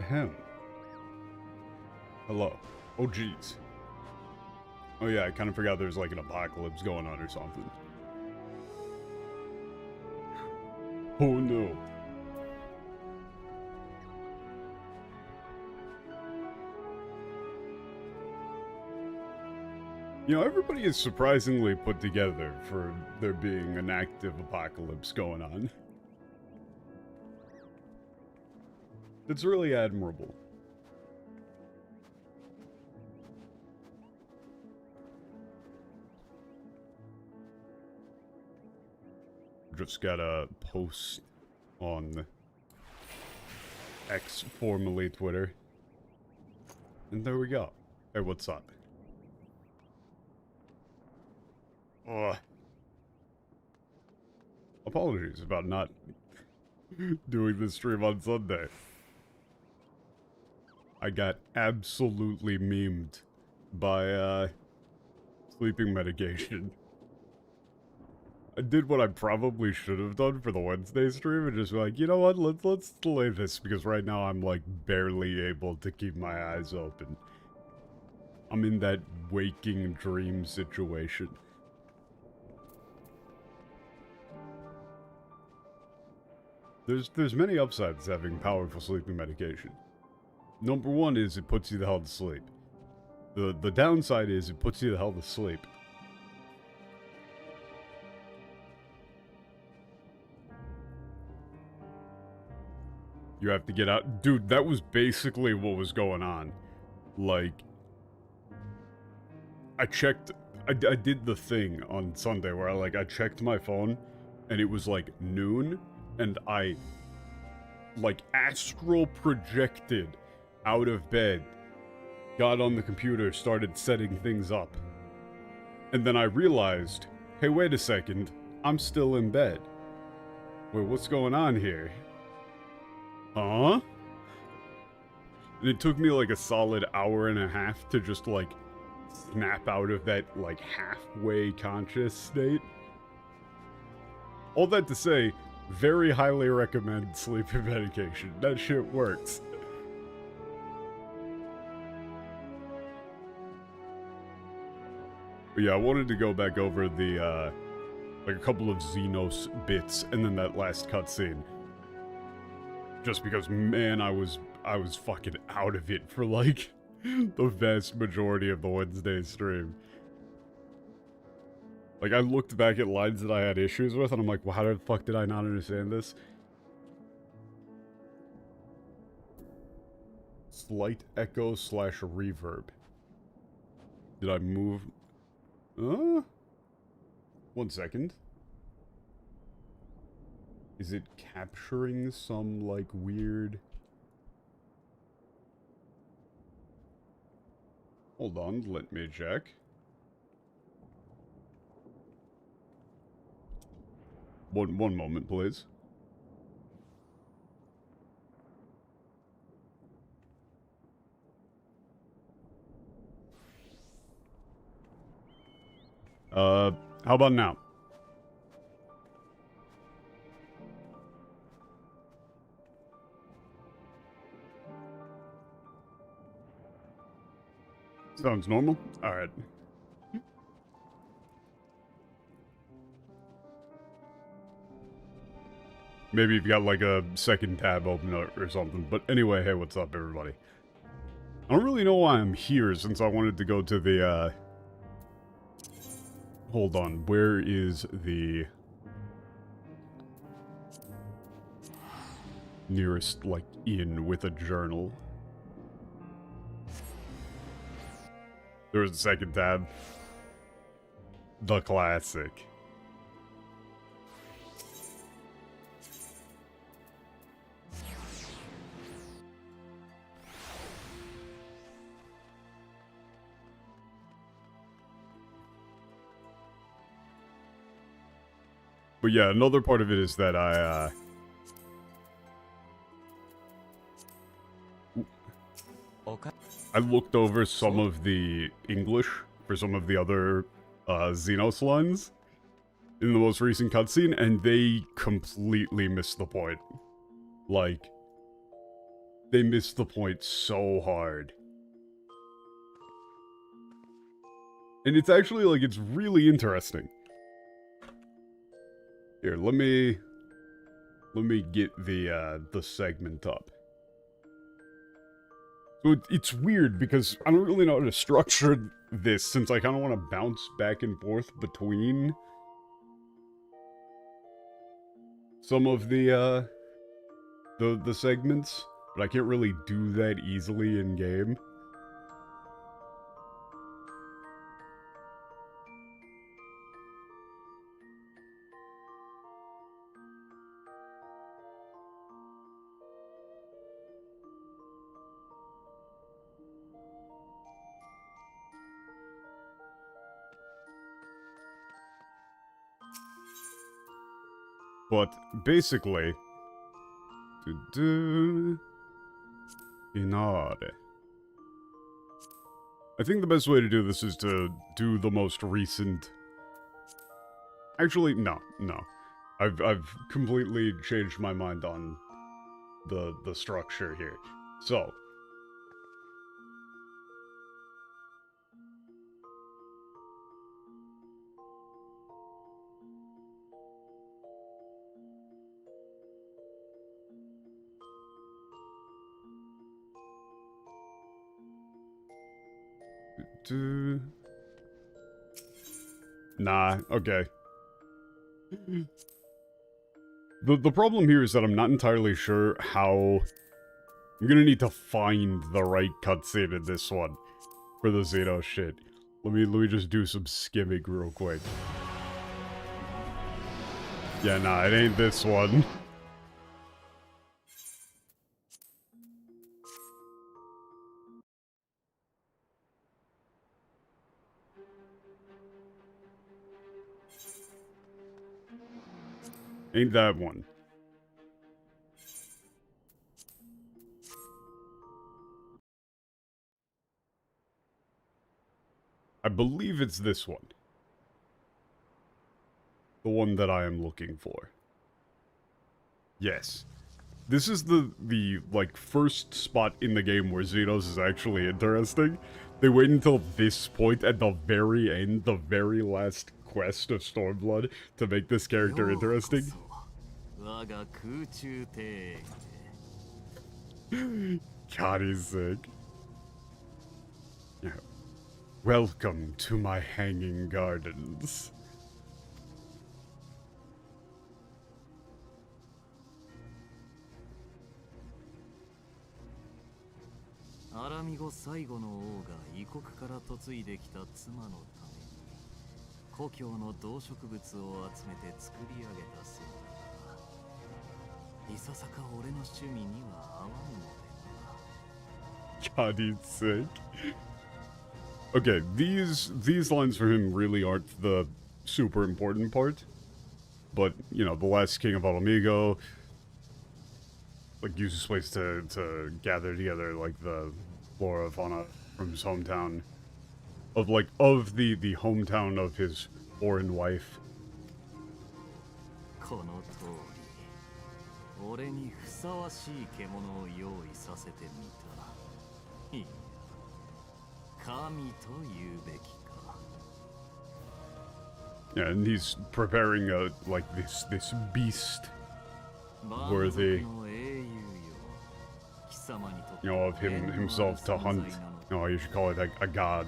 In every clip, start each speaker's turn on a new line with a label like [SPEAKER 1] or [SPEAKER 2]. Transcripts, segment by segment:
[SPEAKER 1] Ahem. Hello. Oh, jeez. Oh, yeah, I kind of forgot there's like an apocalypse going on or something. Oh, no. You know, everybody is surprisingly put together for there being an active apocalypse going on. It's really admirable. Just got a post on X, formerly Twitter. And there we go. Hey, what's up? Apologies about not doing this stream on Sunday. I got absolutely memed by sleeping medication. I did what I probably should have done for the Wednesday stream and just be like, you know what, let's delay this because right now I'm like barely able to keep my eyes open. I'm in that waking dream situation. There's many upsides to having powerful sleeping medication. Number one is it puts you the hell to sleep. The downside is it puts you the hell to sleep. You have to get out. Dude, that was basically what was going on. Like, I checked, I did the thing on Sunday where I checked my phone and it was like noon and I like astral projected out of bed, got on the computer, started setting things up. And then I realized, hey, wait a second, I'm still in bed. Wait, what's going on here? Huh? And it took me like a solid hour and a half to just like snap out of that like halfway conscious state. All that to say, very highly recommend sleeping medication. That shit works. But yeah, I wanted to go back over the like a couple of Zenos bits and then that last cutscene. Just because, man, I was fucking out of it for, like, the vast majority of the Wednesday stream. Like, I looked back at lines that I had issues with, and I'm like, well, how the fuck did I not understand this? Slight echo / reverb. Did I move? 1 second. Is it capturing some, like, weird... Hold on, let me check. One moment, please. How about now? Sounds normal? Alright. Maybe you've got like a second tab open or something. But anyway, hey, what's up, everybody? I don't really know why I'm here since I wanted to go to the, Hold on, where is the nearest, like, inn with a journal? There was a second tab. The classic. But yeah, another part of it is that I looked over some of the English for some of the other Zenos lines in the most recent cutscene, and they completely missed the point. Like, They missed the point so hard. And it's actually, like, it's really interesting. Here, let me get the segment up. So it's weird because I don't really know how to structure this since I kind of want to bounce back and forth between some of the segments, but I can't really do that easily in game. But basically, Inare. I think the best way to do this is to do the most recent. Actually, no. I've completely changed my mind on the structure here. So. Nah, okay. The problem here is that I'm not entirely sure how... I'm gonna need to find the right cutscene in this one for the Zenos shit. Let me just do some skimming real quick. Yeah, nah, it ain't this one. Ain't that one. I believe it's this one. The one that I am looking for. Yes. This is the like, first spot in the game where Zenos is actually interesting. They wait until this point at the very end, the very last quest of Stormblood, to make this character interesting. God, he's sick. Yeah. Welcome to my hanging gardens. God, he's sick. Okay, these lines for him really aren't the super important part. But, you know, the last king of Alamigo, like, uses ways to gather together, like, the flora of fauna from his hometown. Of the hometown of his foreign wife. Yeah, and he's preparing like this beast worthy, you know, of himself to hunt. Oh, you should call it a god.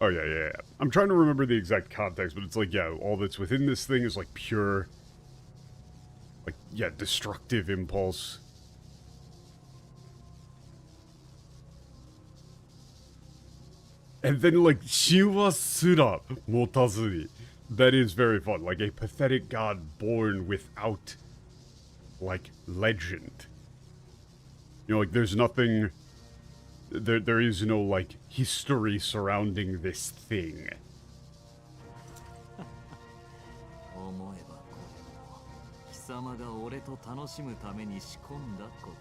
[SPEAKER 1] Oh, yeah. I'm trying to remember the exact context, but it's like, yeah, all that's within this thing is, like, pure, like, yeah, destructive impulse. And then, like, Shinwa Sura Motazuri. That is very fun. Like, a pathetic god born without, like, legend. You know, like, there's nothing... There is no, like, history surrounding this thing.
[SPEAKER 2] 様が俺と楽しむために仕込んだことか。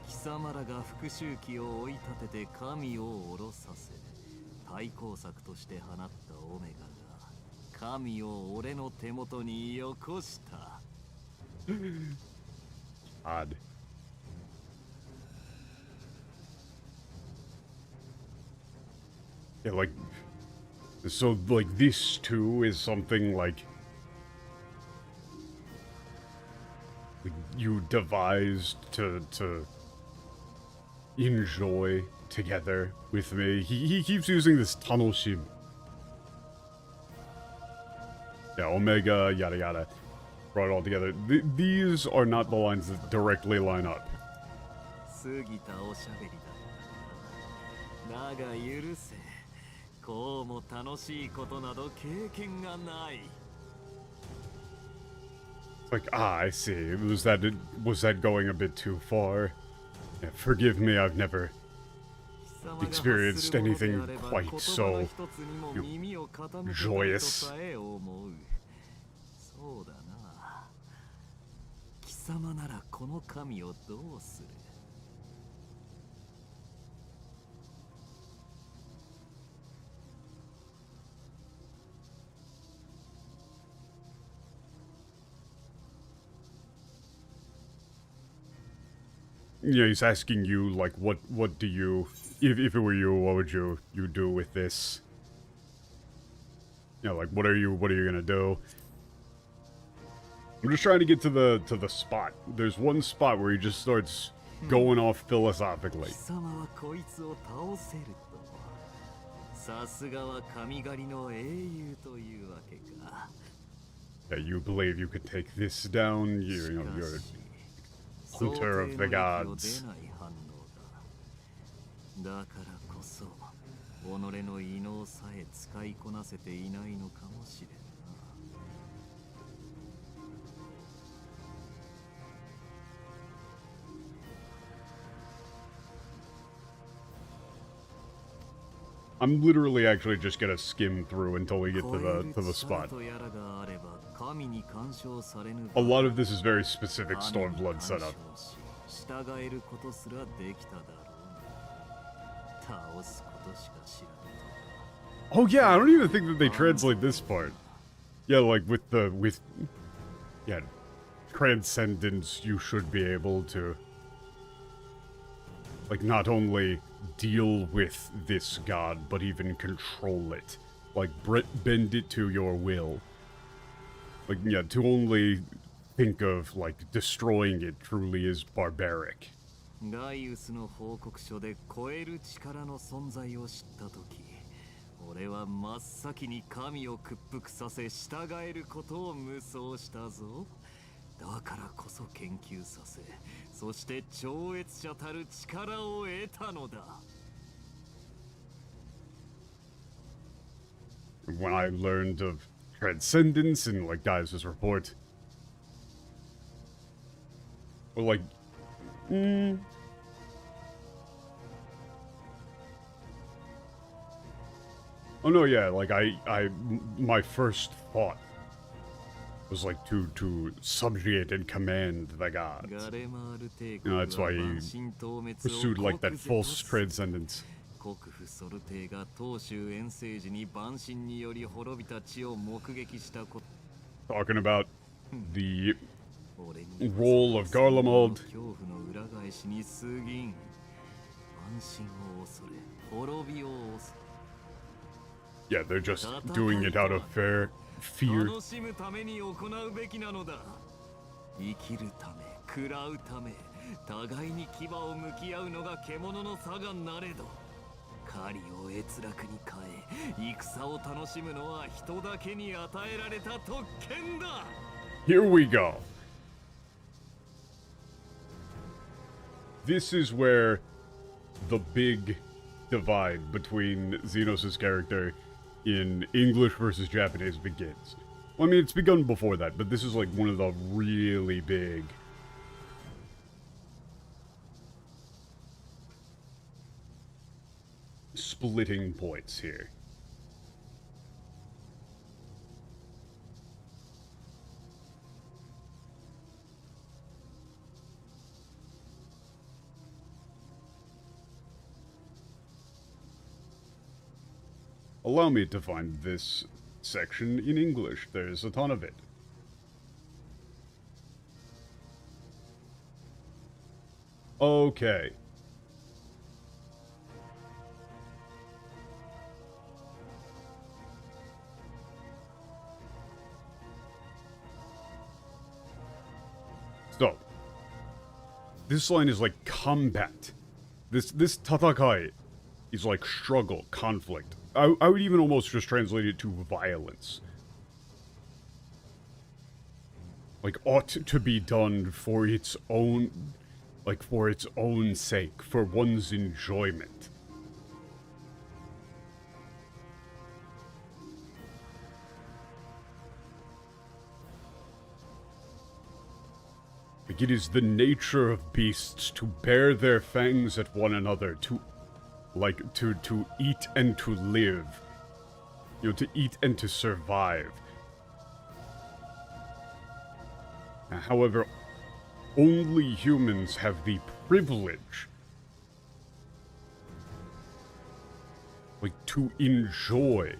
[SPEAKER 2] 貴様らが復讐機を追い立てて神を降ろさせ、対抗策として放ったオメガが神を俺の手元によこした。
[SPEAKER 1] Odd. Yeah, like, so, like, this too is something like you devised to enjoy together with me. He keeps using this tunnel shim. Yeah, Omega, yada yada. Brought it all together. These are not the lines that directly line up. Like, I see. Was that going a bit too far? Yeah, forgive me, I've never experienced anything quite so joyous. Yeah, he's asking you, like, what do you, if it were you, what would you do with this? You know, like, what are you gonna do? I'm just trying to get to the spot. There's one spot where he just starts going off philosophically. Yeah, you believe you could take this down? You know, you're hunter of the gods. I'm literally actually just gonna skim through until we get to the spot. A lot of this is very specific Stormblood setup. Oh yeah, I don't even think that they translate this part. Yeah, like with yeah, transcendence, you should be able to, like, not only deal with this god, but even control it. Like, bend it to your will. Like, yeah, to only think of, like, destroying it truly is barbaric. When I learned of transcendence and, like, Gaius' report, or, like, oh no, yeah, like, my first thought was, like, to subjugate and command the gods. You know, that's why he pursued, like, that false transcendence. Talking about the role of Garlemald. Yeah, they're just doing it out of fear. Here we go. This is where the big divide between Zenos' character in English versus Japanese begins. Well, I mean, it's begun before that, but this is like one of the really big splitting points here. Allow me to find this section in English. There's a ton of it. Okay. So, this line is like combat. This tatakai is like struggle, conflict. I would even almost just translate it to violence. Like, ought to be done for its own, like, for its own sake, for one's enjoyment. Like, it is the nature of beasts to bear their fangs at one another, to eat and to live. You know, to eat and to survive. However, only humans have the privilege, like, to enjoy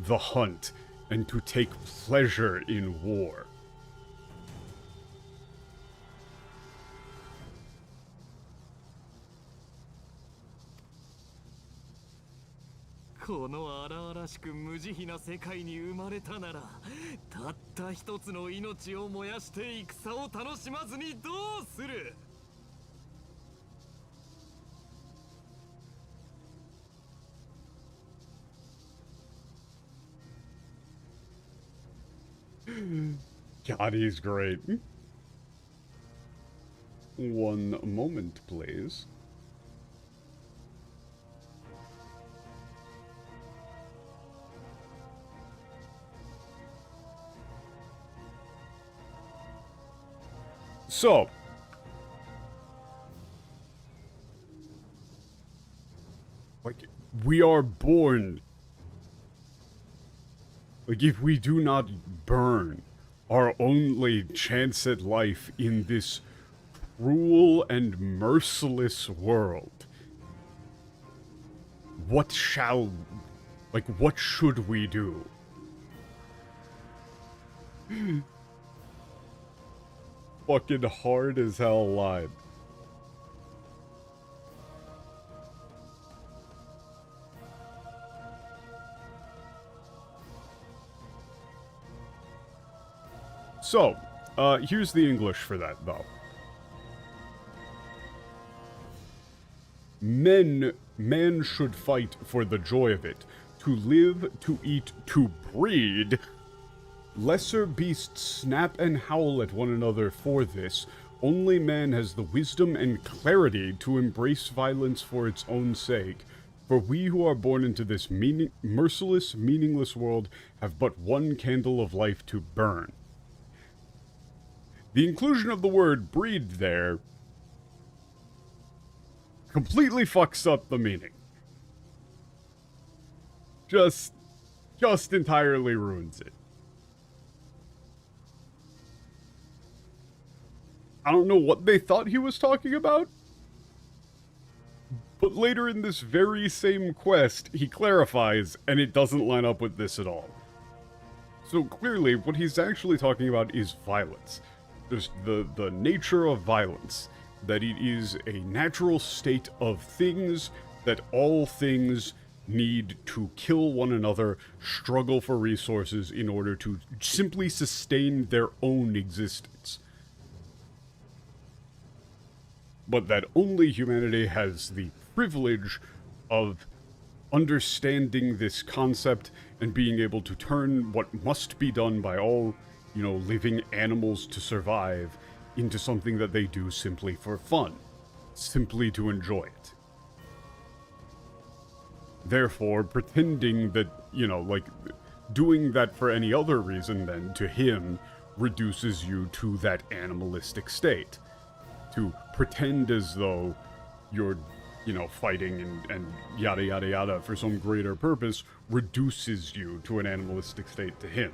[SPEAKER 1] the hunt and to take pleasure in war.
[SPEAKER 2] この荒々しく無慈悲な世界に生まれたなら、たった一つの命を燃やして戦を楽しまずにどうする。
[SPEAKER 1] God, he's great. One moment, please. So, like, we are born. Like, if we do not burn, our only chance at life in this cruel and merciless world, what should we do? Fucking hard as hell line. So, here's the English for that, though. Man should fight for the joy of it, to live, to eat, to breed. Lesser beasts snap and howl at one another for this. Only man has the wisdom and clarity to embrace violence for its own sake. For we who are born into this merciless, meaningless world have but one candle of life to burn. The inclusion of the word breed there completely fucks up the meaning. Just entirely ruins it. I don't know what they thought he was talking about, but later in this very same quest, he clarifies, and it doesn't line up with this at all. So clearly, what he's actually talking about is violence. There's the nature of violence, that it is a natural state of things, that all things need to kill one another, struggle for resources in order to simply sustain their own existence. But that only humanity has the privilege of understanding this concept and being able to turn what must be done by all, living animals to survive into something that they do simply for fun, simply to enjoy it. Therefore, pretending that, doing that for any other reason than to him reduces you to that animalistic state. To pretend as though you're, fighting and yada yada yada for some greater purpose reduces you to an animalistic state to him.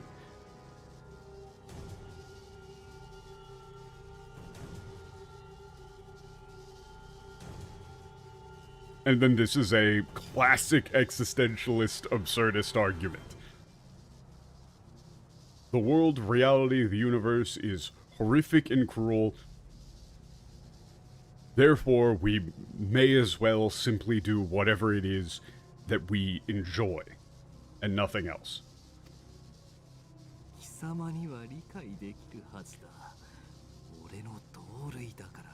[SPEAKER 1] And then this is a classic existentialist, absurdist argument. The world, reality, the universe is horrific and cruel. Therefore, we may as well simply do whatever it is that we enjoy, and nothing else.
[SPEAKER 2] 貴様には理解できるはずだ。俺の同類だからな。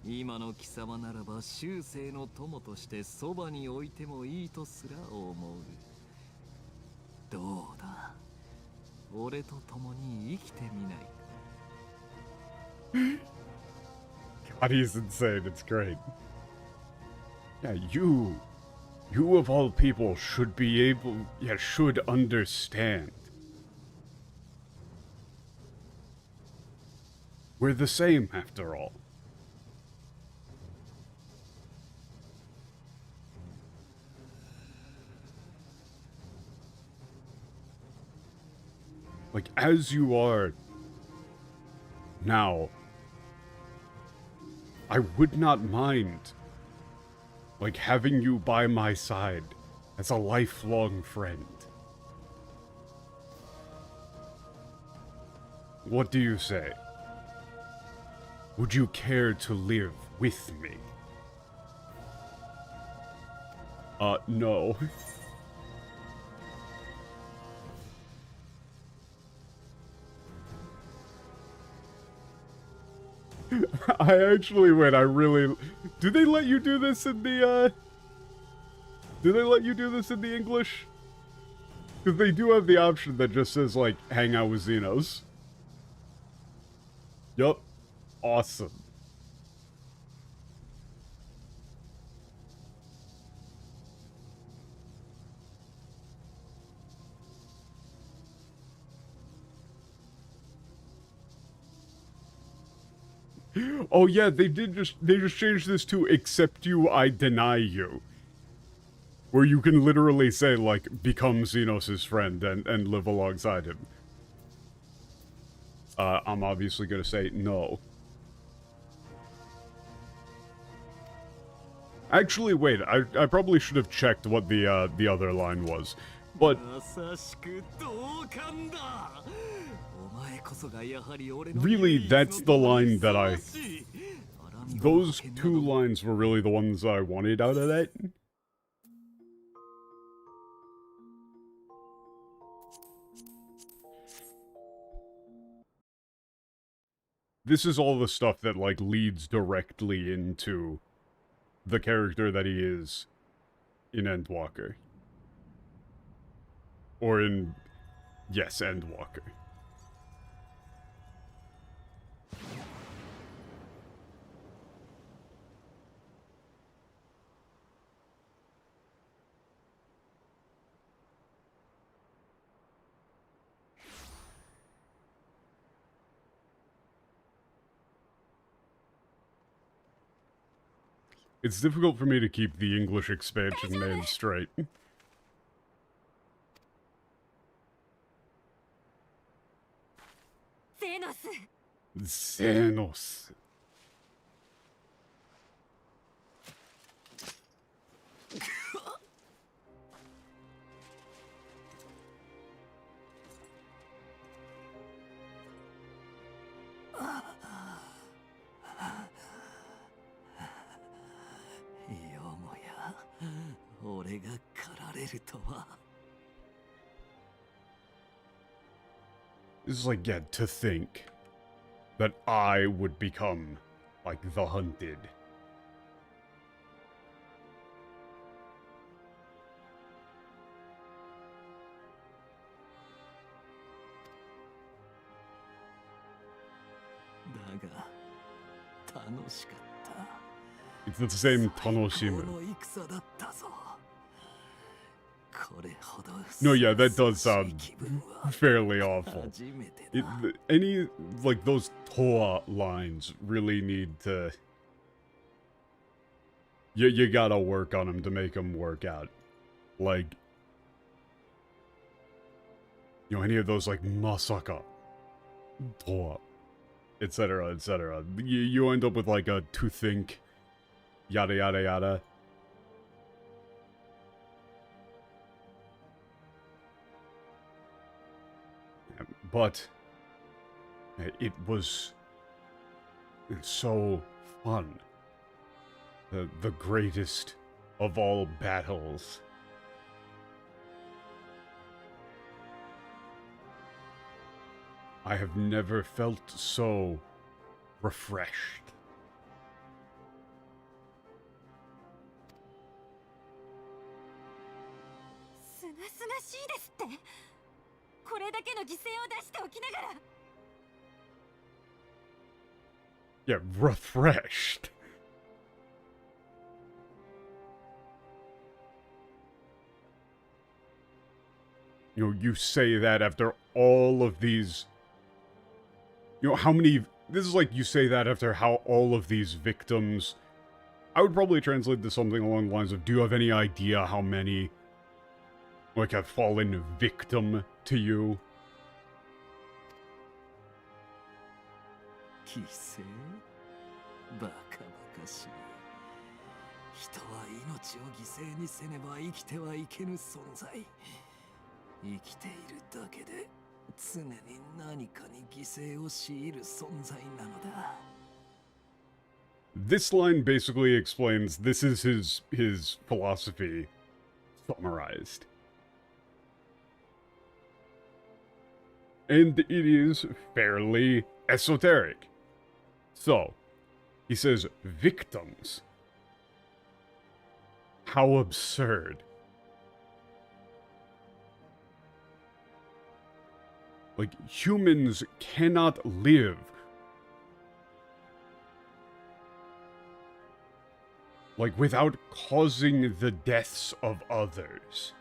[SPEAKER 2] 今の貴様ならば終生の友としてそばに置いてもいいとすら思う。どうだ。俺と共に生きてみないか。
[SPEAKER 1] God, he's insane. It's great. Yeah, you of all people should be able, should understand. We're the same after all. Like, as you are now, I would not mind, like, having you by my side as a lifelong friend. What do you say? Would you care to live with me? No. I actually went, I really... Do they let you do this in the, Do they let you do this in the English? Because they do have the option that just says, like, hang out with Zenos. Yup. Awesome. Oh yeah, they just changed this to "Accept you, I deny you." Where you can literally say, like, become Zenos' friend and live alongside him. I'm obviously gonna say no. Actually, wait, I probably should have checked what the other line was. But really, that's the line that those two lines were really the ones I wanted out of that. This is all the stuff that, like, leads directly into the character that he is in Endwalker. Or in... yes, Endwalker. It's difficult for me to keep the English expansion names straight. Zenos. It's like, yeah, to think that I would become, like, the hunted. It's the same Tanoshimu. No, yeah, that does sound fairly awful. Any, like, those Toa lines really need to... You gotta work on them to make them work out. Like... you know, any of those, like, Masaka, Toa, etc., etc. You end up with, like, a to think yada yada yada. But it was so fun. The greatest of all battles. I have never felt so refreshed.
[SPEAKER 3] すがすがしいですって。これだけの犠牲を出しておきながら。
[SPEAKER 1] Yeah, refreshed. You know, you say that after all of these... You know, how many... This is like you say that after how all of these victims... I would probably translate this something along the lines of, do you have any idea how many, like, have fallen victim to you?
[SPEAKER 2] 犠牲バカバカしい。人は命を犠牲にせねば生きてはいけぬ存在。生きているだけで常に何かに犠牲を強いる存在なのだ。
[SPEAKER 1] This line basically explains this is his philosophy summarized. And it is fairly esoteric. So, he says, victims. How absurd. Like, humans cannot live like without causing the deaths of others.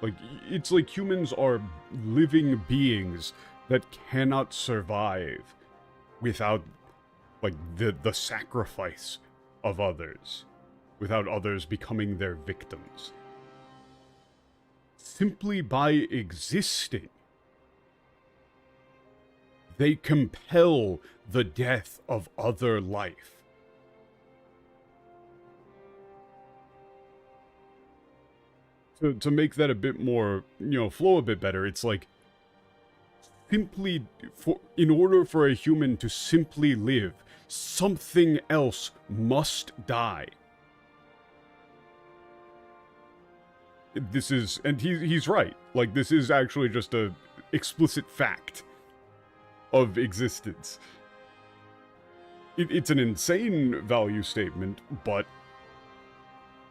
[SPEAKER 1] Like, it's like humans are living beings that cannot survive without, like, the sacrifice of others, without others becoming their victims. Simply by existing, they compel the death of other life. To make that a bit more, you know, flow a bit better, it's like, simply, in order for a human to simply live, something else must die. This is, and he's right, like, this is actually just a explicit fact of existence. It's an insane value statement, but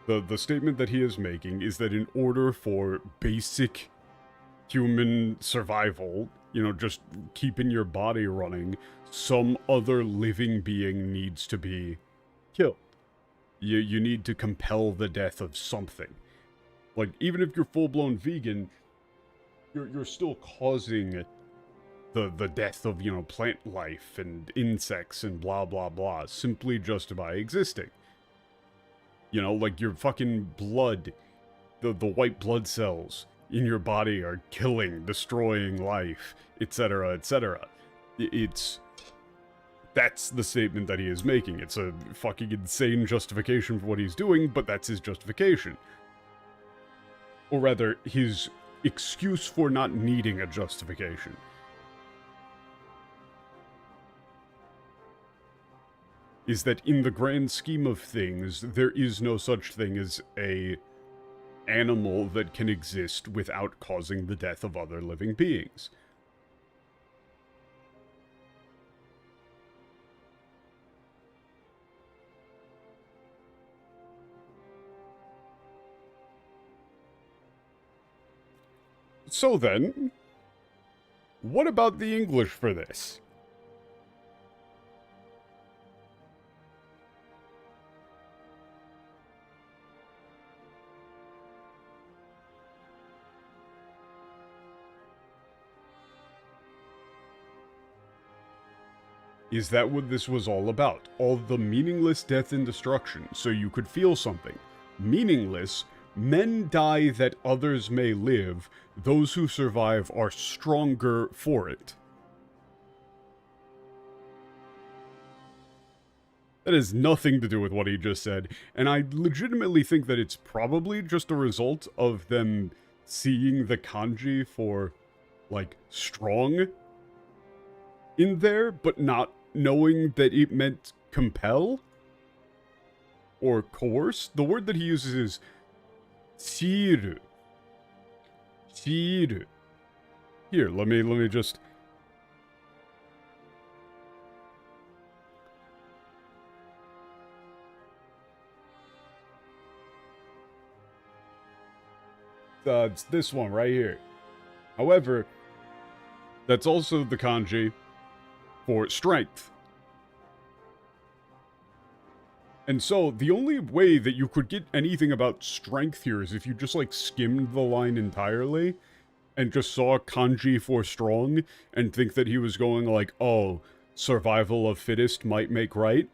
[SPEAKER 1] the statement that he is making is that in order for basic human survival, you know, just keeping your body running, some other living being needs to be killed. You need to compel the death of something. Like, even if you're full-blown vegan, you're still causing the death of, you know, plant life and insects and blah blah blah, simply just by existing. You know, like your fucking blood, the white blood cells in your body are killing, destroying life, etc., etc. That's the statement that he is making. It's a fucking insane justification for what he's doing, but that's his justification. Or rather, his excuse for not needing a justification. Is that in the grand scheme of things, there is no such thing as a animal that can exist without causing the death of other living beings. So then, what about the English for this? Is that what this was all about? All the meaningless death and destruction, so you could feel something. Meaningless, men die that others may live, those who survive are stronger for it. That has nothing to do with what he just said, and I legitimately think that it's probably just a result of them seeing the kanji for, like, strong in there, but not knowing that it meant compel or coerce. The word that he uses is shiru. Shiru. Here, let me just... it's this one right here. However, that's also the kanji for strength. And so, the only way that you could get anything about strength here is if you just, like, skimmed the line entirely and just saw kanji for strong and think that he was going like, oh, survival of fittest might make right.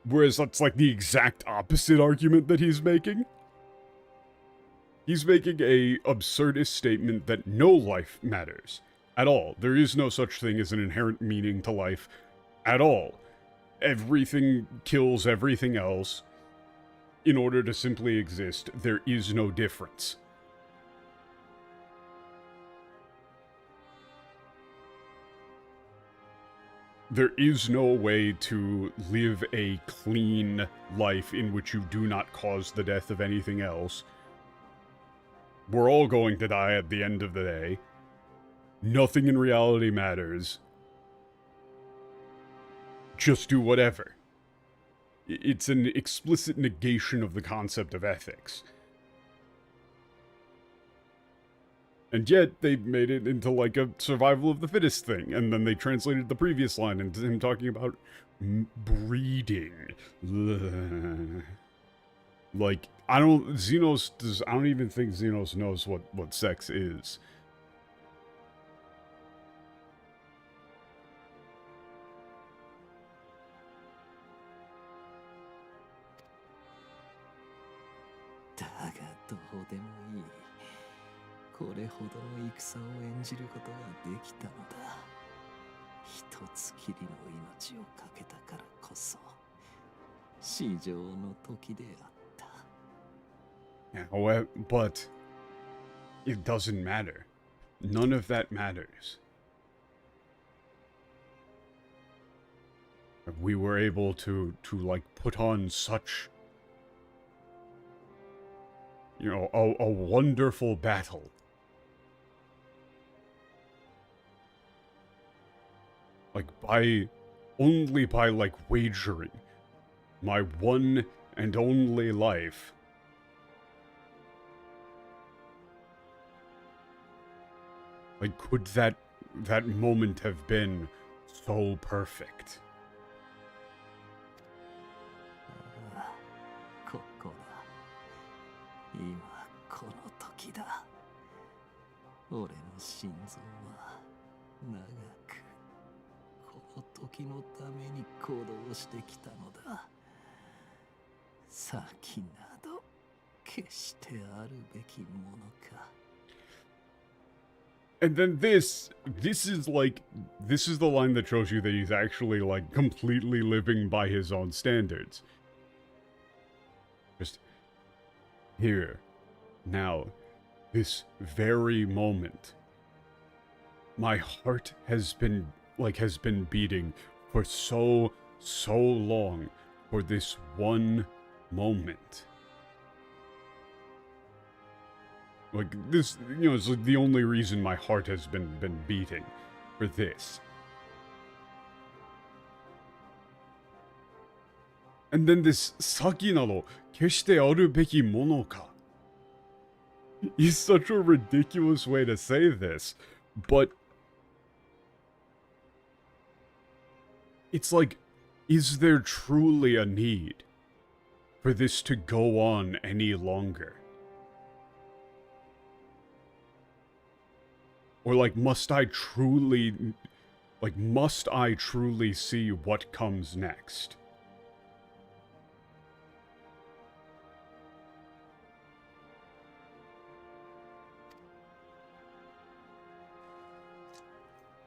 [SPEAKER 1] Whereas that's, like, the exact opposite argument that he's making. He's making a absurdist statement that no life matters. At all. There is no such thing as an inherent meaning to life. At all. Everything kills everything else. In order to simply exist, there is no difference. There is no way to live a clean life in which you do not cause the death of anything else. We're all going to die at the end of the day. Nothing in reality matters. Just do whatever. It's an explicit negation of the concept of ethics. And yet, they made it into, like, a survival of the fittest thing, and then they translated the previous line into him talking about breeding. Like, I don't even think Zenos knows what sex is. Yeah, but it doesn't matter. None of that matters. We were able to like put on such, you know, a wonderful battle. Like only by like wagering my one and only life. Like, could that moment have been so perfect? And then this is the line that shows you that he's actually, like, completely living by his own standards. Just here, now, this very moment, my heart has been beating for so long for this one moment. Like, this, you know, is like the only reason my heart has been beating for this. And then this, Saki nado, keshite aru beki mono ka, is such a ridiculous way to say this, but it's like, is there truly a need for this to go on any longer? Or, like, must I truly see what comes next?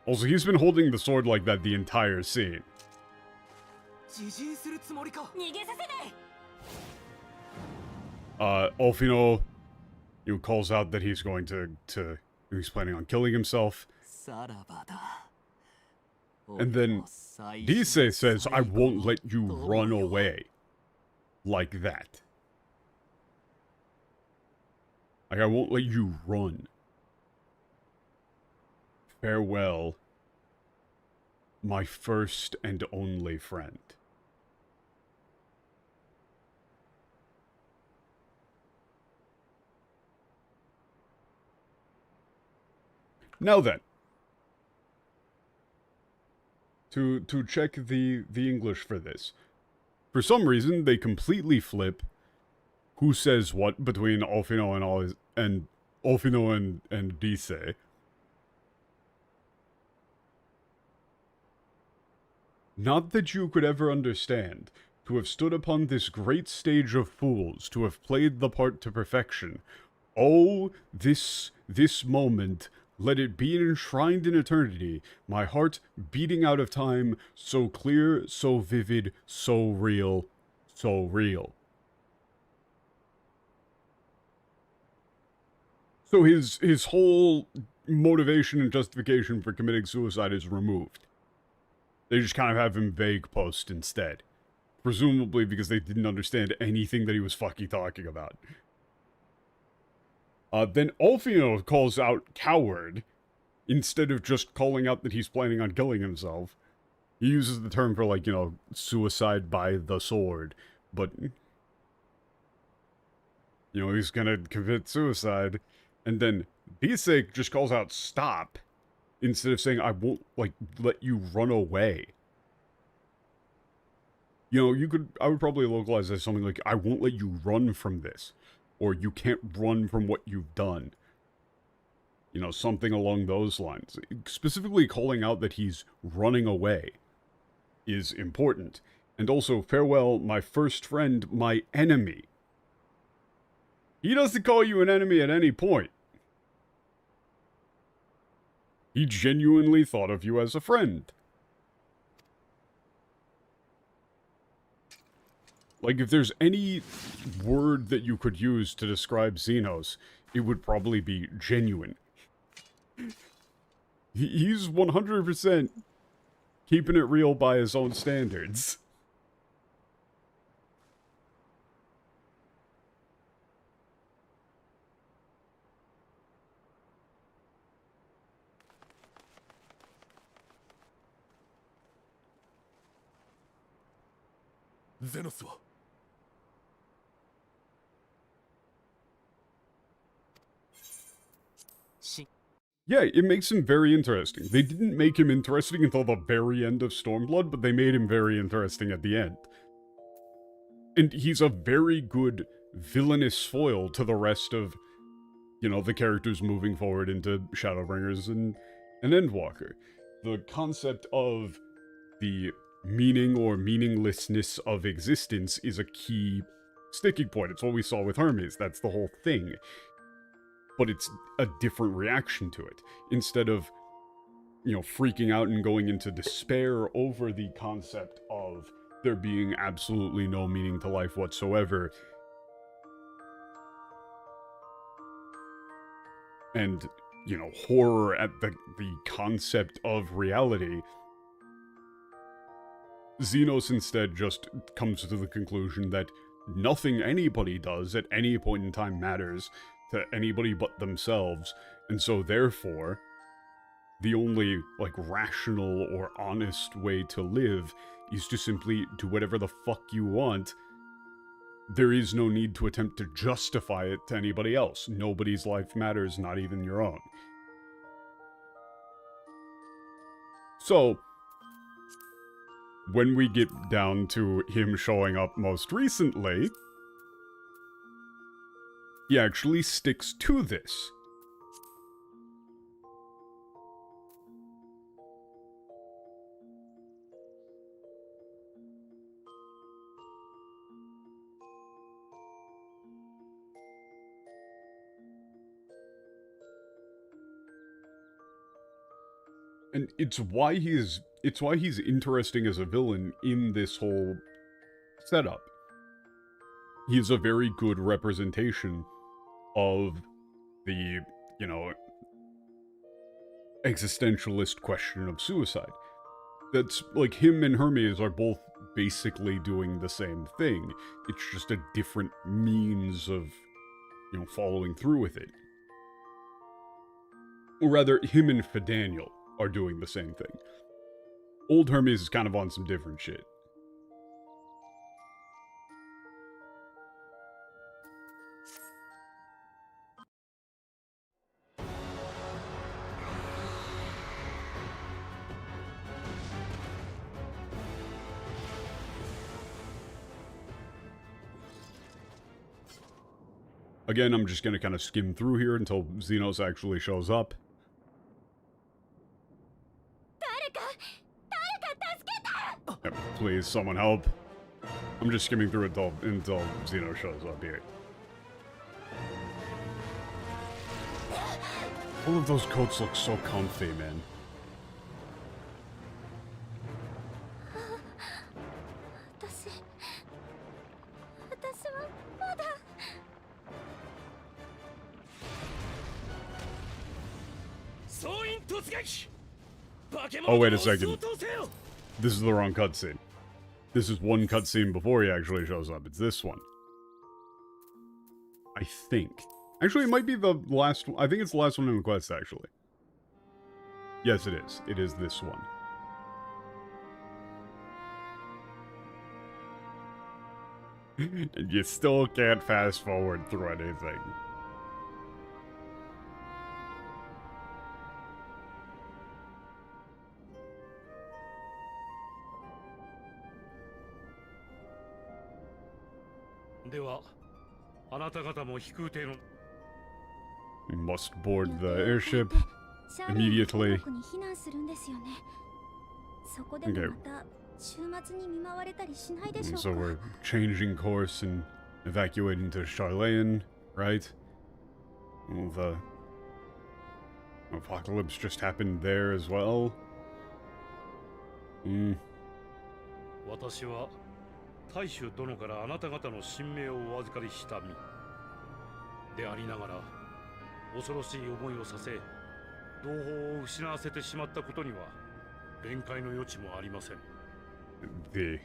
[SPEAKER 1] Also, he's been holding the sword like that the entire scene.
[SPEAKER 3] 逃げさせない。
[SPEAKER 1] Olfino, calls out that he's going he's planning on killing himself.
[SPEAKER 2] さらばだ。
[SPEAKER 1] And then Dise says, I won't let you run away. Like that. Like, I won't let you run. Farewell, my first and only friend. Now then, to check the English for this. For some reason, they completely flip who says what between Olfino and Olfino and Dise. Not that you could ever understand, to have stood upon this great stage of fools, to have played the part to perfection. Oh, this moment, let it be enshrined in eternity, my heart beating out of time, so clear, so vivid, so real, so real. So his whole motivation and justification for committing suicide is removed. They just kind of have him vague post instead. Presumably because they didn't understand anything that he was fucking talking about. Then Olfino calls out coward, instead of just calling out that he's planning on killing himself. He uses the term for, like, suicide by the sword. But, he's gonna commit suicide. And then Dise just calls out stop, instead of saying, I won't, let you run away. I would probably localize that as something like, I won't let you run from this. Or you can't run from what you've done. Something along those lines. Specifically calling out that he's running away is important. And also, farewell, my first friend, my enemy. He doesn't call you an enemy at any point. He genuinely thought of you as a friend. Like, if there's any word that you could use to describe Zenos, it would probably be genuine. He's 100% keeping it real by his own standards.
[SPEAKER 4] Zenos は
[SPEAKER 1] Yeah, it makes him very interesting. They didn't make him interesting until the very end of Stormblood, but they made him very interesting at the end. And he's a very good villainous foil to the rest of, the characters moving forward into Shadowbringers and Endwalker. The concept of the meaning or meaninglessness of existence is a key sticking point. It's what we saw with Hermes. That's the whole thing. But it's a different reaction to it. Instead of, freaking out and going into despair over the concept of there being absolutely no meaning to life whatsoever, and, horror at the concept of reality, Zenos instead just comes to the conclusion that nothing anybody does at any point in time matters to anybody but themselves, and so therefore, the only, rational or honest way to live is to simply do whatever the fuck you want. There is no need to attempt to justify it to anybody else. Nobody's life matters, not even your own. So, when we get down to him showing up most recently, he actually sticks to this. And it's why he's it's why he's interesting as a villain in this whole setup. He's a very good representation of the, you know, existentialist question of suicide. That's, like, him and Hermes are both basically doing the same thing. It's just a different means of, you know, following through with it. Or rather, him and Fidaniel are doing the same thing. Old Hermes is kind of on some different shit. Again, I'm just going to kind of skim through here until Zenos actually shows up. Yep, please, someone help. I'm just skimming through it until Zenos shows up here. All of those coats look so comfy, man. Oh, wait a second. This is the wrong cutscene. This is one cutscene before he actually shows up. It's this one. I think. Actually, it might be the last one. I think it's the last one in the quest, actually. Yes, it is. It is this one. And you still can't fast forward through anything. We must board the airship immediately. Okay. And so we're changing course and evacuating to Charlayan, right? Well, the apocalypse just happened there as well.
[SPEAKER 4] 大衆殿からあなた方の神明をお預かりした身でありながら恐ろしい思いをさせ同胞を失わせてしまったことには弁解の余地もありません。
[SPEAKER 1] The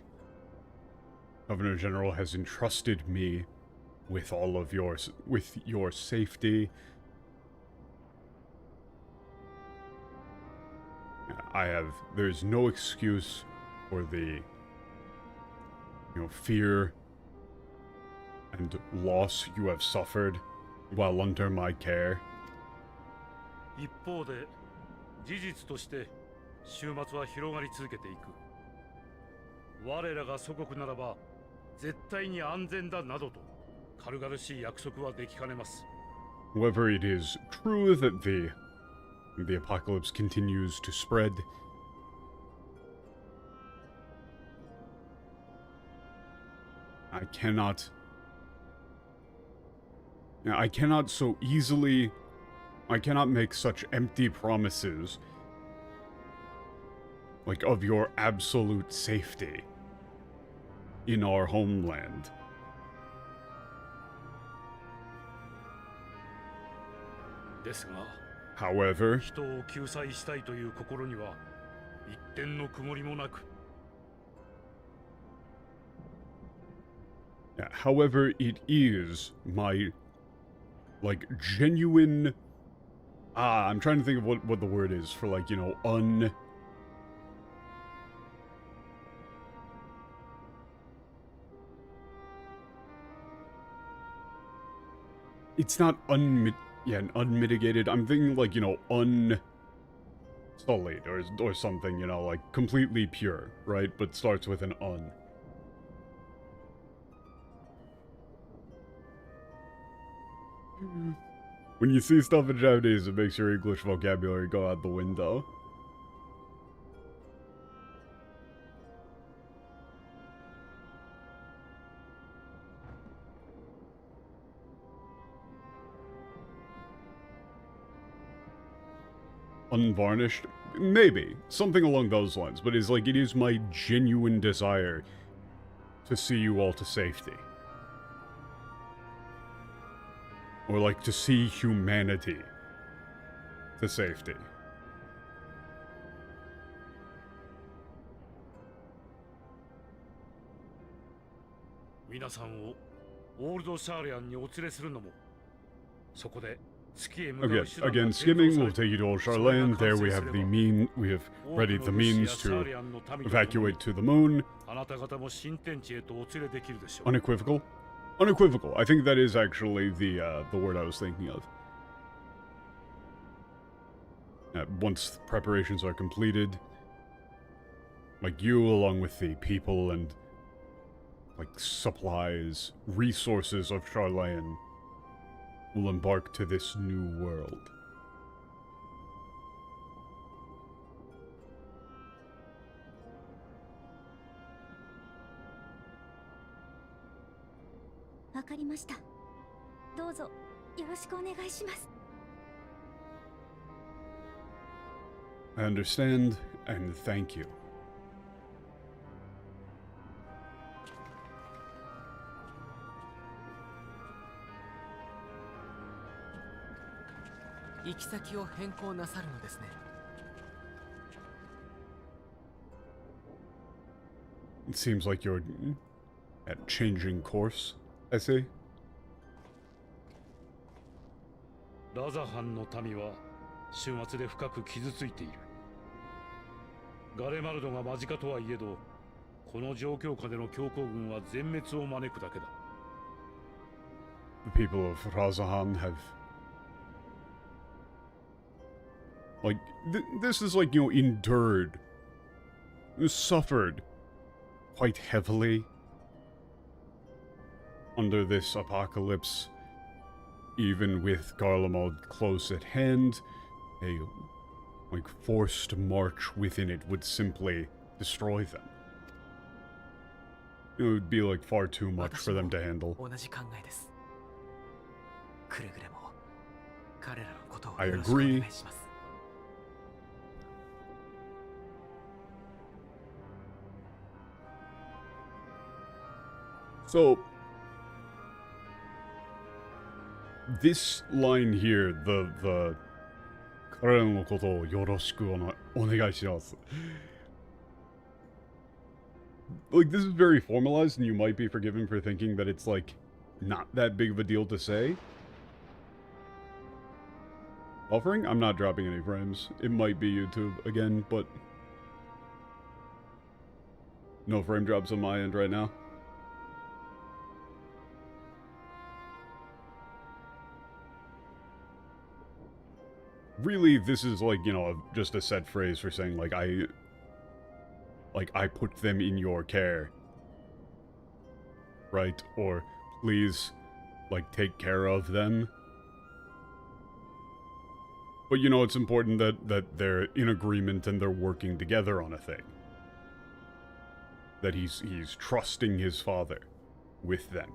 [SPEAKER 1] Governor General has entrusted me with all of your safety. There's no excuse for the fear and loss you have suffered while under my care.
[SPEAKER 4] 一方で事実として終末は広がり続けていく。我らが祖国ならば絶対に安全だなどと軽々しい約束はできかねます。
[SPEAKER 1] However, it is true that the apocalypse continues to spread. I cannot make such empty promises, like, of your absolute safety in our homeland. However, however, it is my, like, genuine... I'm trying to think of what the word is for, like, It's not unmitigated. I'm thinking, like, unsullied or something, like, completely pure, right? But starts with an un. When you see stuff in Japanese, it makes your English vocabulary go out the window. Unvarnished. maybe. Something along those lines. But it's like, it is my genuine desire to see you all to safety. Or like, to see humanity to safety.
[SPEAKER 4] Again,
[SPEAKER 1] skimming will take you to Old Charlene. There we have we have readied the means to evacuate to the moon. Unequivocal? Unequivocal. I think that is actually the word I was thinking of. Once preparations are completed, like you, along with the people and like supplies, resources of Charlene, will embark to this new world. I understand, and thank you. It seems like you're at changing course, I see.
[SPEAKER 4] ラザハンの民は終末で深く傷ついている。ガレマルドが間近とはいえど、この状況下での強行軍は全滅を招くだけだ。
[SPEAKER 1] The people of Razahan have, like, this is like, you know, endured, suffered quite heavily under this apocalypse, even with Garlemald close at hand. A, like, forced march within it would simply destroy them. It would be, like, far too much for them to handle. I agree. So, this line here, the 彼らのことをよろしくお願いします. Like, this is very formalized, and you might be forgiven for thinking that it's, like, not that big of a deal to say. Offering? I'm not dropping any frames. It might be YouTube again, but no frame drops on my end right now. Really, this is like, you know, just a set phrase for saying, like, I put them in your care. Right? Or, please, like, take care of them. But, you know, it's important that they're in agreement and they're working together on a thing. That he's trusting his father with them.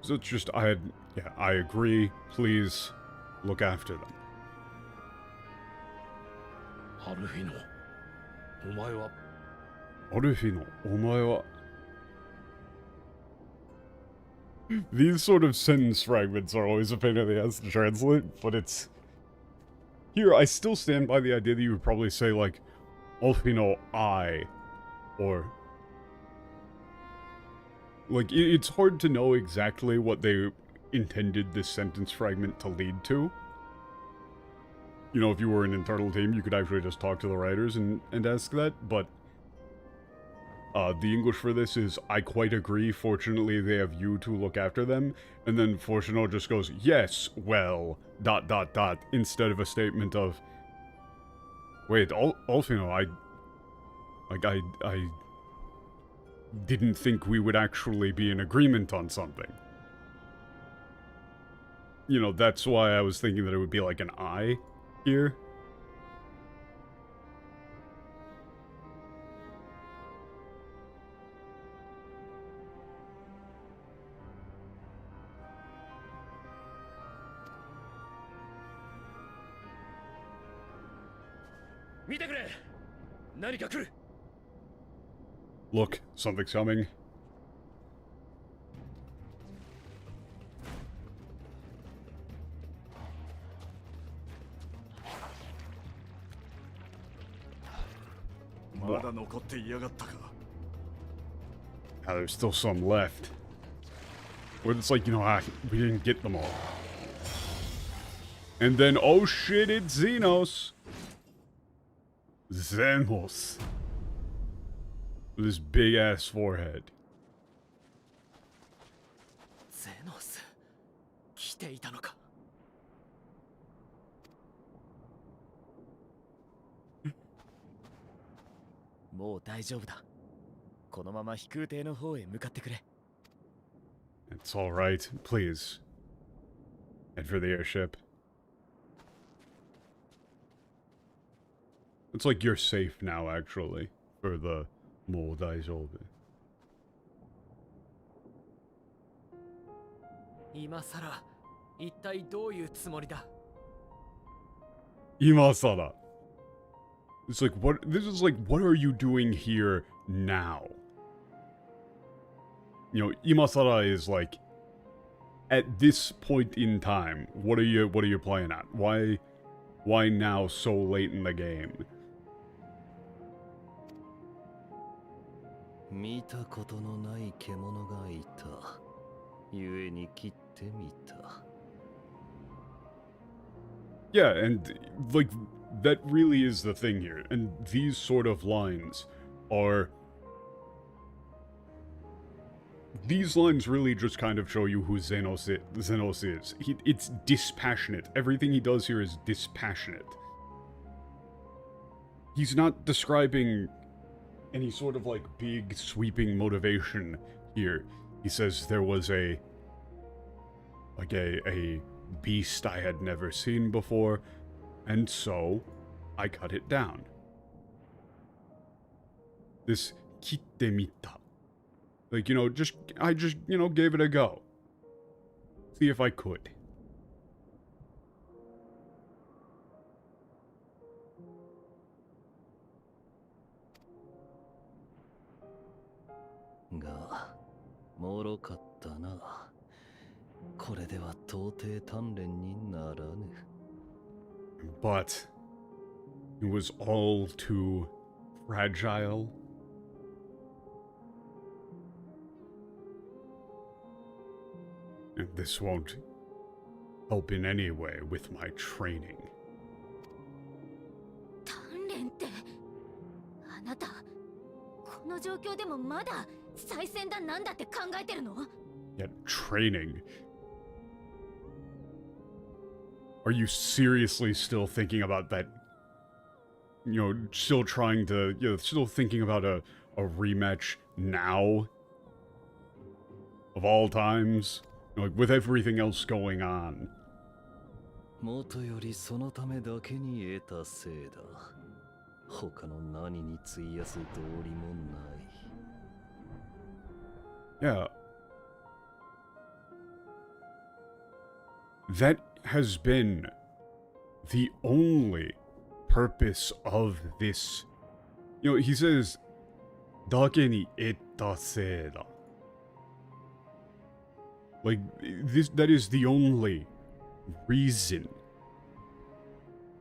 [SPEAKER 1] So it's just, I agree. Please look after them.
[SPEAKER 4] アルフィノ、お前は。
[SPEAKER 1] アルフィノ、お前は。These sort of sentence fragments are always a pain in the ass to translate, but it's... Here, I still stand by the idea that you would probably say, like, Alfino, I, or... Like, it's hard to know exactly what they intended this sentence fragment to lead to. You know, if you were an internal team, you could actually just talk to the writers and ask that, but... the English for this is, I quite agree, fortunately they have you to look after them, and then Fortuno just goes, yes, well, ... instead of a statement of... Wait, Alfino, I didn't think we would actually be in agreement on something. You know, that's why I was thinking that it would be like an I here.
[SPEAKER 4] 見てくれ。何か来る。
[SPEAKER 1] Look, something's coming. Ah, there's still some left. Where it's like, you know, we didn't get them all. And then, oh shit, it's Zenos. Zenos. With his big ass forehead.
[SPEAKER 2] ゼノス来ていたのか。もう大丈夫だ。このまま飛空艇の方へ向かってくれ。
[SPEAKER 1] It's alright. Please. Head for the airship. It's like you're safe now, actually. For the Mo Daijoubu.
[SPEAKER 2] 今さら一体どういうつもりだ。
[SPEAKER 1] Imasara. It's like, what? This is like, what are you doing here now? You know, Imasara is like, at this point in time, what are you playing at? Why now so late in the game?
[SPEAKER 2] 見たことのない獣がいた。故に切ってみた。
[SPEAKER 1] Yeah, and like that really is the thing here. And these sort of lines are really just kind of show you who Zenos is. It's dispassionate. Everything he does here is dispassionate. He's not describing any sort of like big sweeping motivation here. He says there was a beast I had never seen before, and so I cut it down. This kitte mita. Like, you know, I just, you know, gave it a go. See if I could.
[SPEAKER 2] Ga, もろかったな。これでは到底鍛錬にならぬ。
[SPEAKER 1] But it was all too fragile. And this won't help in any way with my training.
[SPEAKER 3] 鍛錬って、あなたこの状況でもまだ再戦だなんだって考えてるの？
[SPEAKER 1] Yet training. Are you seriously still thinking about that? You know, still trying to, you know, still thinking about a rematch now? Of all times? You know, like, with everything else going on.
[SPEAKER 2] もとよりそのためだけに得たせいだ。他の何に費やす道理もない。
[SPEAKER 1] Yeah. That has been the only purpose of this. You know, he says, だけに得たせいだ. Like, that is the only reason,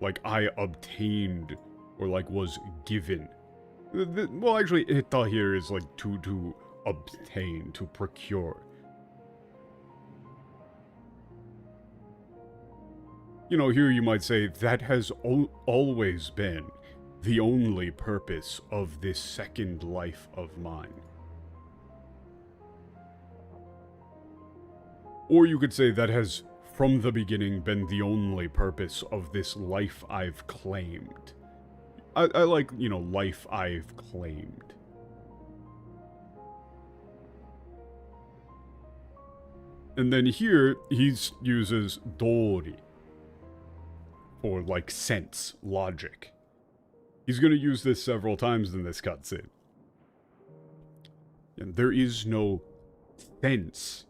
[SPEAKER 1] like, I obtained, or, like, was given. Well, actually, ita here is, like, to obtain, to procure. You know, here you might say, that has always been the only purpose of this second life of mine. Or you could say that has, from the beginning, been the only purpose of this life I've claimed. I like, you know, life I've claimed. And then here, he uses dori for, like, sense, logic. He's going to use this several times in this cutscene. And there is no sense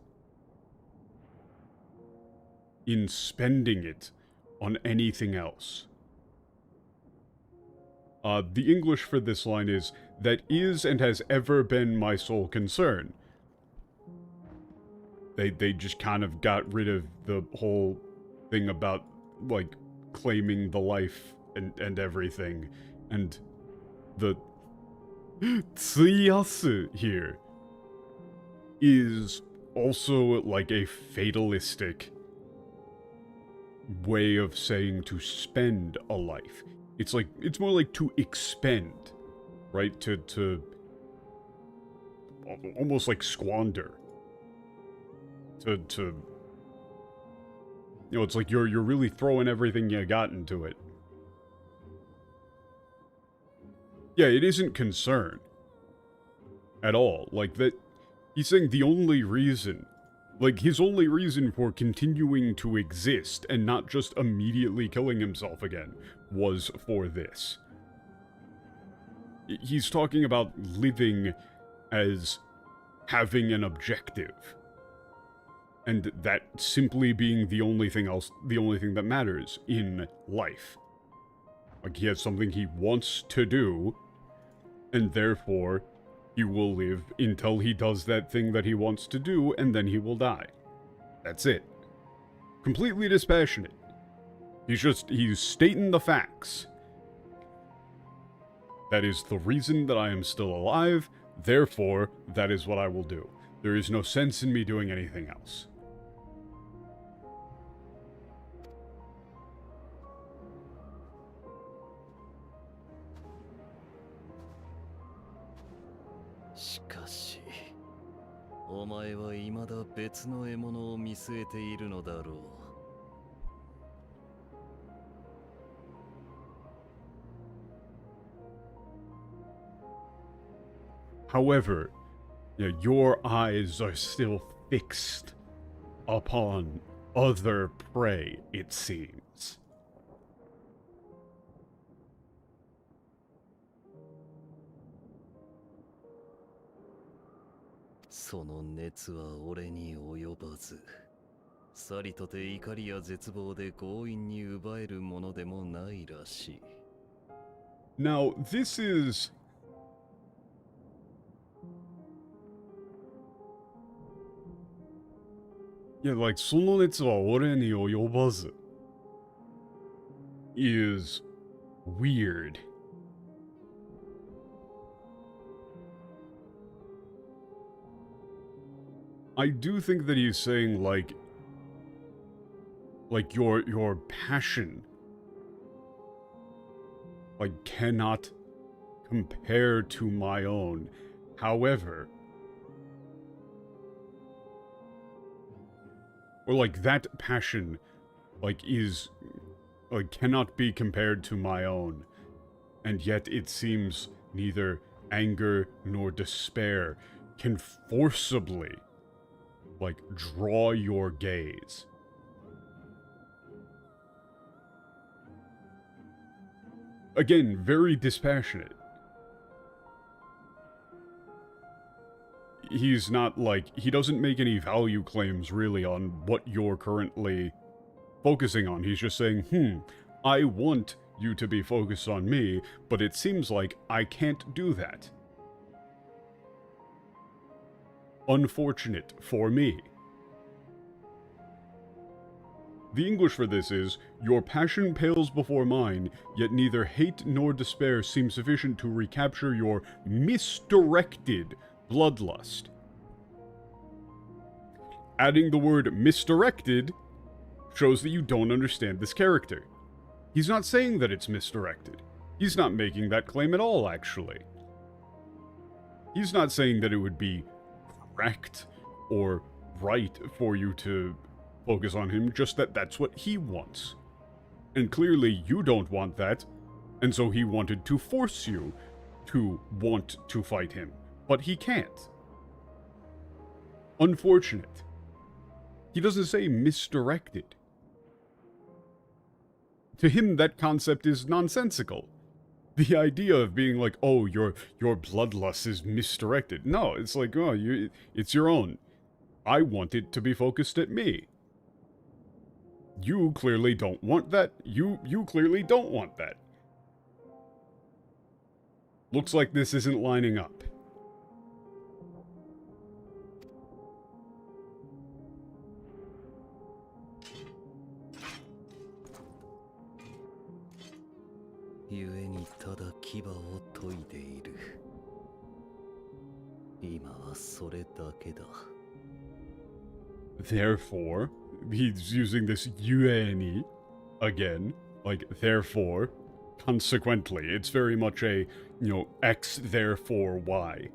[SPEAKER 1] in spending it on anything else. The English for this line is, "That is and has ever been my sole concern." They just kind of got rid of the whole thing about, like, claiming the life and everything. And the tsuyasu here is also like a fatalistic way of saying to spend a life. It's like, it's more like to expend, right? To almost like squander. To you know, it's like you're really throwing everything you got into it. Yeah, it isn't concern at all. Like, that, he's saying the only reason, like, his only reason for continuing to exist and not just immediately killing himself again was for this. He's talking about living as having an objective. And that simply being the only thing that matters in life. Like, he has something he wants to do, and therefore, he will live until he does that thing that he wants to do, and then he will die. That's it. Completely dispassionate. He's stating the facts. That is the reason that I am still alive, therefore, that is what I will do. There is no sense in me doing anything else. However, yeah, your eyes are still fixed upon other prey, it seems. Now, this is... yeah, like, その熱は俺に及ばず is weird. I do think that he's saying, like your passion, like, cannot compare to my own. However, or like that passion, like, is, like, cannot be compared to my own. And yet it seems neither anger nor despair can forcibly, like, draw your gaze. Again, very dispassionate. He's not, like, he doesn't make any value claims, really, on what you're currently focusing on. He's just saying, I want you to be focused on me, but it seems like I can't do that. Unfortunate for me. The English for this is, your passion pales before mine, yet neither hate nor despair seem sufficient to recapture your misdirected bloodlust. Adding the word misdirected shows that you don't understand this character. He's not saying that it's misdirected. He's not making that claim at all, actually. He's not saying that it would be correct or right for you to focus on him, just that that's what he wants. And clearly you don't want that, and so he wanted to force you to want to fight him. But he can't. Unfortunate. He doesn't say misdirected. To him, that concept is nonsensical. The idea of being like, oh, your bloodlust is misdirected. No, it's like, oh, it's your own. I want it to be focused at me. You clearly don't want that. You clearly don't want that. Looks like this isn't lining up. Therefore, he's using this yueni again, like therefore, consequently. It's very much a, X therefore Y.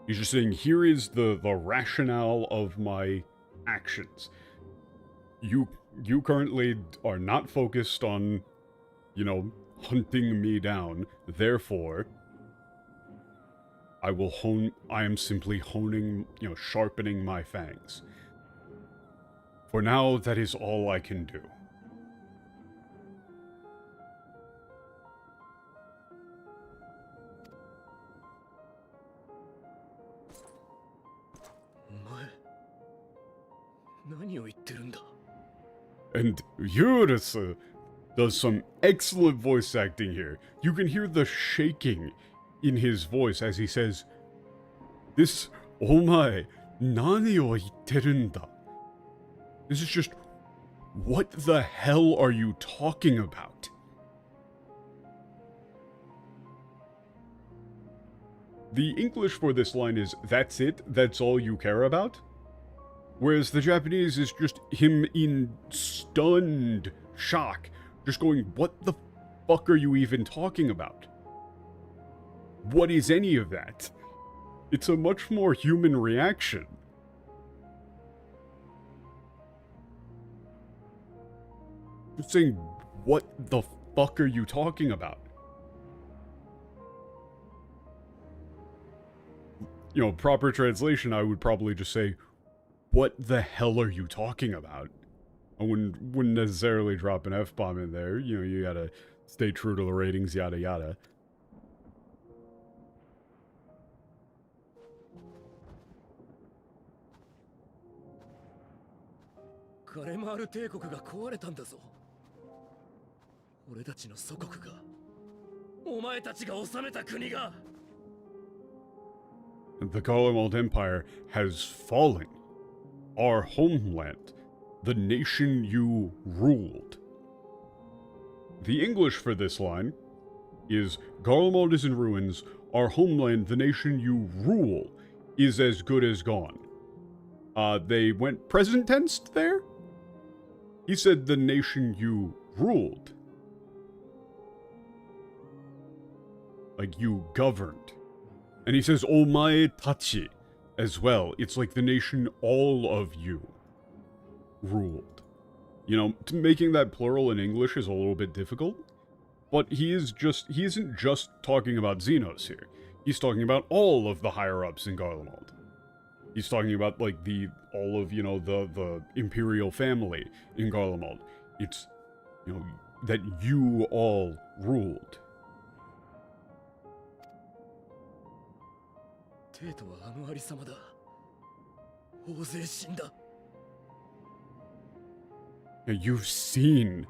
[SPEAKER 1] He's just saying, here is the rationale of my actions. You currently are not focused on, hunting me down. Therefore, I am simply honing, sharpening my fangs. For now, that is all I can do. And Yurasa does some excellent voice acting here. You can hear the shaking in his voice as he says, "This, omae, nani o itteru nda?" This is just, what the hell are you talking about? The English for this line is, that's it, that's all you care about? Whereas the Japanese is just him in stunned shock, just going, what the fuck are you even talking about? What is any of that? It's a much more human reaction. Just saying, what the fuck are you talking about? Proper translation, I would probably just say, what the hell are you talking about? I wouldn't necessarily drop an F-bomb in there. You gotta stay true to the ratings, yada yada. The Garlemald Empire has fallen. Our homeland, the nation you ruled. The English for this line is, Garlemald is in ruins, our homeland, the nation you rule, is as good as gone. They went present tense there? He said the nation you ruled. Like you governed. And he says, omae tachi, as well. It's like the nation all of you ruled. Making that plural in English is a little bit difficult, but he isn't just talking about Zenos here. He's talking about all of the higher-ups in Garlemald. He's talking about, like, all of, the imperial family in Garlemald. It's, that you all ruled. You've seen.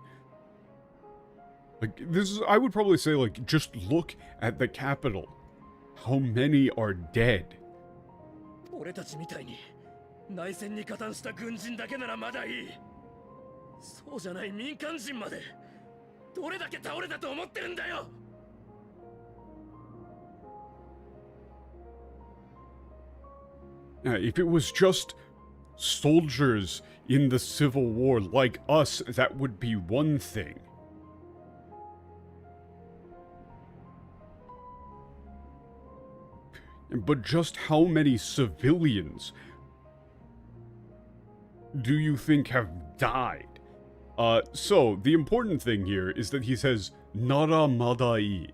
[SPEAKER 1] Like, this is, I would probably say, like, just look at the capital. How many are dead? If it was just soldiers in the Civil War like us, that would be one thing. But just how many civilians do you think have died? So, the important thing here is that he says, nara madai.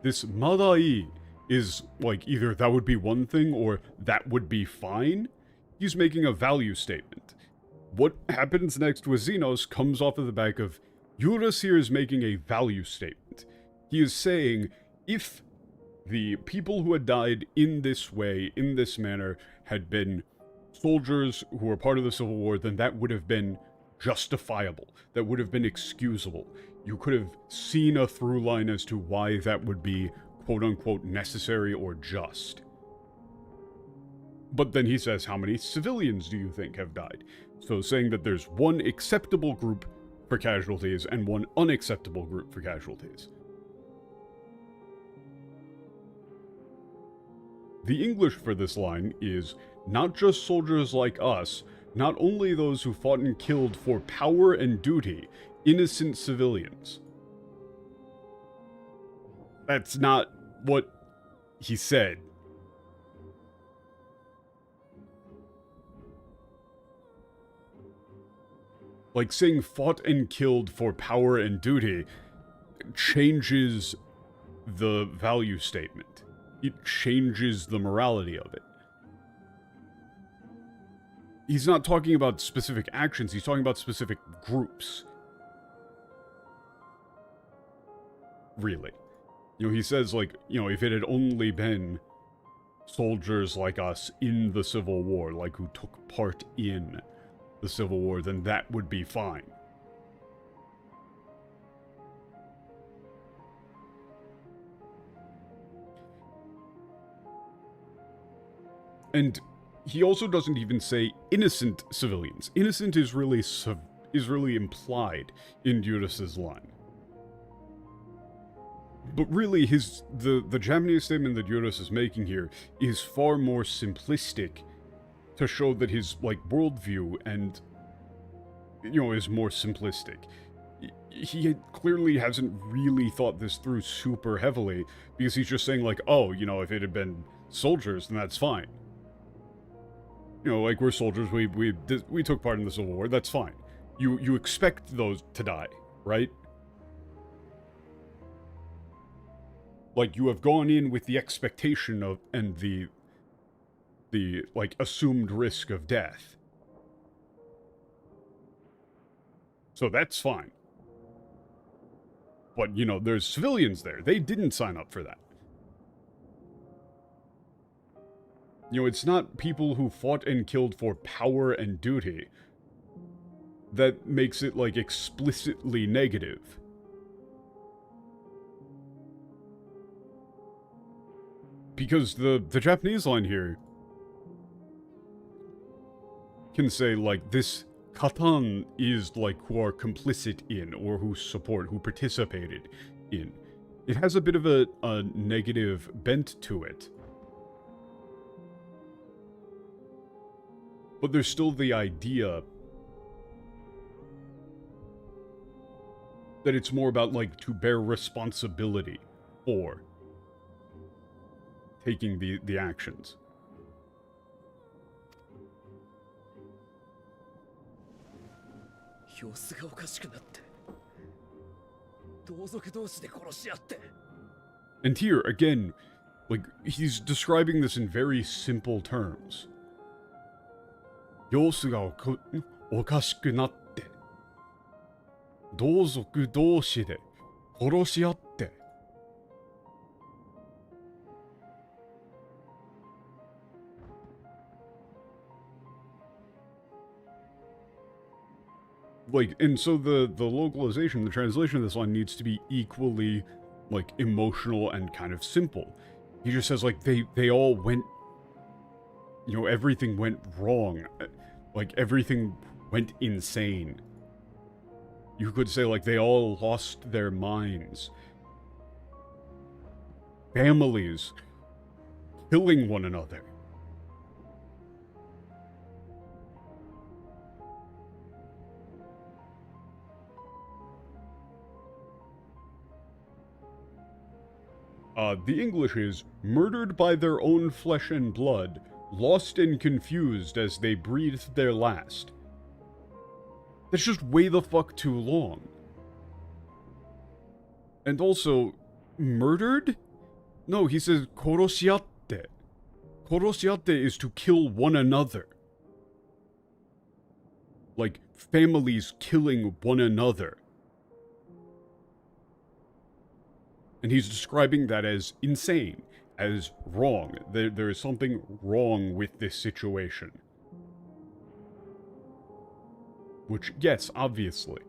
[SPEAKER 1] This madai is, like, either that would be one thing or that would be fine. He's making a value statement. What happens next with Zenos comes off of the back of Eurus here is making a value statement. He is saying, if the people who had died in this way, in this manner, had been soldiers who were part of the Civil War, then that would have been justifiable. That would have been excusable. you could have seen a through line as to why that would be quote-unquote necessary or just. But then he says, how many civilians do you think have died? So saying that there's one acceptable group for casualties and one unacceptable group for casualties. The English for this line is, not just soldiers like us, not only those who fought and killed for power and duty, innocent civilians. That's not what he said. Like, saying fought and killed for power and duty changes the value statement. It changes the morality of it. He's not talking about specific actions, he's talking about specific groups. Really. You know, he says, like, you know, if it had only been soldiers like us in the Civil War, like who took part in the Civil War, then that would be fine. And he also doesn't even say innocent civilians. Innocent is really implied in Duris's line. But really, the Japanese statement that Duris is making here is far more simplistic to show that his, like, worldview and, you know, is more simplistic. He clearly hasn't really thought this through super heavily, because he's just saying, like, oh, you know, if it had been soldiers, then that's fine. You know, like, we're soldiers, we took part in the Civil War, that's fine. You expect those to die, right? Like, you have gone in with the expectation of, and the like, assumed risk of death. So that's fine. But, you know, there's civilians there. They didn't sign up for that. You know, it's not people who fought and killed for power and duty that makes it, like, explicitly negative. Because the Japanese line here can say, like, this katan is, like, who are complicit in, or who support, who participated in. It has a bit of a negative bent to it. But there's still the idea that it's more about, like, to bear responsibility for taking the actions. And here, again, like, he's describing this in very simple terms. 様子がおかしくなって、同族同士で殺し合って。Like, and so the localization, the translation of this line needs to be equally, like, emotional and kind of simple. He just says, like, they all went, you know, everything went wrong. Like, everything went insane. You could say, like, they all lost their minds. Families killing one another. The English is murdered by their own flesh and blood, lost and confused as they breathed their last. That's just way the fuck too long. And also, murdered? No, he says koroshiatte. Koroshiatte is to kill one another. Like, families killing one another. And he's describing that as insane, as wrong. There is something wrong with this situation. Which, yes, obviously.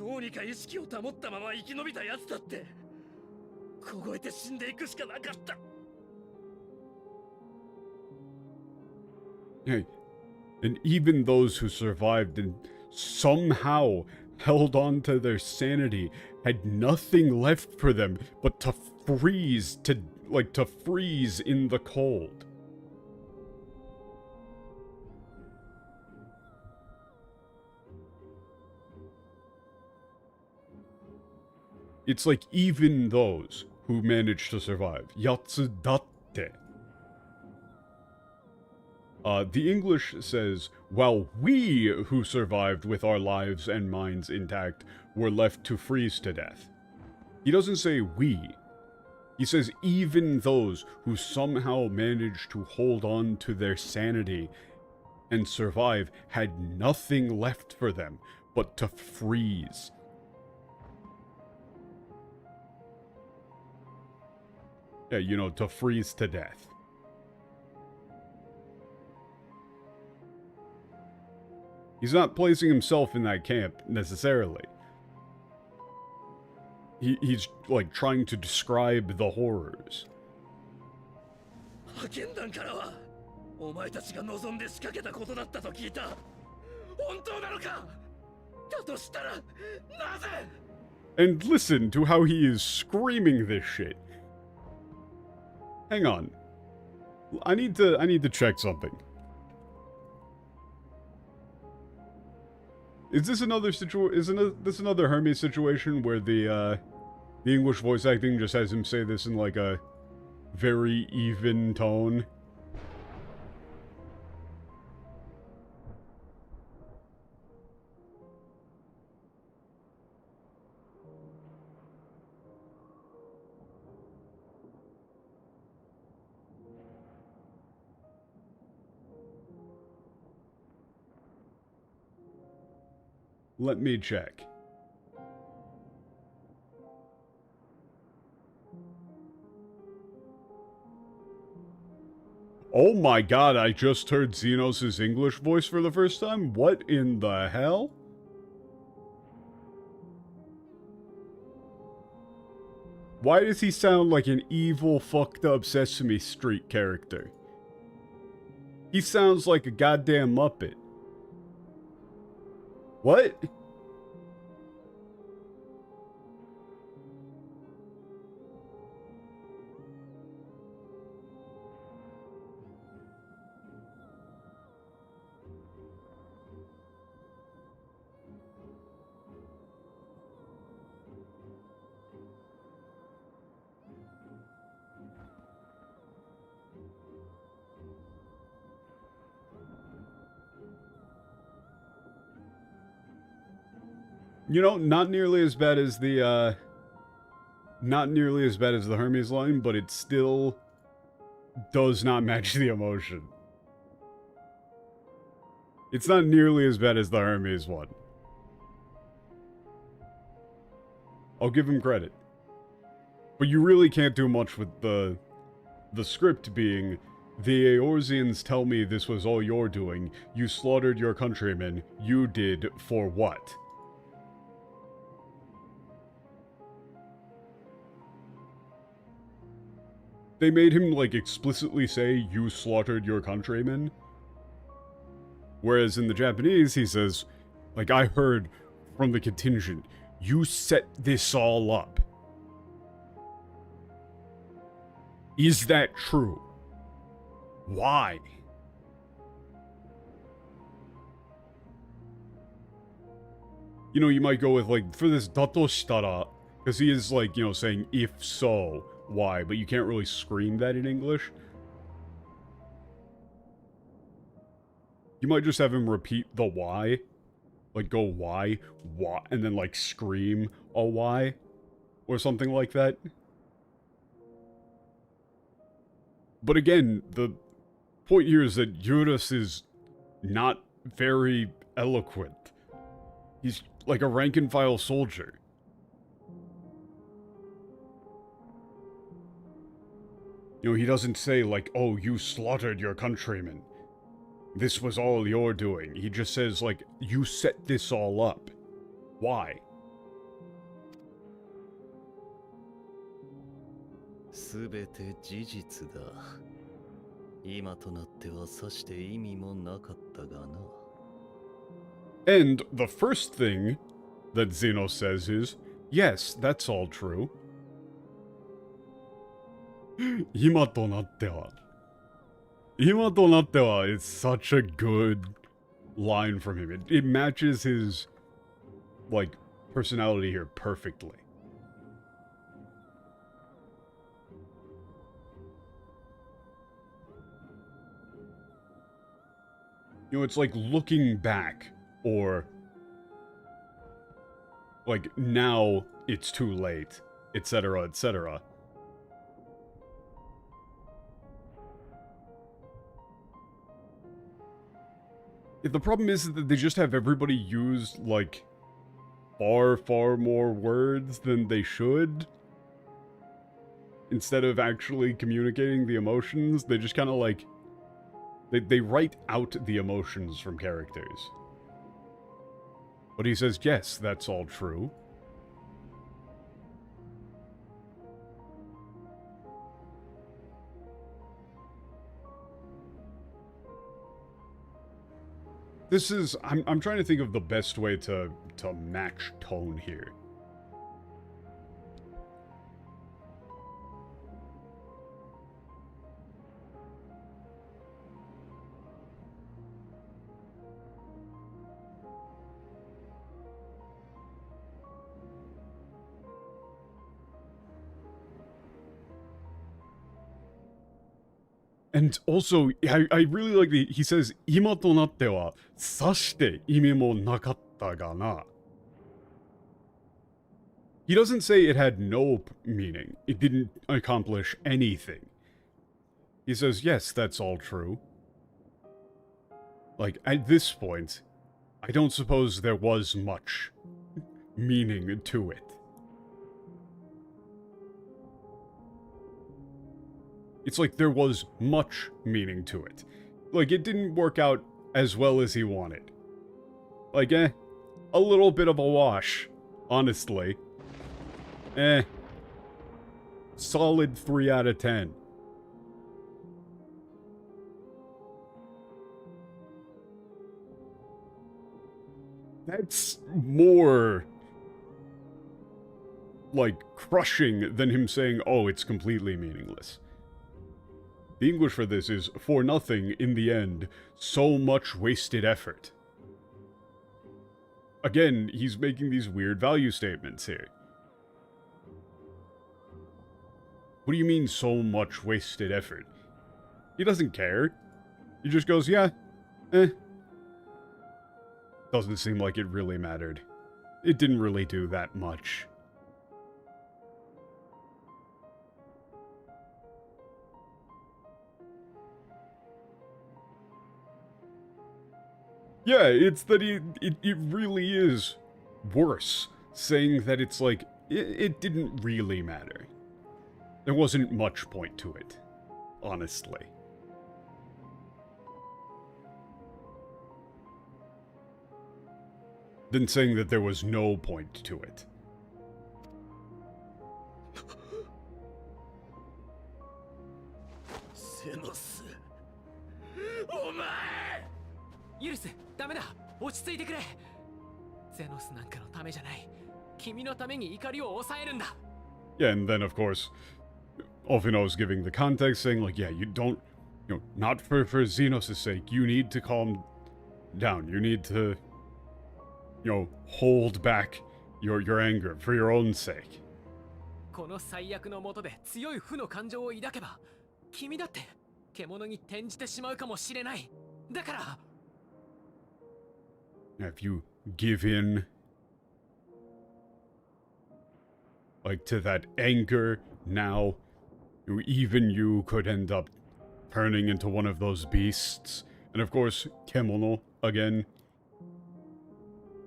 [SPEAKER 5] どうにか意識を保ったまま生き延びたやつだって凍えて死んでいくしかなかった。
[SPEAKER 1] Hey, and even those who survived and somehow held on to their sanity had nothing left for them but to freeze in the cold. It's like even those who managed to survive. Yatsudatte. The English says, while we who survived with our lives and minds intact were left to freeze to death. He doesn't say we. He says even those who somehow managed to hold on to their sanity and survive had nothing left for them but to freeze. Yeah, you know, to freeze to death. He's not placing himself in that camp, necessarily. He's, like, trying to describe the horrors.
[SPEAKER 5] 派遣団からはお前たちが望んで仕掛けたことだったと聞いた。本当なのか？だとしたらなぜ？
[SPEAKER 1] And listen to how he is screaming this shit. Hang on. I need to check something. Is this another this another Hermes situation where the English voice acting just has him say this in like a very even tone? Let me check. Oh my god, I just heard Zenos' English voice for the first time? What in the hell? Why does he sound like an evil, fucked up Sesame Street character? He sounds like a goddamn Muppet. What? You know, not nearly as bad as the Hermes line, but it still does not match the emotion. It's not nearly as bad as the Hermes one. I'll give him credit. But you really can't do much with the script being, the Eorzeans tell me this was all you're doing. You slaughtered your countrymen. You did for what? They made him, like, explicitly say, you slaughtered your countrymen. Whereas in the Japanese, he says, like, I heard from the contingent, you set this all up. Is that true? Why? You know, you might go with, like, for this dato shitara, because he is, like, you know, saying, if so, why? But you can't really scream that in English. You might just have him repeat the why. Like, go why, and then, like, scream a why, or something like that. But again, the point here is that Eurus is not very eloquent. He's like a rank-and-file soldier. You know, he doesn't say, like, oh, you slaughtered your countrymen. This was all you're doing. He just says, like, you set this all up. Why?
[SPEAKER 2] すべて事実だ。今となってはさして意味もなかったがな。
[SPEAKER 1] And the first thing that Zenos says is, yes, that's all true. 今となっては. Ima to natte wa is such a good line from him. It matches his, like, personality here perfectly. You know, it's like looking back, or like, now it's too late, etc., etc. The problem is that they just have everybody use, like, far more words than they should. Instead of actually communicating the emotions, they just kind of, like, they write out the emotions from characters. But he says, yes, that's all true. This is, I'm trying to think of the best way to match tone here. And also, I really like he says, 今となっては、さして意味もなかったがな. He doesn't say it had no meaning. It didn't accomplish anything. He says, yes, that's all true. Like, at this point, I don't suppose there was much meaning to it. It's like there was much meaning to it. Like, it didn't work out as well as he wanted. Like, a little bit of a wash, honestly. Solid 3 out of 10. That's more, like, crushing than him saying, oh, it's completely meaningless. The English for this is, for nothing, in the end, so much wasted effort. Again, he's making these weird value statements here. What do you mean, so much wasted effort? He doesn't care. He just goes, yeah, Doesn't seem like it really mattered. It didn't really do that much. Yeah, it's that it really is worse, saying that it's like, it didn't really matter. There wasn't much point to it, honestly. Than saying that there was no point to it.
[SPEAKER 5] Zenos. お前!
[SPEAKER 6] ユルス、ダメだ。落ち着いてくれ。ゼノスなんかのためじゃない。君のために怒りを抑えるんだ。
[SPEAKER 1] Yeah, and then of course, Alphinaud's giving the context, saying like, yeah, you don't, you know, not for Zenos' sake, you need to calm down. You need to, you know, hold back your anger for your own sake.
[SPEAKER 6] この最悪の下で強い負の感情を抱けば、君だって獣に転じてしまうかもしれない。だから。
[SPEAKER 1] If you give in, like, to that anger now, even you could end up turning into one of those beasts. And of course, kemono, again.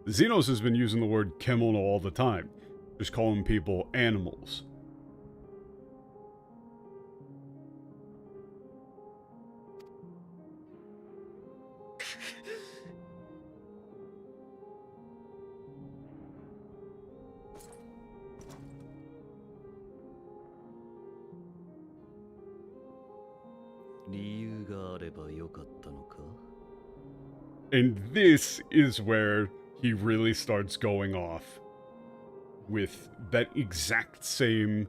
[SPEAKER 1] Zenos has been using the word kemono all the time, just calling people animals.
[SPEAKER 2] があればよかったのか?
[SPEAKER 1] And this is where he really starts going off with that exact same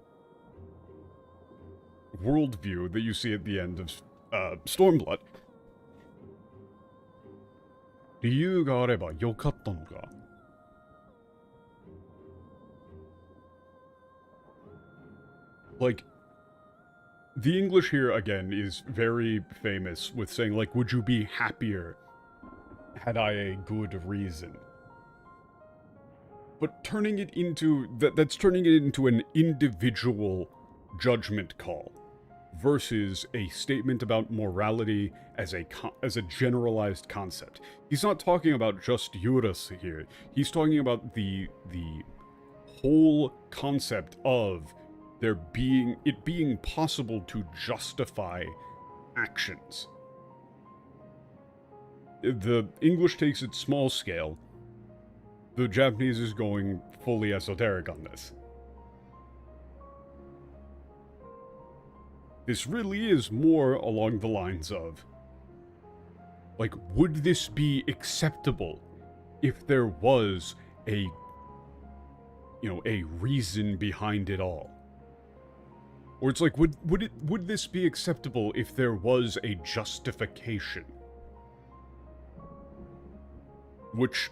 [SPEAKER 1] worldview that you see at the end of Stormblood. 理由があればよかったのか? Like, the English here, again, is very famous with saying, like, would you be happier had I a good reason? But turning it into, that's turning it into an individual judgment call versus a statement about morality as a generalized concept. He's not talking about just Eurus here. He's talking about the whole concept of it being possible to justify actions. The English takes it small scale. The Japanese is going fully esoteric on this. This really is more along the lines of, like, would this be acceptable if there was a reason behind it all? Or it's like, would this be acceptable if there was a justification? Which,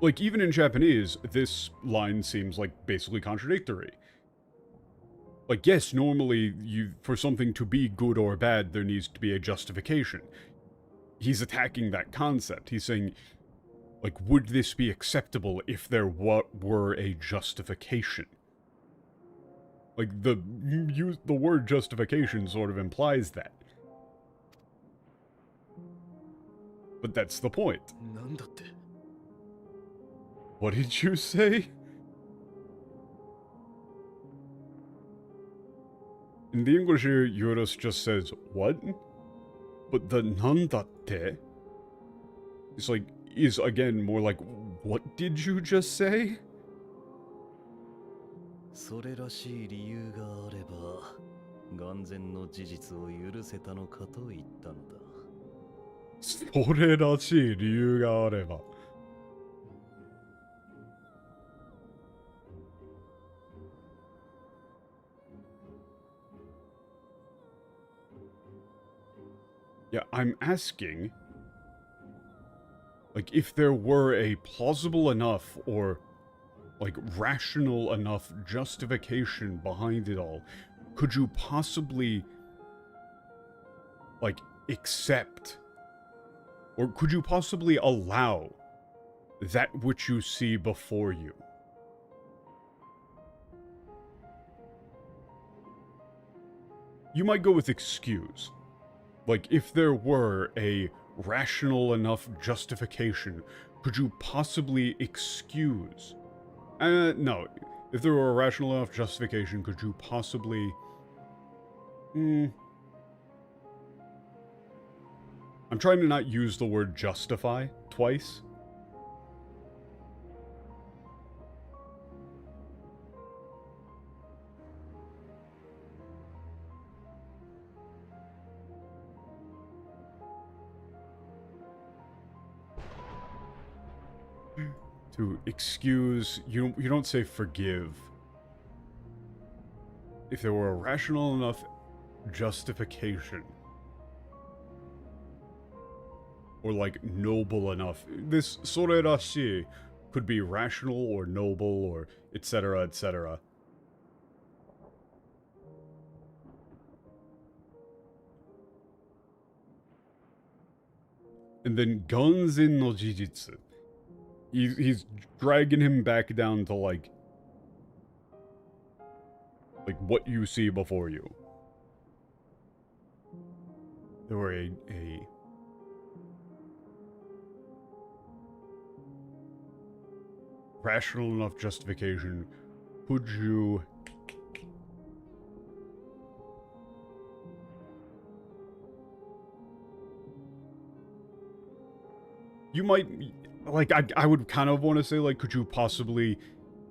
[SPEAKER 1] like, even in Japanese, this line seems like basically contradictory. Like, yes, normally, for something to be good or bad, there needs to be a justification. He's attacking that concept. He's saying, like, would this be acceptable if there were a justification? Like, the word justification sort of implies that. But that's the point. What did you say? In the English here, Eurus just says, what? But the nandatte is again more like, what did you just say?
[SPEAKER 2] それらしい理由があれば、眼前の事実を許せたのかと言ったのだ。
[SPEAKER 1] それらしい理由があれば。Yeah, I'm asking, like, if there were a plausible enough or, like, rational enough justification behind it all, could you possibly, like, accept, or could you possibly allow that which you see before you? You might go with excuse. Like, if there were a rational enough justification, could you possibly excuse? No. If there were a rational enough justification, could you possibly... I'm trying to not use the word justify twice. To excuse, you don't say forgive. If there were a rational enough justification. Or like noble enough. This sorerashi could be rational or noble or etc. etc. And then ganzen no jijitsu. He's dragging him back down to like what you see before you. There were a rational enough justification. Could you... You might... Like, I would kind of want to say, like, could you possibly,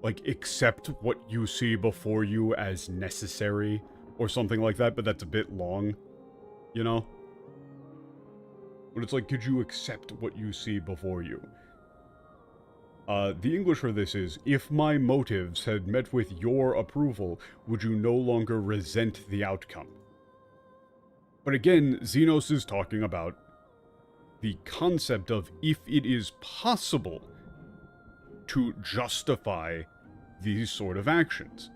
[SPEAKER 1] like, accept what you see before you as necessary? Or something like that, but that's a bit long. You know? But it's like, could you accept what you see before you? The English for this is, if my motives had met with your approval, would you no longer resent the outcome? But again, Zenos is talking about the concept of if it is possible to justify these sort of actions.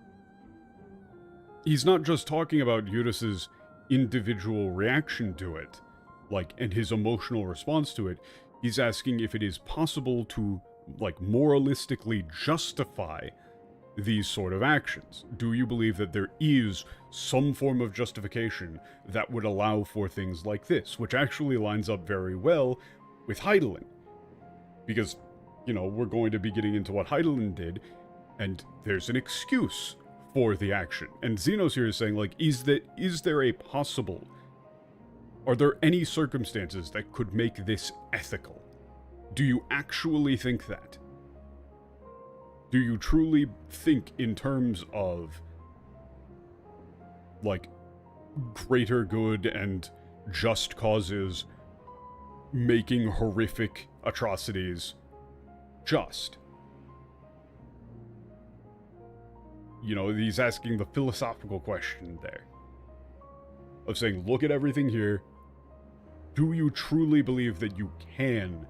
[SPEAKER 1] He's not just talking about Eurus's individual reaction to it, like, and his emotional response to it. He's asking if it is possible to, like, moralistically justify these sort of actions. Do you believe that there is some form of justification that would allow for things like this? Which actually lines up very well with Heidelin. Because, you know, we're going to be getting into what Heidelin did, and there's an excuse for the action. And Zenos here is saying, like, is there a possible... Are there any circumstances that could make this ethical? Do you actually think that? Do you truly think in terms of, like, greater good and just causes making horrific atrocities just? You know, he's asking the philosophical question there. Of saying, look at everything here. Do you truly believe that you can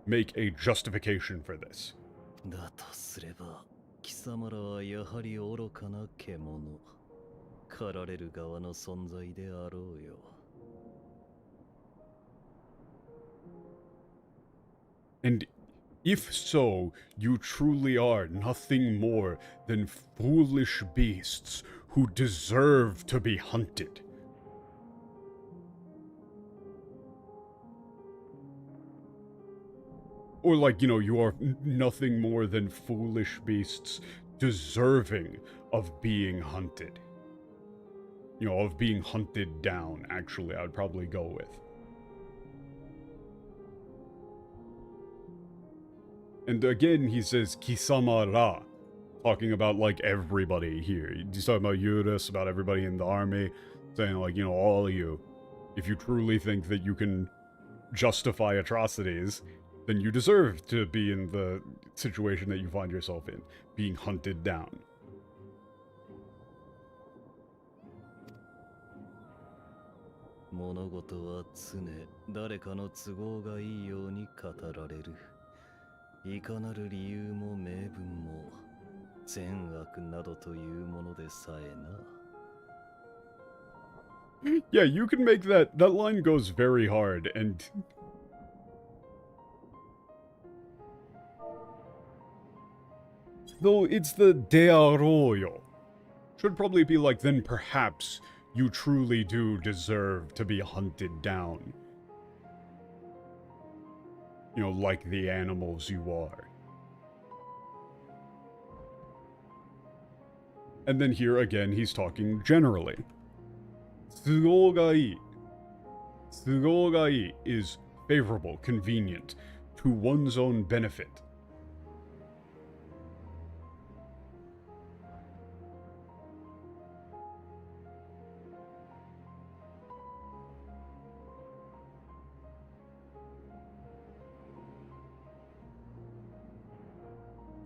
[SPEAKER 1] make a justification for this?
[SPEAKER 2] だとすれば貴様らはやはり愚かな獣、狩られる側の存在であろうよ。
[SPEAKER 1] And if so, you truly are nothing more than foolish beasts who deserve to be hunted. Or, like, you know, you are nothing more than foolish beasts deserving of being hunted. You know, of being hunted down, actually, I would probably go with. And again, he says, Kisama ra, talking about, like, everybody here. He's talking about Eurus, about everybody in the army, saying, like, you know, all of you, if you truly think that you can justify atrocities, then you deserve to be in the situation that you find yourself in, being hunted down.
[SPEAKER 2] "物事は常誰かの都合がいいように語られる。いかなる理由も名分も善悪などというものでさえな."
[SPEAKER 1] Yeah, you can make that line goes very hard, and though it's the de arroyo. Should probably be like, then perhaps you truly do deserve to be hunted down. You know, like the animals you are. And then here again, he's talking generally. 都合がいい. 都合がいい is favorable, convenient, to one's own benefit.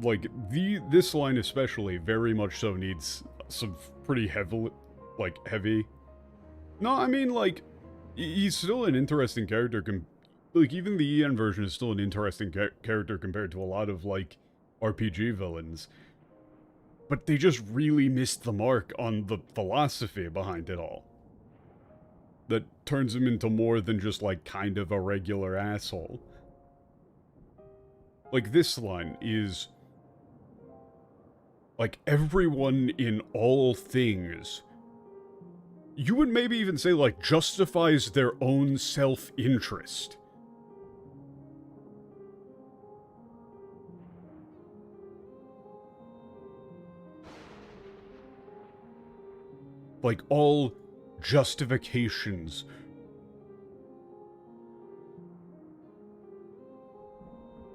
[SPEAKER 1] Like, this line especially very much so needs some pretty heavy. No, I mean, like, he's still an interesting character. Like, even the EN version is still an interesting character compared to a lot of, like, RPG villains. But they just really missed the mark on the philosophy behind it all. That turns him into more than just, like, kind of a regular asshole. Like, this line is... like, everyone in all things, you would maybe even say, like, justifies their own self-interest. Like, all justifications,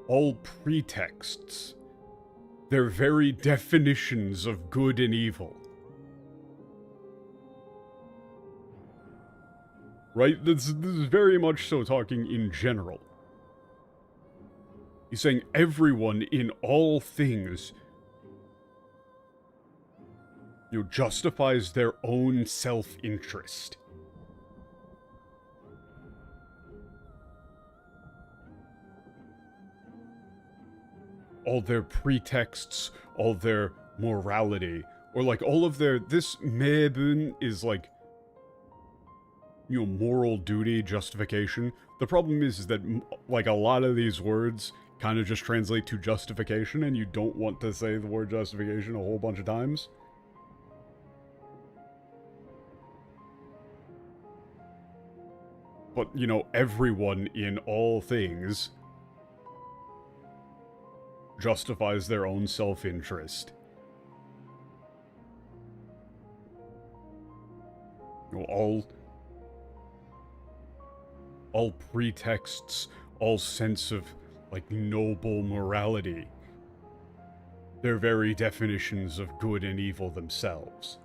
[SPEAKER 1] all pretexts, their very definitions of good and evil. Right? This is very much so talking in general. He's saying everyone in all things, justifies their own self-interest. All their pretexts, all their morality, or like all of their, this meibun is like, moral duty, justification. The problem is that, like, a lot of these words kind of just translate to justification, and you don't want to say the word justification a whole bunch of times. But, everyone in all things justifies their own self-interest. All pretexts, all sense of, like, noble morality. Their very definitions of good and evil themselves.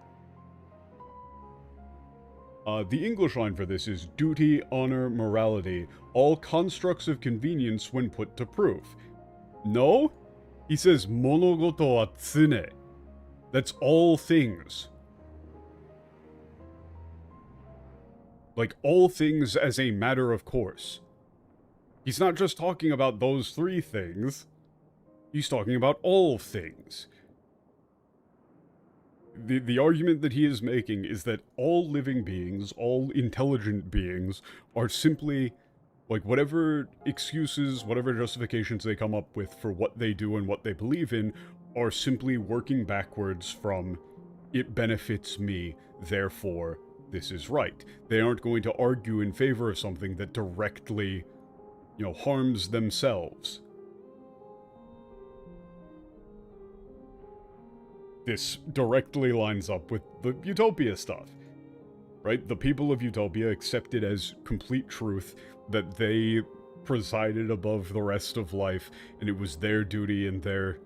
[SPEAKER 1] The English line for this is duty, honor, morality, all constructs of convenience when put to proof. No? He says monogoto wa tsune. That's all things. Like, all things as a matter of course. He's not just talking about those three things. He's talking about all things. The argument that he is making is that all living beings, all intelligent beings, are simply, like, whatever excuses, whatever justifications they come up with for what they do and what they believe in, are simply working backwards from, it benefits me, therefore this is right. They aren't going to argue in favor of something that directly, harms themselves. This directly lines up with the Utopia stuff, right? The people of Utopia accepted as complete truth that they presided above the rest of life, and it was their duty and their,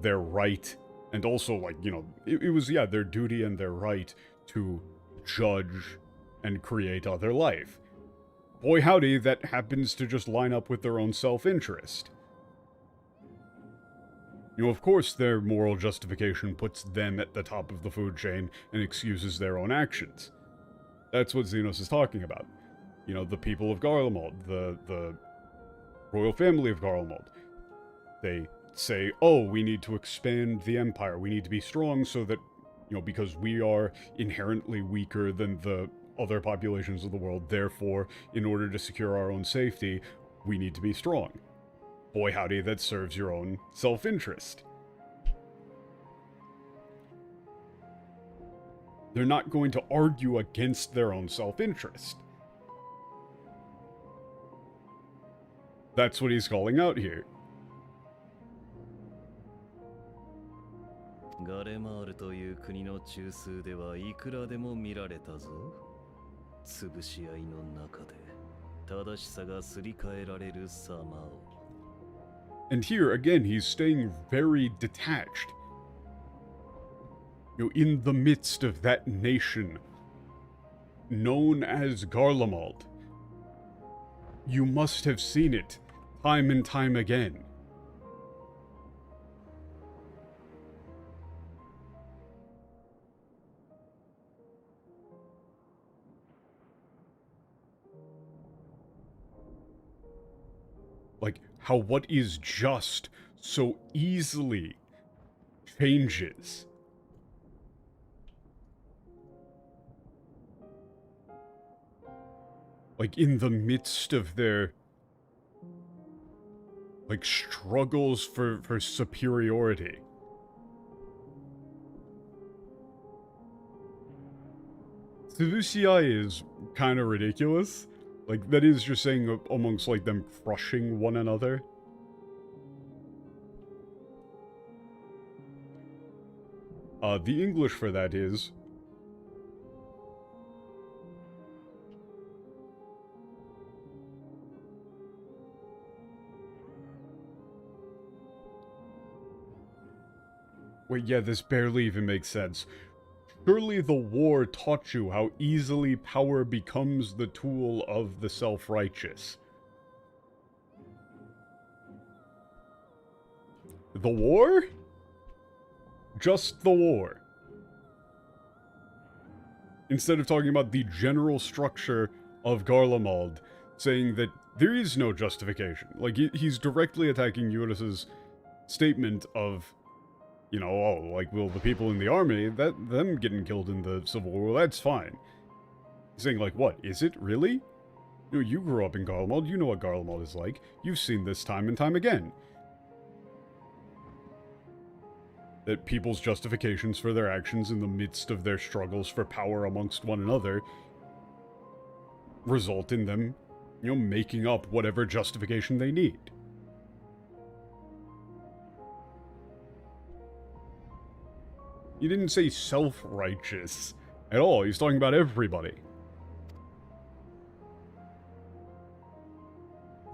[SPEAKER 1] their right. And also, like, it was, their duty and their right to judge and create other life. Boy howdy, that happens to just line up with their own self-interest. Of course their moral justification puts them at the top of the food chain and excuses their own actions. That's what Zenos is talking about. The people of Garlemald, the royal family of Garlemald. They say, oh, we need to expand the empire, we need to be strong so that, because we are inherently weaker than the other populations of the world, therefore, in order to secure our own safety, we need to be strong. Boy howdy, that serves your own self-interest. They're not going to argue against their own self-interest. That's what he's calling out here.
[SPEAKER 2] ガレマールという国の中枢ではいくらでも見られたぞ。潰し合いの中で正しさがすり替えられる様を。
[SPEAKER 1] And here, again, he's staying very detached. In the midst of that nation known as Garlemald. You must have seen it time and time again. Like, how what is just so easily changes. Like, in the midst of their, like, struggles for superiority. Tsubushi-ai is kind of ridiculous. Like, that is just saying amongst, like, them crushing one another. The English for that is... Wait, yeah, this barely even makes sense. Surely the war taught you how easily power becomes the tool of the self-righteous. The war? Just the war. Instead of talking about the general structure of Garlemald, saying that there is no justification. Like, he's directly attacking Eurus's statement of, you know, oh, like, well, the people in the army, them getting killed in the Civil War, that's fine. He's saying, like, what, is it, really? You know, you grew up in Garlemald, you know what Garlemald is like. You've seen this time and time again. That people's justifications for their actions in the midst of their struggles for power amongst one another result in them, you know, making up whatever justification they need. He didn't say self-righteous at all. He's talking about everybody.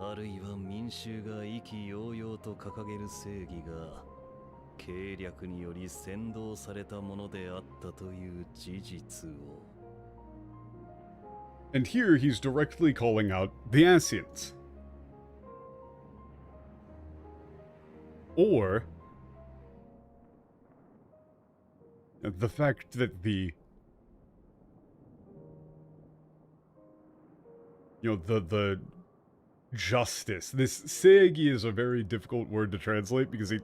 [SPEAKER 2] あるいは民衆が意気揚々と掲げる正義が計略により扇動されたものであったという事実を。
[SPEAKER 1] And here he's directly calling out the Asians. Or the fact that the justice, this seigi is a very difficult word to translate because it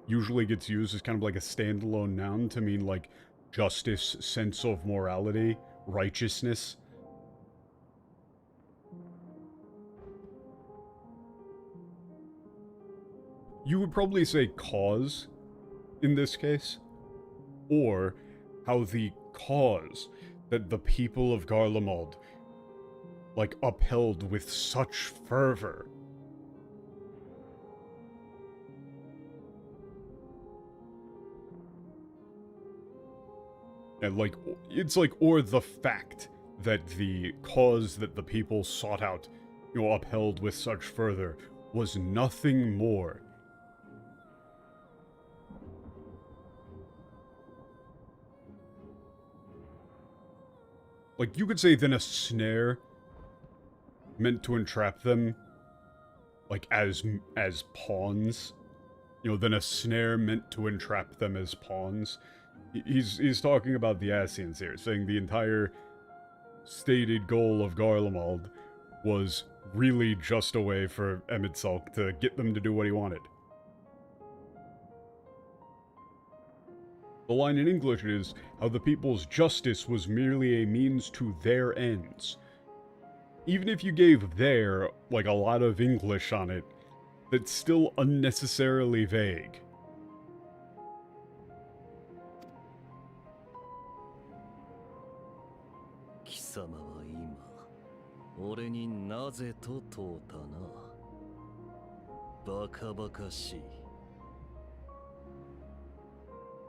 [SPEAKER 1] usually gets used as kind of like a standalone noun to mean like justice, sense of morality, righteousness. You would probably say cause in this case, or how the cause that the people of Garlemald like upheld with such fervor and like it's like, or the fact that the cause that the people sought out, you know, upheld with such fervor was nothing more like, you could say than a snare meant to entrap them, like, as pawns. You know, than a snare meant to entrap them as pawns. He's talking about the Asians here, saying the entire stated goal of Garlemald was really just a way for Emitsalk to get them to do what he wanted. The line in English is how the people's justice was merely a means to their ends. Even if you gave their, like, a lot of English on it, that's still unnecessarily vague.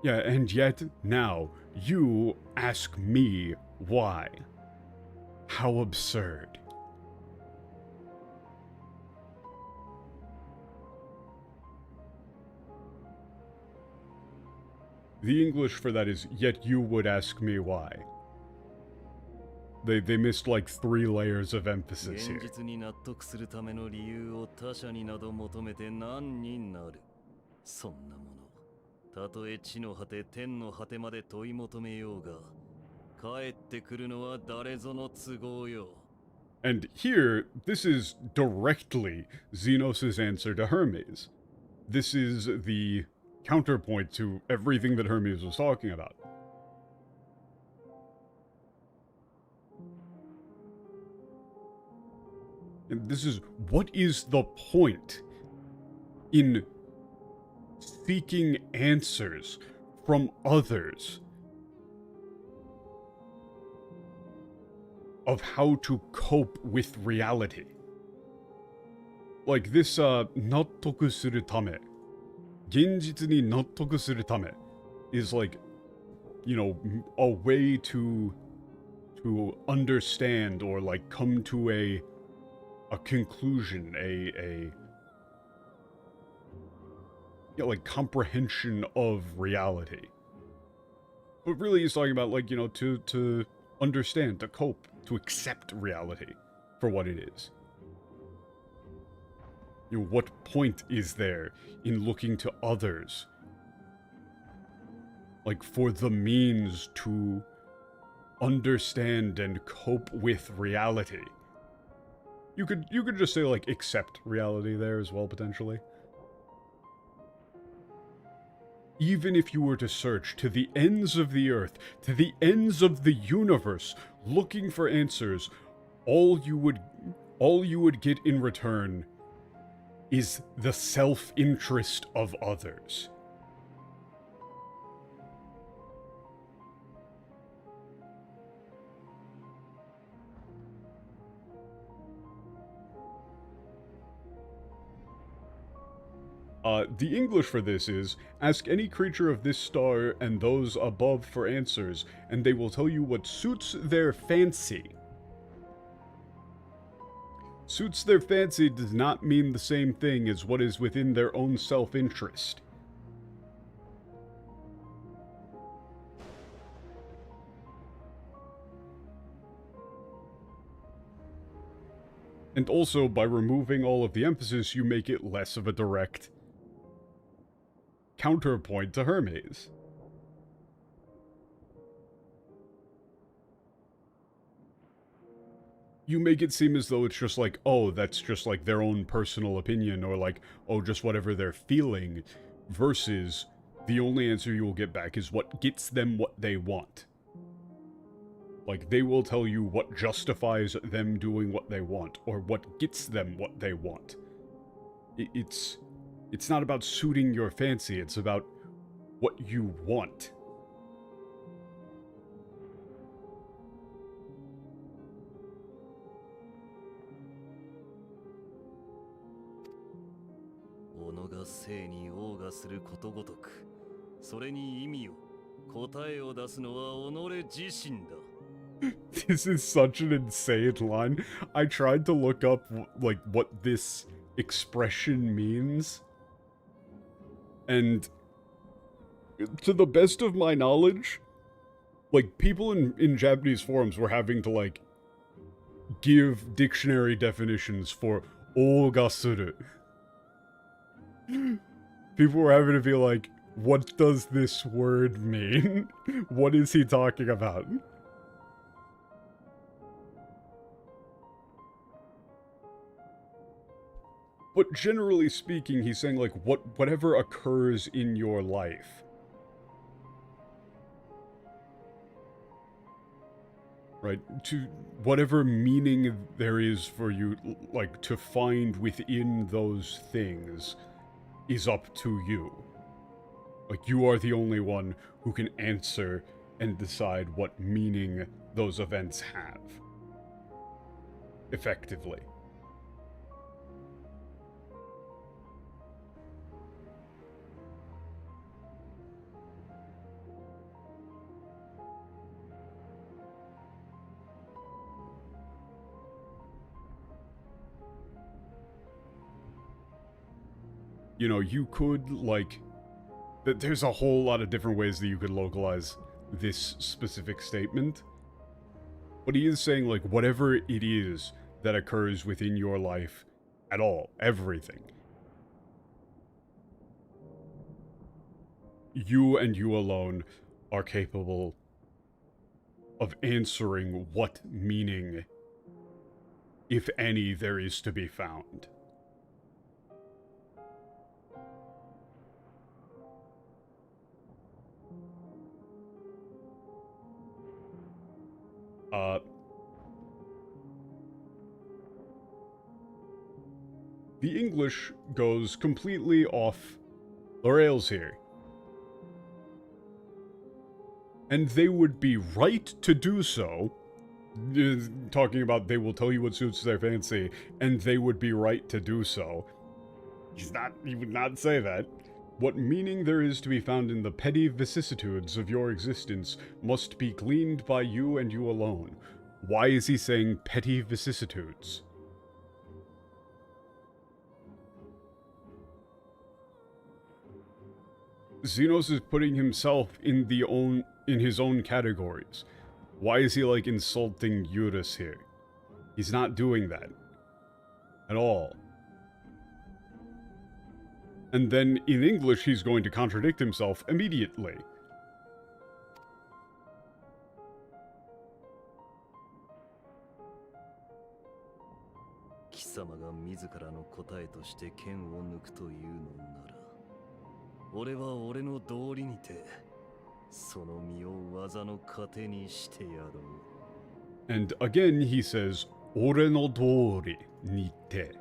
[SPEAKER 1] Yeah, and yet, now, you ask me why. How absurd. The English for that is, yet you would ask me why. They missed like 3 layers of emphasis here.
[SPEAKER 2] 現実に納得するための理由を他者になど求めて何になる。そんなもの、たとえ地の果て天の果てまで問い求めようが、帰ってくるのは誰ぞの都合よ。
[SPEAKER 1] And here, this is directly Zenos' answer to Hermes. This is the counterpoint to everything that Hermes was talking about. And this is, what is the point in seeking answers from others of how to cope with reality? Like this, 納得するため、現実に納得するため is like, you know, a way to understand or like come to a conclusion, like comprehension of reality. But really he's talking about, like, you know, to understand, to cope, to accept reality for what it is. You know, what point is there in looking to others, like, for the means to understand and cope with reality? You could just say, like, accept reality there as well, potentially. Even if you were to search to the ends of the earth, to the ends of the universe, looking for answers, all you would get in return is the self-interest of others. The English for this is, ask any creature of this star and those above for answers, and they will tell you what suits their fancy. Suits their fancy does not mean the same thing as what is within their own self-interest. And also, by removing all of the emphasis, you make it less of a direct counterpoint to Hermes. You make it seem as though it's just like, oh, that's just like their own personal opinion, or like, oh, just whatever they're feeling, versus the only answer you will get back is what gets them what they want. Like, they will tell you what justifies them doing what they want, or what gets them what they want. It's not about suiting your fancy, it's about what you want. This is such an insane line. I tried to look up, like, what this expression means. And to the best of my knowledge, like, people in Japanese forums were having to, like, give dictionary definitions for ogasuru. People were having to be like, what does this word mean? What is he talking about? But generally speaking, he's saying, like, whatever occurs in your life. Right? To whatever meaning there is for you, like, to find within those things is up to you. Like, you are the only one who can answer and decide what meaning those events have. Effectively. You know, you could, like, there's a whole lot of different ways that you could localize this specific statement. But he is saying, like, whatever it is that occurs within your life at all, everything. You and you alone are capable of answering what meaning, if any, there is to be found. The English goes completely off the rails here. And they would be right to do so. Talking about they will tell you what suits their fancy, and they would be right to do so. He would not say that. What meaning there is to be found in the petty vicissitudes of your existence must be gleaned by you and you alone. Why is he saying petty vicissitudes? Zenos is putting himself in in his own categories. Why is he, like, insulting Eurus here? He's not doing that. At all. And then, in English, he's going to contradict himself immediately. And again, he says, "Ore no dori nite."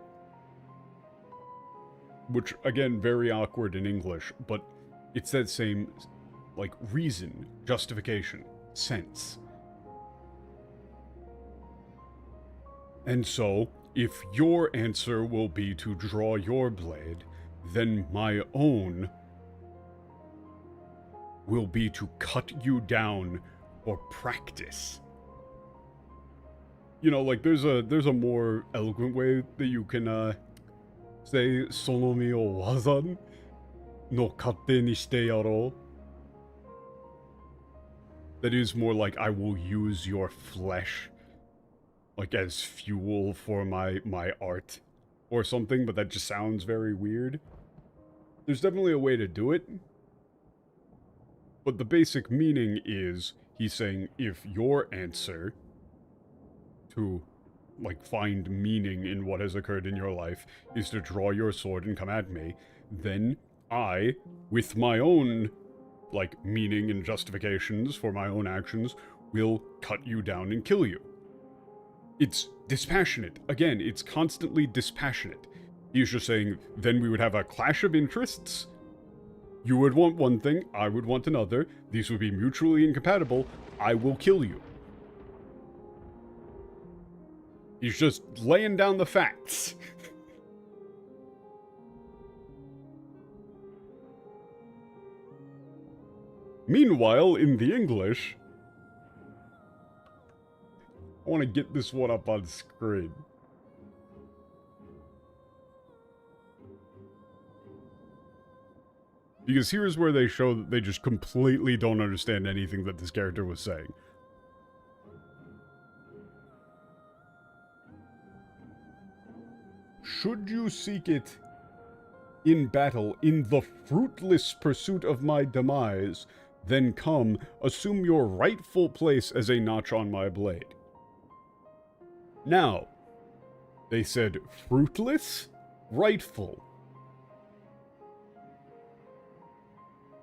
[SPEAKER 1] Which, again, very awkward in English, but it's that same, like, reason, justification, sense. And so, if your answer will be to draw your blade, then my own will be to cut you down for practice. You know, like, there's a more eloquent way that you can, say, "Sono mi o wazan no katte ni shite yaro." That is more like, I will use your flesh, like, as fuel for my art, or something, but that just sounds very weird. There's definitely a way to do it, but the basic meaning is, he's saying, if your answer to, like, find meaning in what has occurred in your life is to draw your sword and come at me, then I, with my own, like, meaning and justifications for my own actions, will cut you down and kill you. It's dispassionate. Again, it's constantly dispassionate. He's just saying, then we would have a clash of interests. You would want one thing, I would want another. These would be mutually incompatible. I will kill you. He's just laying down the facts. Meanwhile, in the English, I want to get this one up on screen. Because here's where they show that they just completely don't understand anything that this character was saying. Should you seek it in battle, in the fruitless pursuit of my demise, then come, assume your rightful place as a notch on my blade. Now, they said fruitless? Rightful.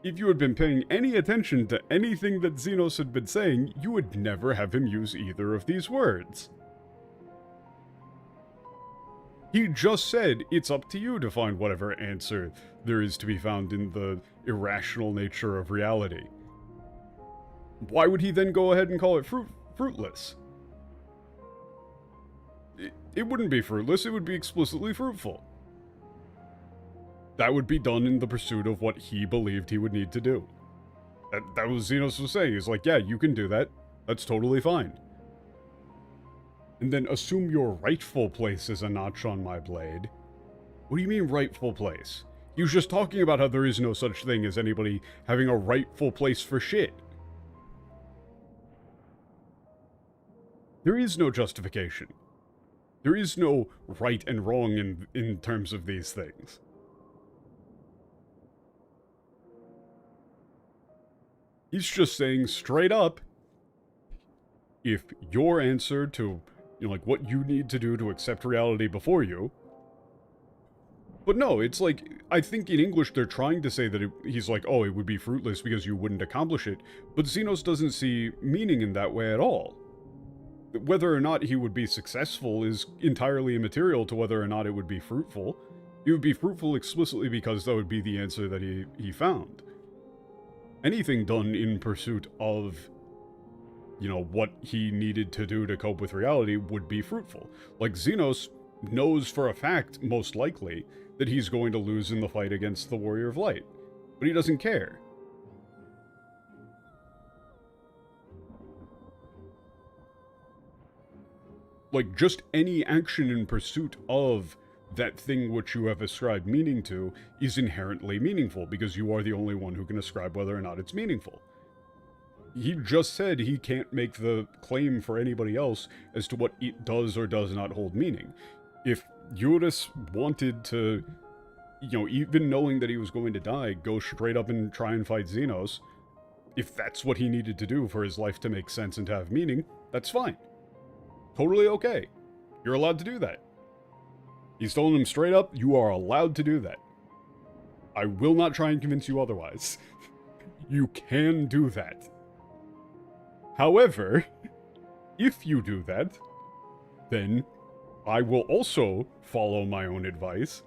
[SPEAKER 1] If you had been paying any attention to anything that Zenos had been saying, you would never have him use either of these words. He just said, it's up to you to find whatever answer there is to be found in the irrational nature of reality. Why would he then go ahead and call it fruitless? It wouldn't be fruitless, it would be explicitly fruitful. That would be done in the pursuit of what he believed he would need to do. That was Zenos was saying. He's like, yeah, you can do that. That's totally fine. And then assume your rightful place is a notch on my blade. What do you mean rightful place? He was just talking about how there is no such thing as anybody having a rightful place for shit. There is no justification. There is no right and wrong in terms of these things. He's just saying straight up, if your answer to, you know, like, what you need to do to accept reality before you... But no, it's like, I think in English they're trying to say that he's like, oh, it would be fruitless because you wouldn't accomplish it, but Zenos doesn't see meaning in that way at all. Whether or not he would be successful is entirely immaterial to whether or not it would be fruitful. It would be fruitful explicitly because that would be the answer that he found. Anything done in pursuit of, you know, what he needed to do to cope with reality would be fruitful. Like, Zenos knows for a fact, most likely, that he's going to lose in the fight against the Warrior of Light. But he doesn't care. Like, just any action in pursuit of that thing which you have ascribed meaning to is inherently meaningful, because you are the only one who can ascribe whether or not it's meaningful. He just said he can't make the claim for anybody else as to what it does or does not hold meaning. If Eurus wanted to, you know, even knowing that he was going to die, go straight up and try and fight Zenos, if that's what he needed to do for his life to make sense and to have meaning, that's fine. Totally okay. You're allowed to do that. He's told him straight up, you are allowed to do that. I will not try and convince you otherwise. You can do that. However, if you do that, then I will also follow my own advice,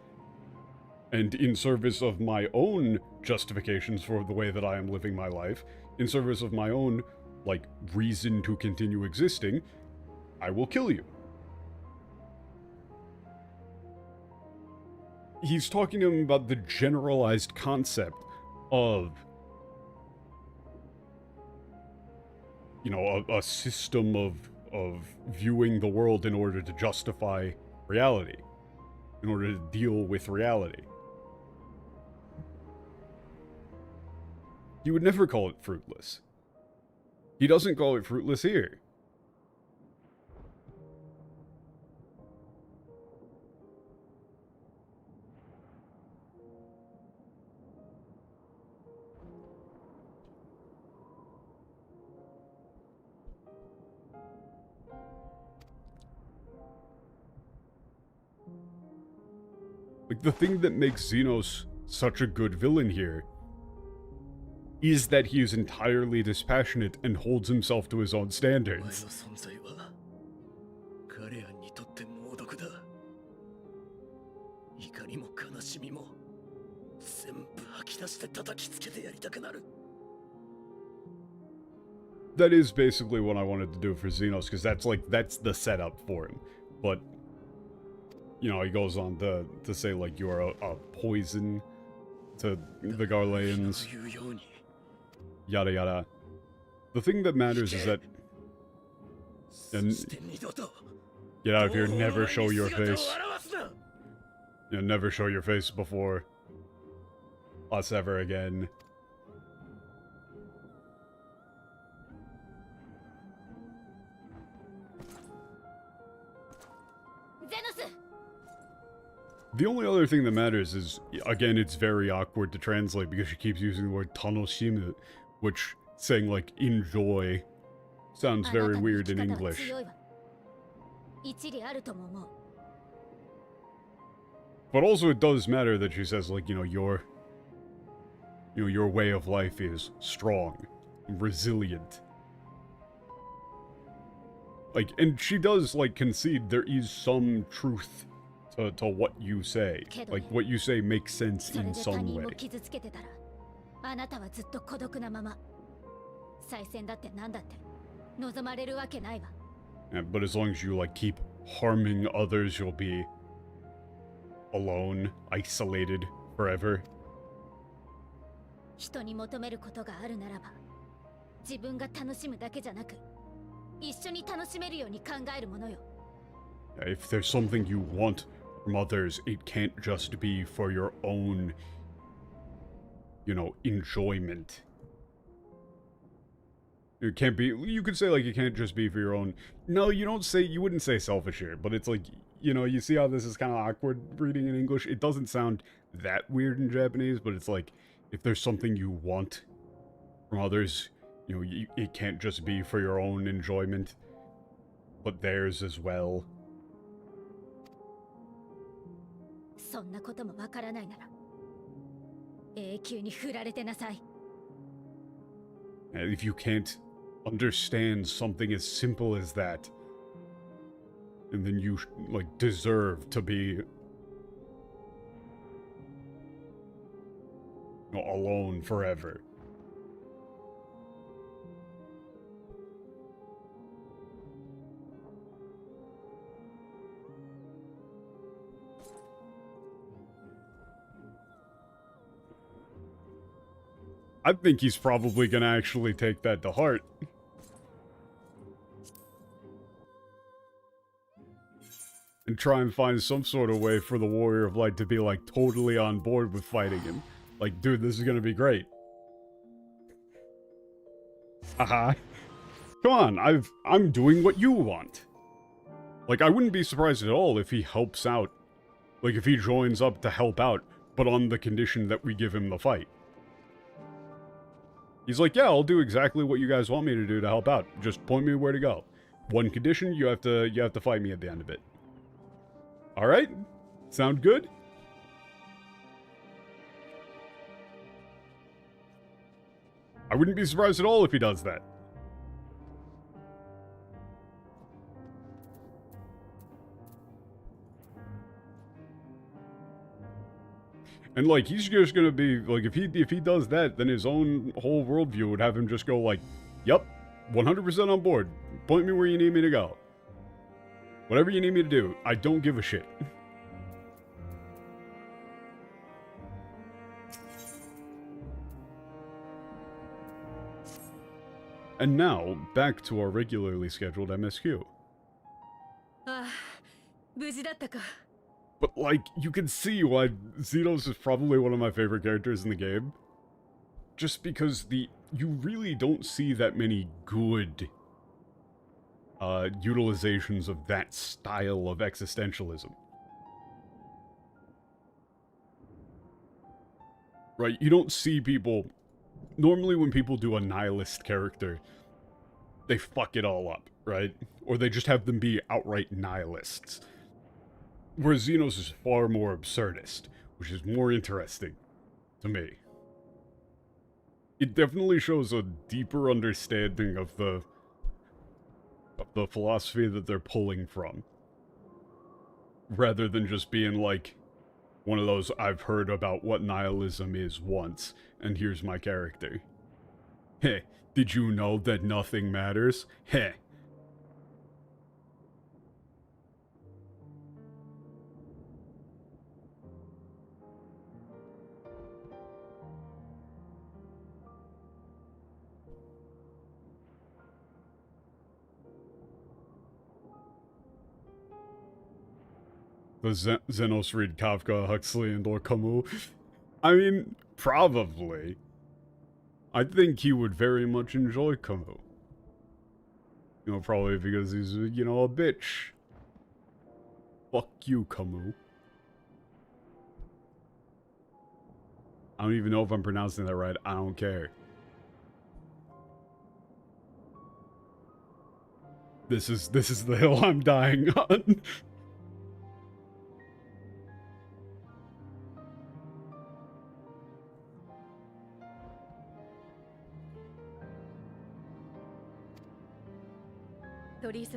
[SPEAKER 1] and in service of my own justifications for the way that I am living my life, in service of my own, like, reason to continue existing, I will kill you. He's talking to him about the generalized concept of, you know, a system of viewing the world in order to justify reality, in order to deal with reality. He would never call it fruitless. He doesn't call it fruitless here. Like, the thing that makes Zenos such a good villain here is that he is entirely dispassionate and holds himself to his own
[SPEAKER 5] お前の
[SPEAKER 1] standards.
[SPEAKER 5] 存在は彼らにとって猛毒だ。怒りも悲しみも全部吐き出して叩きつけてやりたくなる。
[SPEAKER 1] That is basically what I wanted to do for Zenos, because that's the setup for him. But, you know, he goes on to say, like, you are a poison to the Garleans,
[SPEAKER 5] 言うように
[SPEAKER 1] yada yada. The thing that matters is that...
[SPEAKER 5] そ
[SPEAKER 1] And
[SPEAKER 5] して二度と
[SPEAKER 1] get out of here, never
[SPEAKER 5] 東
[SPEAKER 1] show
[SPEAKER 5] 方
[SPEAKER 1] your
[SPEAKER 5] に姿を
[SPEAKER 1] face.
[SPEAKER 5] 現すな。
[SPEAKER 1] You know, never show your face before us ever again.
[SPEAKER 3] Zenos!
[SPEAKER 1] The only other thing that matters is, again, it's very awkward to translate because she keeps using the word tanoshimu, which, saying, like, enjoy, sounds very weird in English.
[SPEAKER 3] 一理あるとも思う。
[SPEAKER 1] But also it does matter that she says, like, your way of life is strong, resilient. Like, and she does, like, concede there is some truth to what you say. Like, what you say makes sense
[SPEAKER 3] それ
[SPEAKER 1] in
[SPEAKER 3] で他
[SPEAKER 1] some
[SPEAKER 3] 人
[SPEAKER 1] way.
[SPEAKER 3] も傷つけてたら、あなたはずっと孤独なまま。再戦だってなんだって望まれるわけないわ。
[SPEAKER 1] Yeah, but as long as you, like, keep harming others, you'll be alone, isolated forever.
[SPEAKER 3] 人に求めることがあるならば、自分が楽しむだけじゃなく、一緒に楽しめるように考えるものよ。
[SPEAKER 1] If there's something you want from others, it can't just be for your own, enjoyment. It can't be, you could say, like, it can't just be for your own. No, you wouldn't say selfish here, but it's like, you see how this is kind of awkward reading in English? It doesn't sound that weird in Japanese, but it's like, if there's something you want from others, it can't just be for your own enjoyment, but theirs as well.
[SPEAKER 3] そんなこともわからないなら、永久に振られてなさい。
[SPEAKER 1] And if you can't understand something as simple as that, and then you, like, deserve to be alone forever. I think he's probably gonna actually take that to heart. And try and find some sort of way for the Warrior of Light to be, like, totally on board with fighting him. Like, dude, this is gonna be great. Haha. Come on, I'm doing what you want. Like, I wouldn't be surprised at all if he helps out. Like, if he joins up to help out, but on the condition that we give him the fight. He's like, yeah, I'll do exactly what you guys want me to do to help out. Just point me where to go. One condition, you have to fight me at the end of it. Alright? Sound good? I wouldn't be surprised at all if he does that. And, like, he's just gonna be, like, if he does that, then his own whole worldview would have him just go, like, yep, 100% on board. Point me where you need me to go. Whatever you need me to do, I don't give a shit. And now, back to our regularly scheduled MSQ.
[SPEAKER 3] ああ、無事だったか。
[SPEAKER 1] But, like, you can see why Zenos is probably one of my favorite characters in the game. Just because you really don't see that many good utilizations of that style of existentialism. Right? You don't see people... Normally when people do a nihilist character, they fuck it all up, right? Or they just have them be outright nihilists. Whereas Zenos is far more absurdist, which is more interesting to me. It definitely shows a deeper understanding of the philosophy that they're pulling from. Rather than just being like one of those I've heard about what nihilism is once, and here's my character. Heh, did you know that nothing matters? Heh. Does Zenos read Kafka, Huxley, and or Camus? I mean, probably. I think he would very much enjoy Camus. You know, probably because he's, you know, a bitch. Fuck you, Camus. I don't even know if I'm pronouncing that right. I don't care. This is the hill I'm dying on.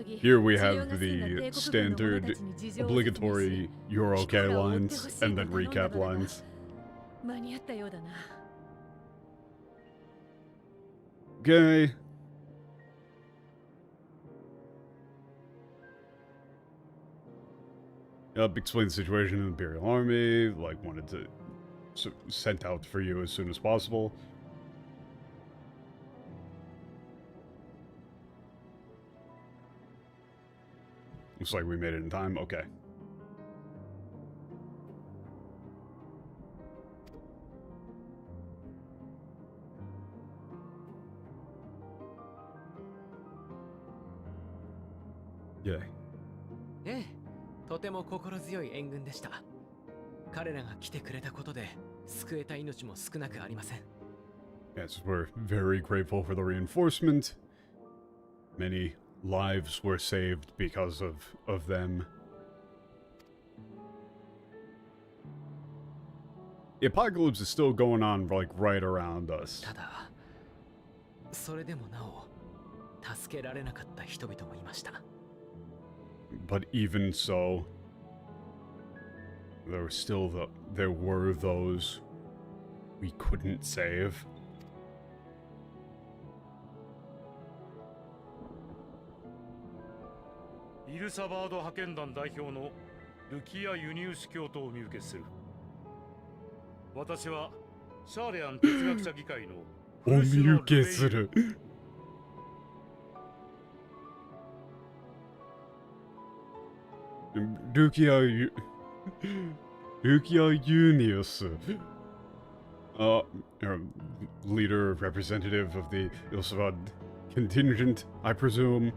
[SPEAKER 1] Here we have the standard, obligatory "you're okay" lines, and then recap lines. Okay. Explain the situation in the Imperial Army, like wanted to sent out for you as soon as possible. Looks like we made it in time. Okay. Yeah.
[SPEAKER 6] ええ、とても心強い援軍でした。彼らが来てくれたことで救えた命も少なくありません。
[SPEAKER 1] Yes, we're very grateful for the reinforcement. Many lives were saved because of them. The apocalypse is still going on, like, right around us.
[SPEAKER 6] ただ、それでもなお助けられなかった人々もいました。
[SPEAKER 1] But even so, there were those we couldn't save.
[SPEAKER 4] イルサバード派遣団代表のルキア・ユニウス教徒を見受けする。私はシャーレアン哲学者議会の
[SPEAKER 1] お見受けする。ルキア・ユニウス。Leader, representative of the Ilsavad contingent, I presume.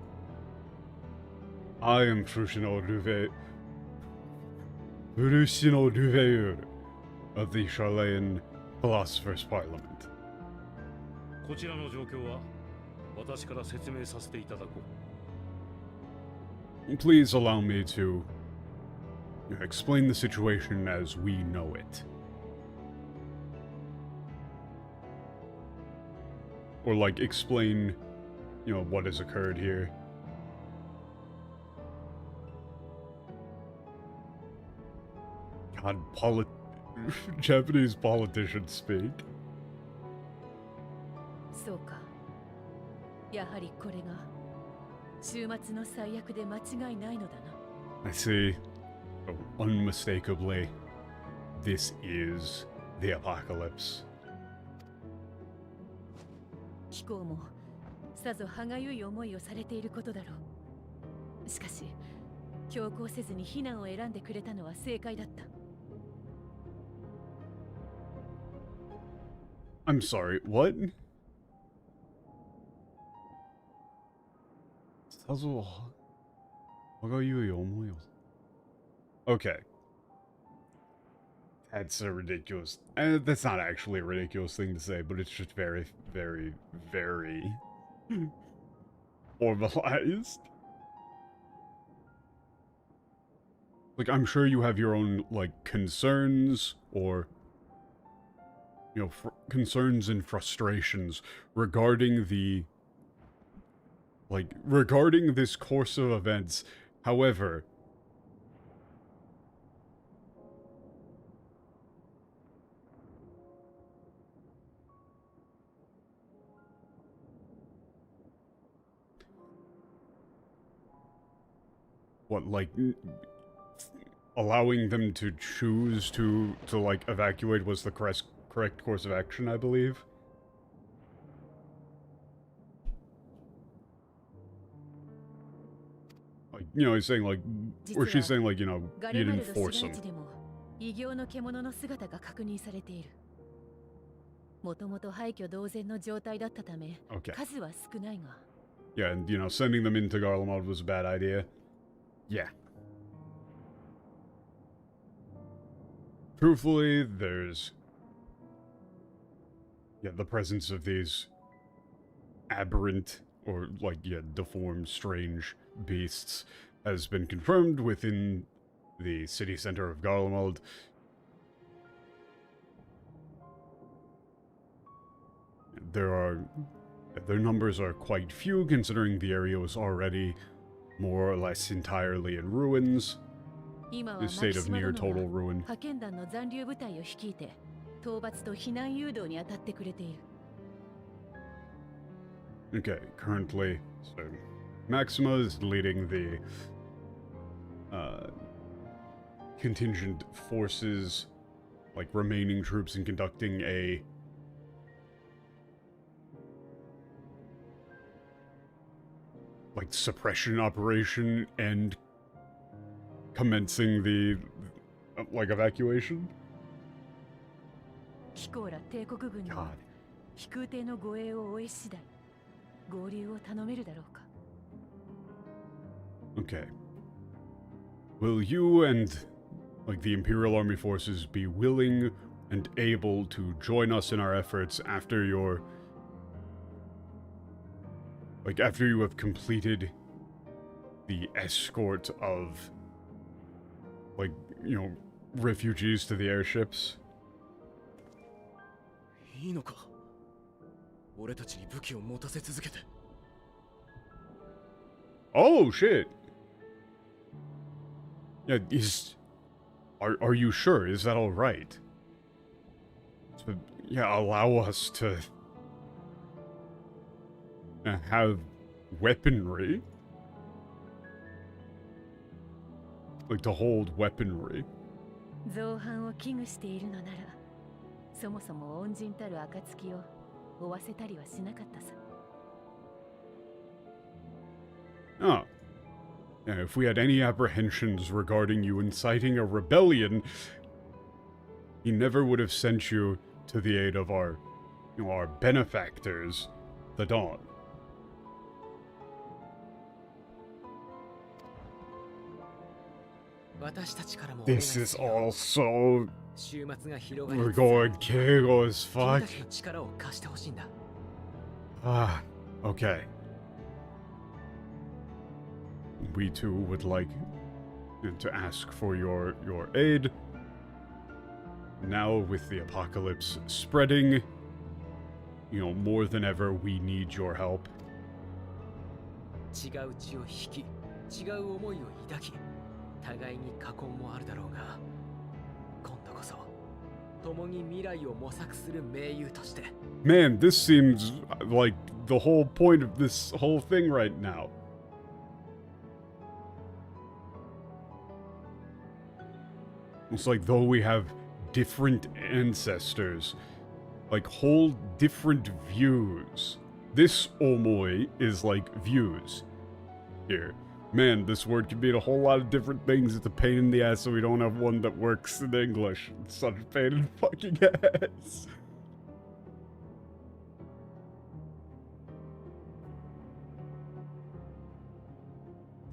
[SPEAKER 1] I am Frushino Ruveur of the Charlean Philosopher's Parliament.
[SPEAKER 4] こちらの状況は私から説明させていただこう。
[SPEAKER 1] Please allow me to explain the situation as we know it. Or, like, explain, you know, what has occurred here. God, Japanese politicians speak.
[SPEAKER 7] そうか。やはりこれが週末の最悪で間違いないのだな。
[SPEAKER 1] I see. Oh, unmistakably, this is the apocalypse.
[SPEAKER 7] 貴公もさぞ歯がゆい思いをされていることだろう。しかし、強行せずに避難を選んでくれたのは正解だった。
[SPEAKER 1] I'm sorry, what? Okay. That's a ridiculous... that's not actually a ridiculous thing to say, but it's just very, very, very... formalized. Like, I'm sure you have your own, like, concerns, or... you know, concerns and frustrations regarding the... like, regarding this course of events. However... what, like... allowing them to choose to like, evacuate was the correct course of action, I believe. Like, you know, he's saying, like... or she's saying, like, you know, you didn't force him.
[SPEAKER 7] 異形の獣の姿が確認されている。もともと廃墟同然の状態だったため、数は少ないが。
[SPEAKER 1] Yeah, and, you know, sending them into Garlemald was a bad idea. Yeah. Truthfully, there's... yeah, the presence of these aberrant, or, like, yeah, deformed, strange beasts has been confirmed within the city center of Garlemald. Their numbers are quite few, considering the area was already more or less entirely in ruins. A state of near total ruin. Okay, currently, so Maxima is leading the contingent forces, like remaining troops, and conducting a like suppression operation and commencing the like evacuation. God. Okay. Will you and like the Imperial Army forces be willing and able to join us in our efforts after your after you have completed the escort of, like, you know, refugees to the airships? Oh, shit! Yeah, are you sure? Is that alright? So, yeah, allow us to... have weaponry? Like, to hold weaponry? Oh. Yeah, if we had any apprehensions regarding you inciting a rebellion, he never would have sent you to the aid of our, you know, our benefactors, the Dawn.
[SPEAKER 6] 私たちからも
[SPEAKER 1] This is all so
[SPEAKER 6] 週末が広がり
[SPEAKER 1] we're going Keigo as
[SPEAKER 6] 君
[SPEAKER 1] fuck.
[SPEAKER 6] たちの力を貸してほしいんだ
[SPEAKER 1] Ah, okay. We too would like to ask for your aid. Now with the apocalypse spreading, you know, more than ever we need your help.
[SPEAKER 6] 違う血を引き違う思いを抱き互いに禍根もあるだろうが今度こそ共に未来を模索する盟友として
[SPEAKER 1] Man, this seems like the whole point of this whole thing right now. It's like though we have different ancestors, like whole different views. This omoi is like views here. Man, this word can mean a whole lot of different things. It's a pain in the ass so we don't have one that works in English. It's such a pain in the fucking ass.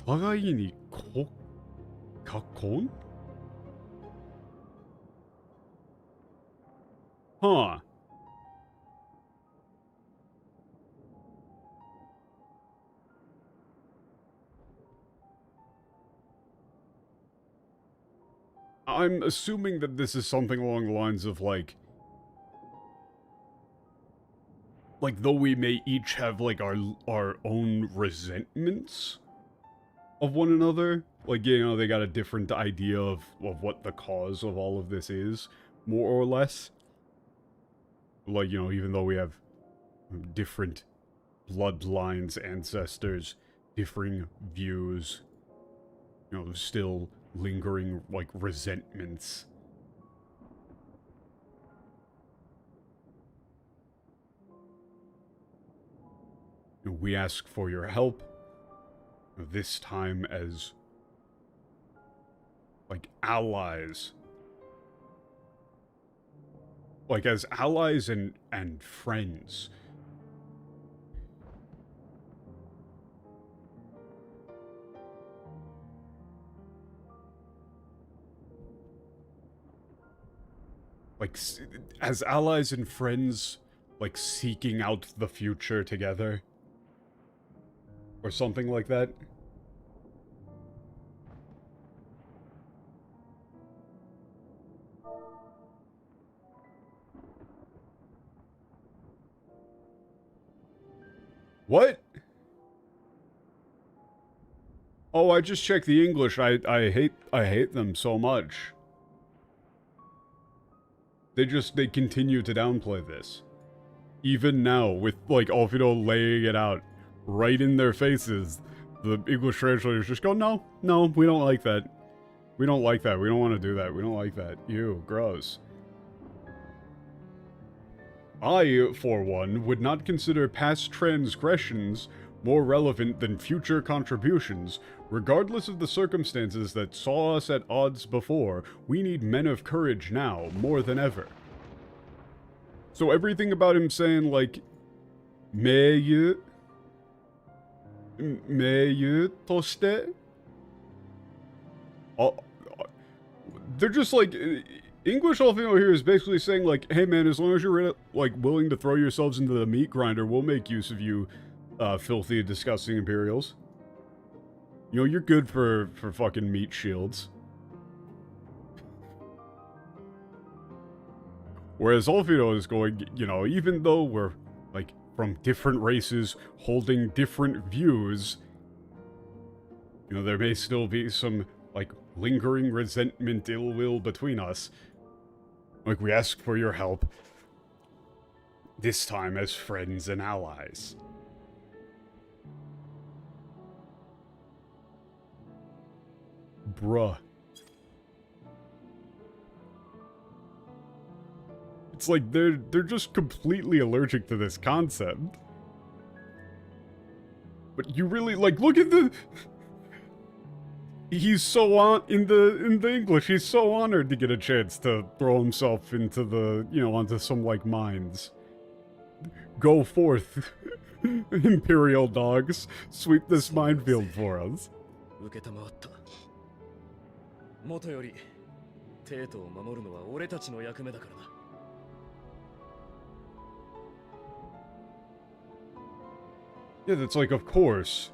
[SPEAKER 1] Tagai ni kakon? Huh. I'm assuming that this is something along the lines of like though we may each have like our own resentments of one another, like, you know, they got a different idea of what the cause of all of this is, more or less. Like, you know, even though we have different bloodlines, ancestors, differing views, you know, still lingering, like, resentments. We ask for your help, this time as, like, allies. Like, as allies and friends. Like, as allies and friends, like, seeking out the future together. Or something like that. What? Oh, I just checked the English. I hate them so much. They continue to downplay this. Even now, with, like, Alfredo laying it out right in their faces, the English translators just go, no, we don't like that. We don't like that. We don't want to do that. We don't like that. Ew, gross. I, for one, would not consider past transgressions more relevant than future contributions. Regardless of the circumstances that saw us at odds before, we need men of courage now, more than ever. So everything about him saying, like, Meiyu toshite? They're just like, English Alfino here is basically saying, like, hey man, as long as you're, like, willing to throw yourselves into the meat grinder, we'll make use of you, filthy, disgusting Imperials. You know, you're good for fucking meat shields. Whereas Alfino is going, you know, even though we're, like, from different races, holding different views, you know, there may still be some, like, lingering resentment, ill will between us. Like, we ask for your help. This time as friends and allies. Bruh. It's like they're just completely allergic to this concept. But you really, like, look at the... He's so on in the English, he's so honored to get a chance to throw himself into the, you know, onto some, like, mines. Go forth, Imperial dogs. Sweep this minefield for us.
[SPEAKER 5] もとより帝都を守るのは俺たちの役目だからな。
[SPEAKER 1] Yeah, that's like, of course.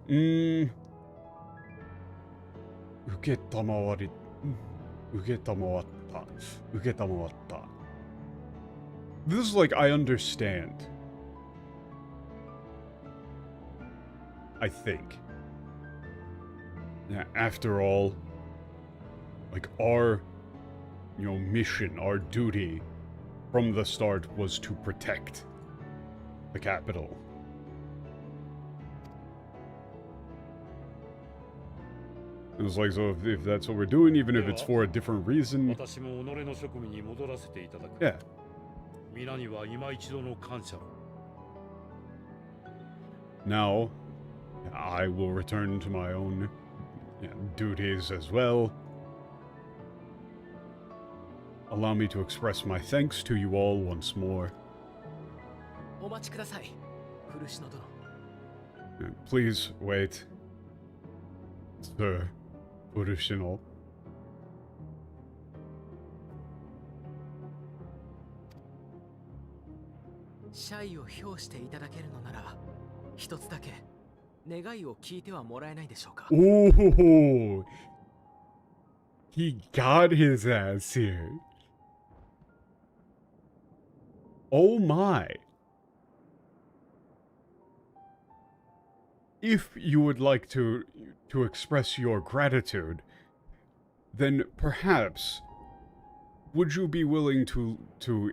[SPEAKER 1] 受けたまわり、受けたまわった。受けたまわった。This is like, I understand. I think. Yeah, after all, like our, mission, our duty from the start was to protect the capital. It was like, so if that's what we're doing, even if it's for a different reason,
[SPEAKER 4] 私も己の職務に戻らせていただく。
[SPEAKER 1] yeah.
[SPEAKER 4] 皆には今一度の感謝を。
[SPEAKER 1] Now, I will return to my own duties as well. Allow me to express my thanks to you all once more.
[SPEAKER 6] お待ちください、古篠殿。
[SPEAKER 1] Please wait, Sir Urushino.
[SPEAKER 6] 謝意を表していただけるのなら、一つだけ願いを聞いてはもらえないでしょうか。
[SPEAKER 1] Oh, he got his ass here. Oh my. If you would like to express your gratitude, then perhaps would you be willing to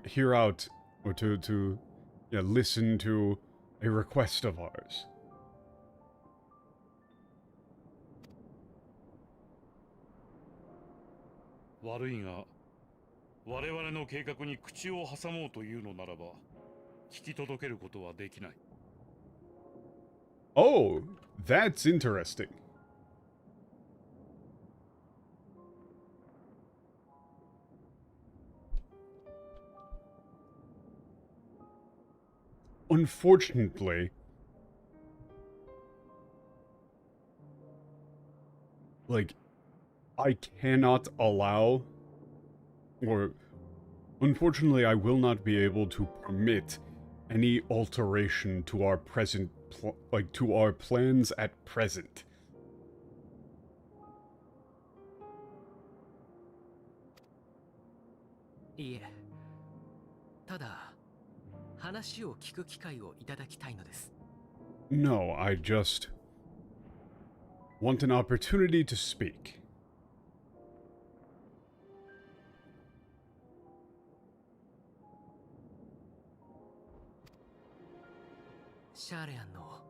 [SPEAKER 1] hear out or to listen to a request of ours?
[SPEAKER 4] 悪いが、我々の計画に口を挟もうというのならば、聞き届けることはできない。
[SPEAKER 1] Oh, that's interesting. Unfortunately, like, I cannot allow, or unfortunately, I will not be able to permit any alteration to our present, to our plans at present.
[SPEAKER 6] いいえ、ただ話を聞く機会をいただきたいのです。
[SPEAKER 1] No, I just want an opportunity to speak.
[SPEAKER 6] シャーレアンの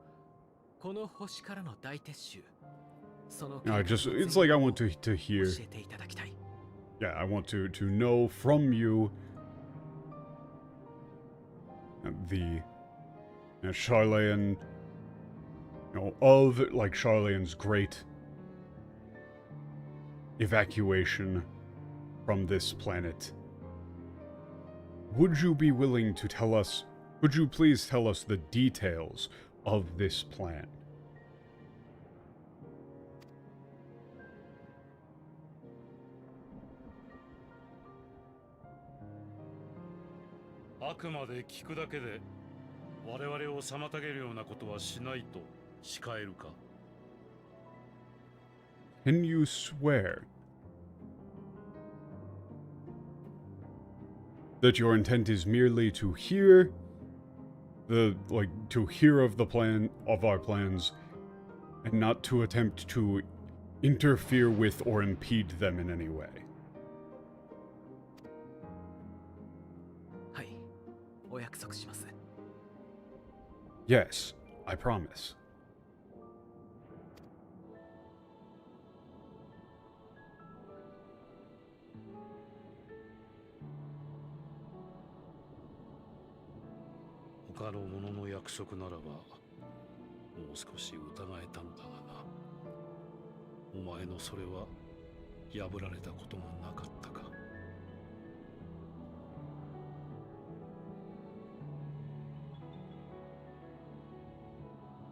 [SPEAKER 6] この星からの大撤収、その
[SPEAKER 1] It's like I want to hear.
[SPEAKER 6] 教えていただきたい。
[SPEAKER 1] Yeah, I want to know from you the Charlayan, of like Charlayan's great evacuation from this planet. Would you be willing to tell us, would you please tell us the details of this plan?
[SPEAKER 4] あくまで聞くだけで我々を妨げるようなことはしないと誓えるか。
[SPEAKER 1] Can you swear that your intent is merely to hear to hear of the plan of our plans and not to attempt to interfere with or impede them in any way?
[SPEAKER 6] はい、お約束します。
[SPEAKER 1] Yes, I promise.
[SPEAKER 4] 他の者の約束ならばもう少し疑えたのだがな。お前のそれは破られたこともなかったか。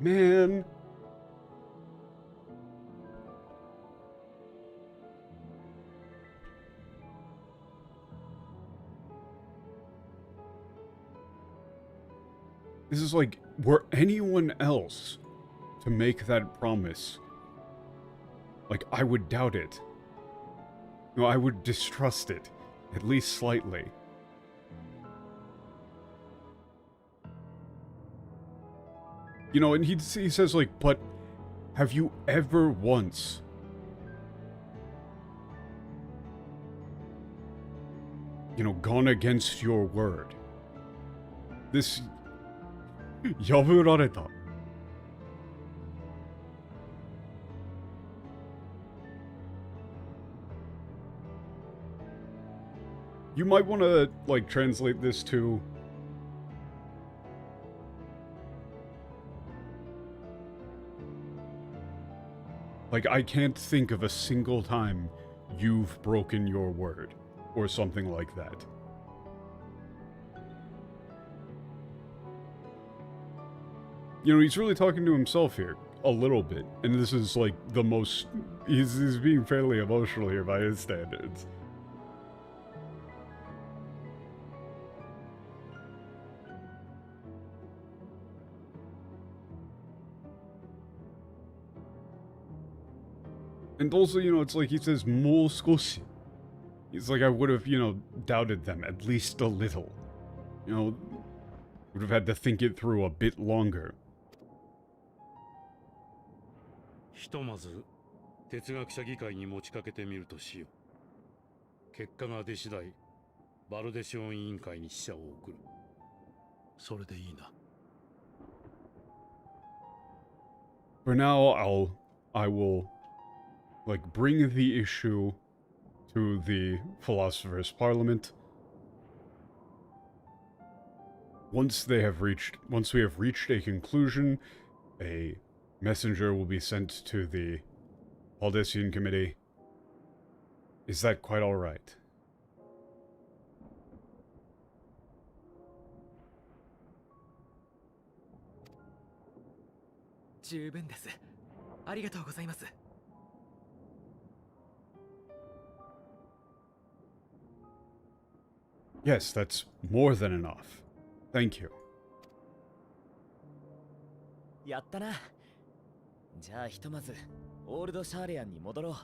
[SPEAKER 1] Man, This is like, were anyone else to make that promise, like, I would doubt it. No, I would distrust it, at least slightly. You know, and he says, like, but have you ever once gone against your word? This... 破られた. You might want to, like, translate this to... Like, I can't think of a single time you've broken your word, or something like that. You know, he's really talking to himself here, a little bit, and this is, like, the most... He's being fairly emotional here by his standards. And also, you know, it's like he says, "Mo skoshi." He's like, I would have, you know, doubted them at least a little. You know, would have had to think it through a bit longer.
[SPEAKER 4] ひとまず哲学者議会に持ちかけてみるとしよう。結果が出次第、バルデシオン委員会に使者を送る。それでいいな。
[SPEAKER 1] For now, I will, like, bring the issue to the Philosopher's Parliament. Once we have reached a conclusion, a messenger will be sent to the Aldesian Committee. Is that quite all right? Yes, that's more than enough. Thank you.
[SPEAKER 2] やったな。じゃあひとまずオールドシャーレアンに戻ろう。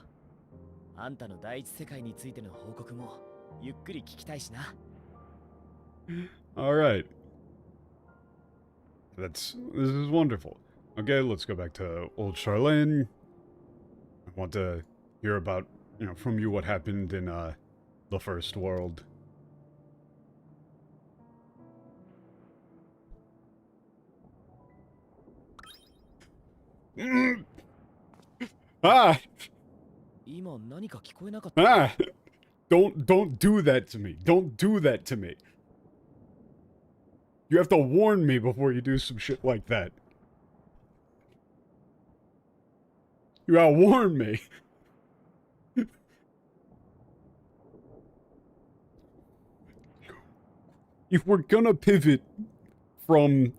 [SPEAKER 2] あんたの第一世界についての報告もゆっくり聞きたいしな。
[SPEAKER 1] All right. This is wonderful. Okay, let's go back to Old Charlene. I want to hear about, you know, from you what happened in the First World. Ah!
[SPEAKER 2] 今何か聞こえなかった。
[SPEAKER 1] Ah! Don't do that to me. Don't do that to me. You have to warn me before you do some shit like that. You gotta warn me. If we're gonna pivot from,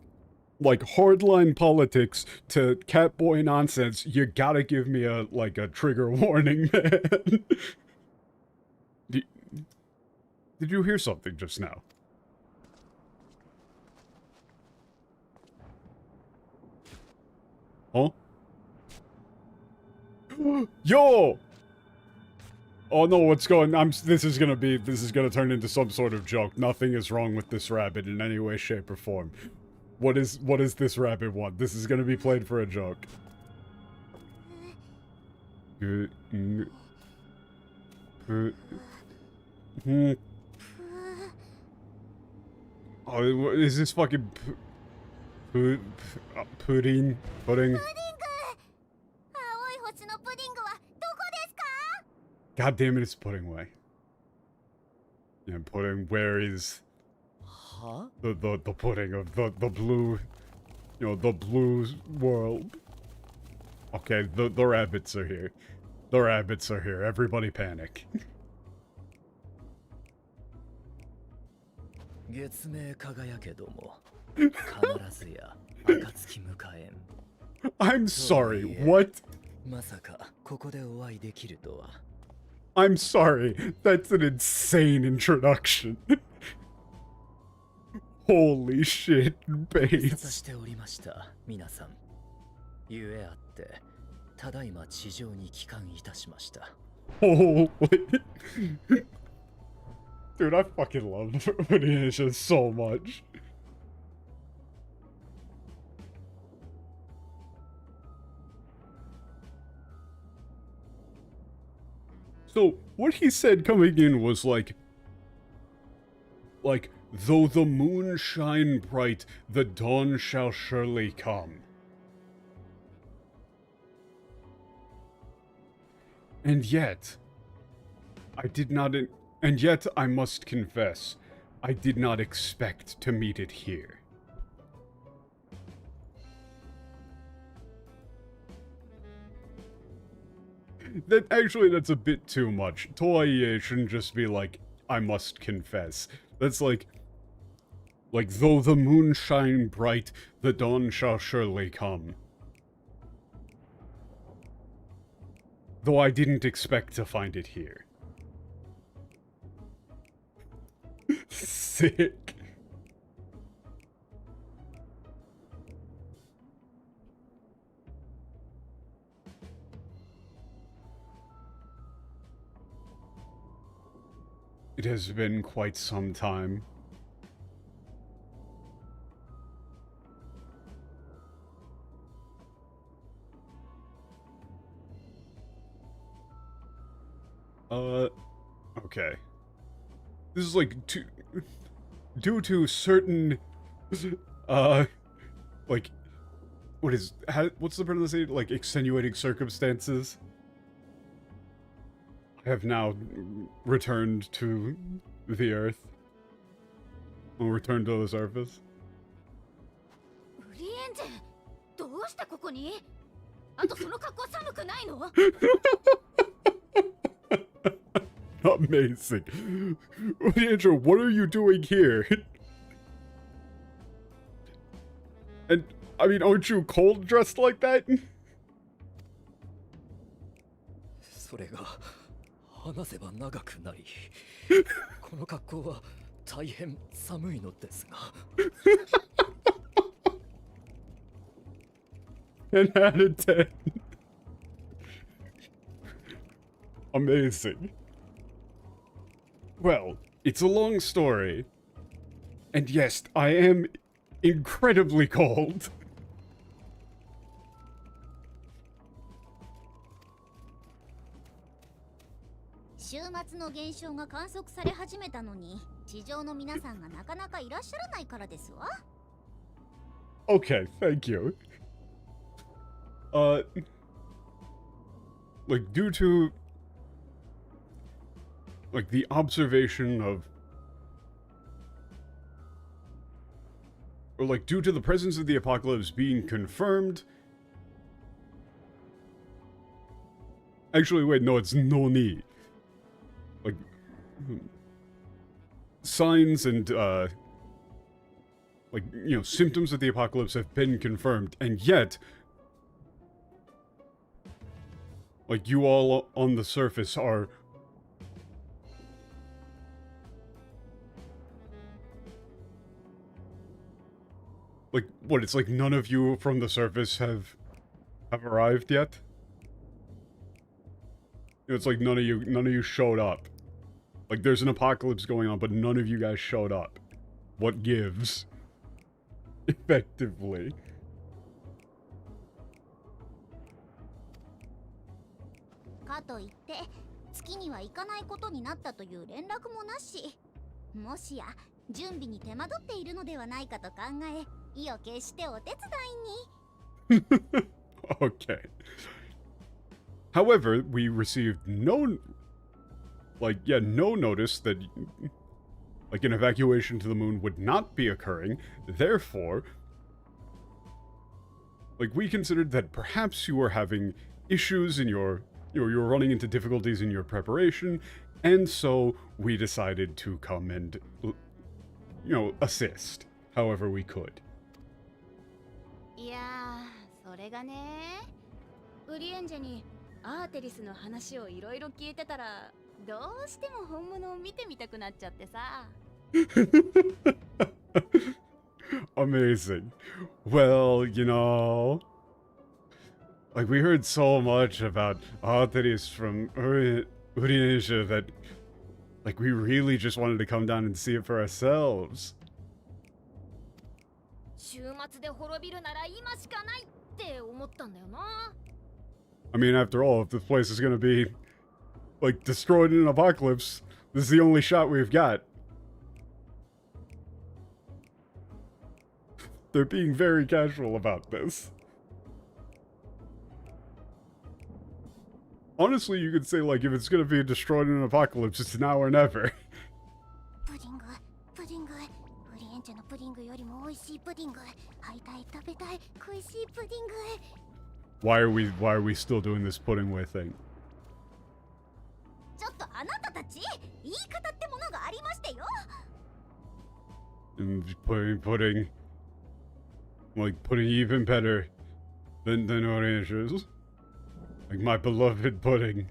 [SPEAKER 1] like, hardline politics to catboy nonsense, you gotta give me a trigger warning, man. Did you hear something just now? Huh? Yo! Oh no, what's going on? This is gonna turn into some sort of joke. Nothing is wrong with this rabbit in any way, shape, or form. What is this rabbit want? This is gonna be played for a joke. Oh, is this fucking pudding? Pudding? God damn it, it's Pudding Way. Yeah, Pudding, where is...
[SPEAKER 2] Huh?
[SPEAKER 1] The pudding of the blue... You know, the blue world. Okay, the rabbits are here. The rabbits are here. Everybody panic.
[SPEAKER 2] 月明輝けども必ずや暁迎えん。
[SPEAKER 1] I'm sorry, what?
[SPEAKER 2] まさかここでお会いできるとは。
[SPEAKER 1] I'm sorry, that's an insane introduction. Holy shit,
[SPEAKER 5] 察
[SPEAKER 1] base.
[SPEAKER 5] しておりました皆さん。ゆえあってただいま地上に帰還いたしました。
[SPEAKER 1] Holy. Dude, I fucking love Venetia so much. So, what he said coming in was like, though the moon shine bright, the dawn shall surely come. And yet, I must confess, I did not expect to meet it here. That's a bit too much. Toye shouldn't just be like, I must confess. That's like, though the moon shine bright, the dawn shall surely come. Though I didn't expect to find it here. Sick. It has been quite some time. Okay. This is like due to certain, like, what's the pronunciation? Like, extenuating circumstances. I have now returned to the Earth. I'll return to the surface.
[SPEAKER 3] ウリエンジェ、どうしてここに？あとその格好寒くないの？
[SPEAKER 1] Amazing. Andrew, what are you doing here? And, I mean, aren't you cold dressed like that?
[SPEAKER 5] それが話せば長くなり、この格好は大変寒いのですが。
[SPEAKER 1] 10 out of 10. Amazing. Well, it's a long story. And yes, I am incredibly cold.
[SPEAKER 3] 週末の現象が観測され始めたのに、地上の皆さんがなかなかいらっしゃらないからですわ。
[SPEAKER 1] Okay, thank you. Like, due to, like, the observation of, or like, due to the presence of the apocalypse being confirmed. Actually, wait, no, it's Noni. Like, signs and, like, you know, symptoms of the apocalypse have been confirmed, and yet, like, you all on the surface are... Like, what, it's like none of you from the surface have arrived yet? It's like none of you showed up. Like, there's an apocalypse going on, but none of you guys showed up. What gives? Effectively.
[SPEAKER 3] かといって月には行かないことになったという連絡もなし、もしや準備に手間取っているのではないかと考え、意を決してお手伝いに。
[SPEAKER 1] Okay. However, we received no notice that, like, an evacuation to the moon would not be occurring. Therefore, like, we considered that perhaps you were having issues in your, you were running into difficulties in your preparation, and so we decided to come and, you know, assist however we could.
[SPEAKER 3] いやー、それがね、ウリエンジェにアーテリスの話をいろいろ聞いてたら、どうしても本物を見てみたくなっちゃってさ。
[SPEAKER 1] Amazing. Well, you know, like we heard so much about arteries from Uriasia that, like, we really just wanted to come down and see it for ourselves.
[SPEAKER 8] 週末で滅びるなら今しかないって思ったんだよな。
[SPEAKER 1] I mean, after all, if this place is gonna be, like, destroyed in an apocalypse, this is the only shot we've got. They're being very casual about this. Honestly, you could say, like, if it's gonna be destroyed in an apocalypse, it's now or never.
[SPEAKER 3] プディングプディング、ウリエンチェのプディングよりも美味しいプディング、会いたい食べたい恋しいプディング。
[SPEAKER 1] Why are we still doing this pudding way thing?
[SPEAKER 3] ちょっとあなたたち、言い方ってものがありましてよ。
[SPEAKER 1] And pudding, like pudding even better than oranges, like my beloved pudding.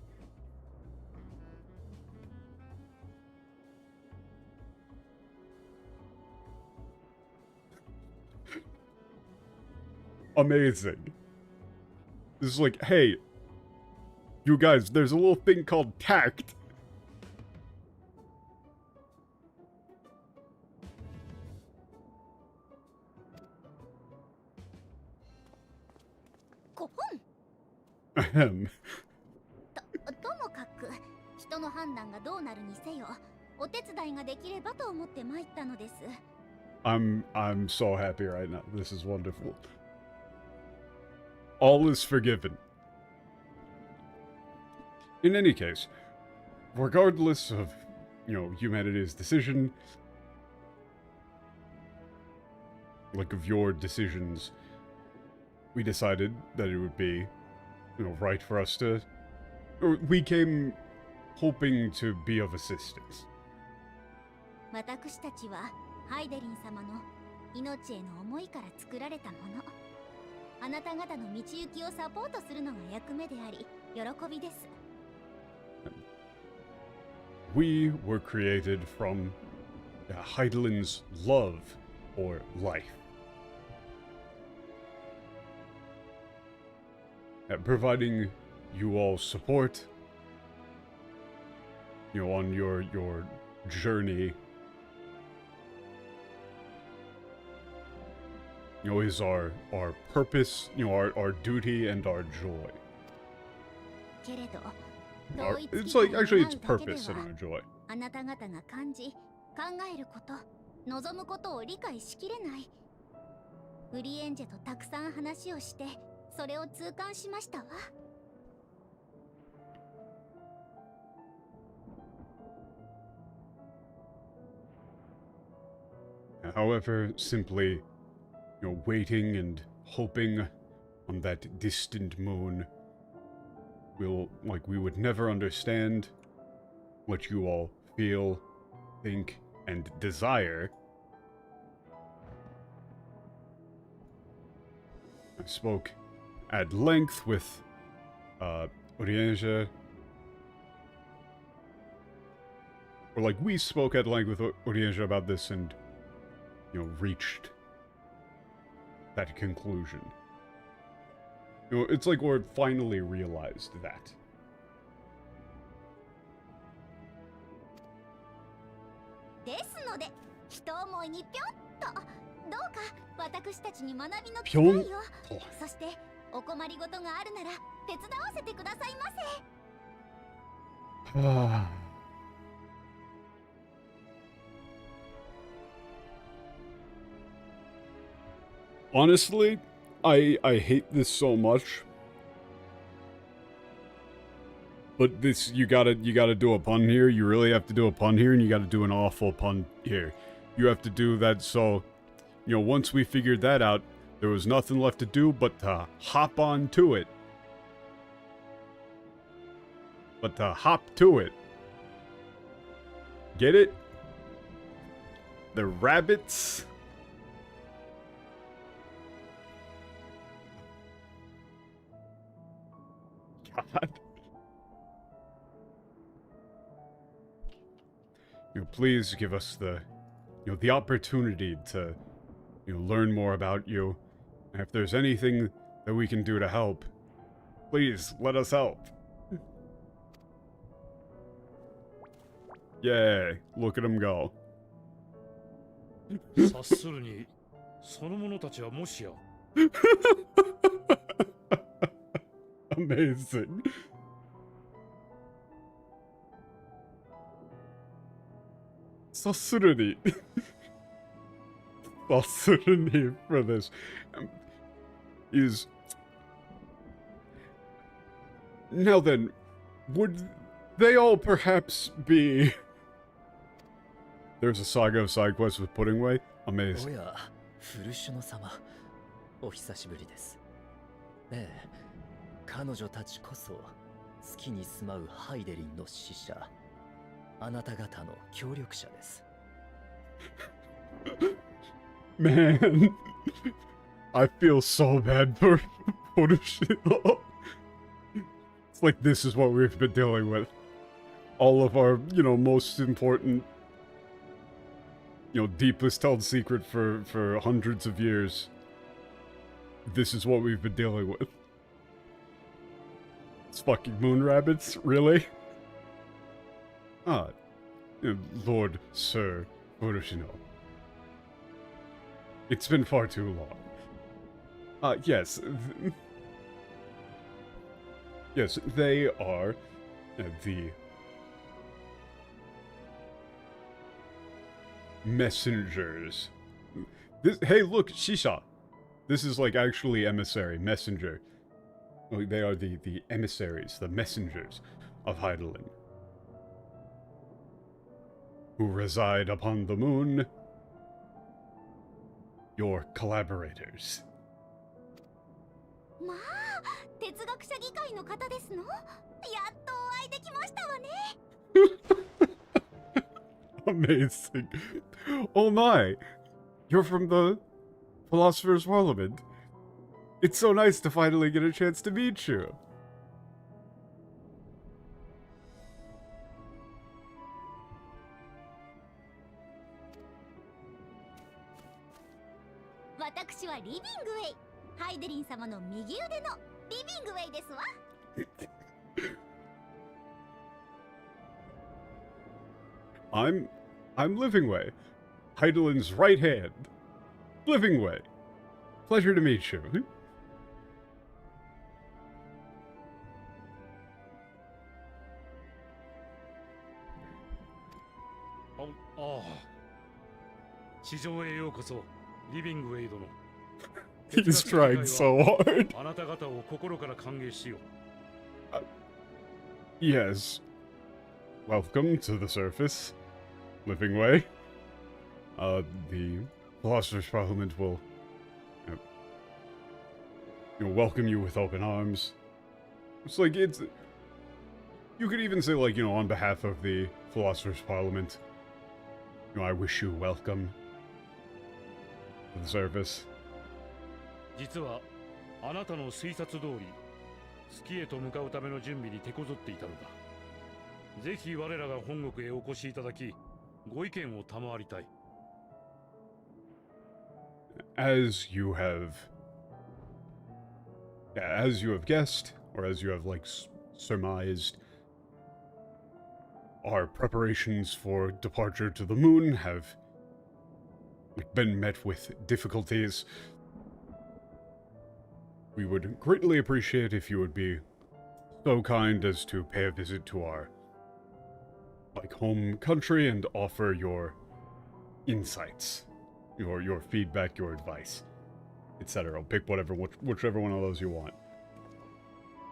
[SPEAKER 1] Amazing. This is like, hey, you guys, there's a little thing called tact.
[SPEAKER 3] 5本
[SPEAKER 1] Ahem.
[SPEAKER 3] ともかく人の判断がどうなるにせよお手伝いができればと思って参ったのです。
[SPEAKER 1] I'm so happy right now. This is wonderful. All is forgiven. In any case, regardless of, you know, humanity's decision, like of your decisions, we decided that it would be, you know, right for us to, or we came hoping to be of assistance.
[SPEAKER 3] 私たちはハイデリン様の命への思いから作られたもの。あなた方の道行きをサポートするのが役目であり、喜びです。
[SPEAKER 1] We were created from Heidelin's love or life. Providing you all support, you know, on your journey, you know, is our purpose, you know, our duty and our joy.
[SPEAKER 3] けれど、
[SPEAKER 1] It's like, actually, it's purpose and our joy.
[SPEAKER 3] あなた方が感じ、考えること、望むことを理解しきれない。ウリエンジェとたくさん話をして、それを痛感しましたわ。
[SPEAKER 1] However, simply, you know, waiting and hoping on that distant moon we would never understand what you all feel, think, and desire. I spoke at length with Uriasia. Or like, we spoke at length with Uriasia about this and, you know, reached that conclusion. You know, it's like we're finally realized that.
[SPEAKER 3] ですので、人思いにぴょんと、どうか私たちに学びの機
[SPEAKER 1] ぴょん
[SPEAKER 3] 会を、そしてお困りごとがあるなら手伝わせてくださいませ。
[SPEAKER 1] Honestly, I hate this so much. But this, you gotta do a pun here. You really have to do a pun here, and you gotta do an awful pun here. You have to do that so, you know, once we figured that out, there was nothing left to do but to hop on to it. But to hop to it. Get it? The rabbits? God. You know, please give us the, you know, the opportunity to learn more about you. And if there's anything that we can do to help, please let us help. Yay, look at him go.
[SPEAKER 4] 察するにその者たちはもしや
[SPEAKER 1] Amazing. Sasurani. Sasurani for this is... Now then, would they all perhaps be... There's a saga of side quests with Puddingway?
[SPEAKER 5] お
[SPEAKER 1] Amazing.
[SPEAKER 5] や、古篠様、お久しぶりです。ええ、彼女たちこそ月に住まうハイデリンの使者、あなた方の協力者です。
[SPEAKER 1] Man, I feel so bad for Furushino. It's like this is what we've been dealing with. All of our, most important, deepest held secret for hundreds of years. This is what we've been dealing with. It's fucking moon rabbits, really? Ah, Lord Sir Furushino. It's been far too long. Yes. Yes, they are the messengers. Hey, look, Shisha. This is like actually emissary, messenger. They are the emissaries, the messengers of Heidelin, who reside upon the moon. Your collaborators.
[SPEAKER 3] まあ、哲学者議会の方ですの？やっとお会いできましたわね。
[SPEAKER 1] Amazing. Oh my. You're from the Philosopher's Parliament. It's so nice to finally get a chance to meet you.
[SPEAKER 3] 私はリビングウェイ。ハイデリン様の右腕のリビングウェイですわ。
[SPEAKER 1] I'm Livingway, Heidelin's right hand. Livingway. Pleasure to meet you.
[SPEAKER 4] ああ、地上へようこそ、リビングウェイ殿。
[SPEAKER 1] He's trying so hard.
[SPEAKER 4] あなた方を心から歓迎しよう。
[SPEAKER 1] Yes. Welcome to the surface, Livingway. The Philosopher's Parliament will welcome you with open arms. It's like, you could even say, like, on behalf of the Philosopher's Parliament, I wish you welcome to the surface.
[SPEAKER 4] 実はあなたの推察通り、月へと向かうための準備に手こずっていたのだ。ぜひ我らが本国へお越しいただき、ご意見を賜りたい。
[SPEAKER 1] As you have guessed, or as you have, like, surmised, our preparations for departure to the moon have been met with difficulties. We would greatly appreciate if you would be so kind as to pay a visit to our, home country and offer your insights, your feedback, your advice, etc. Pick whichever one of those you want.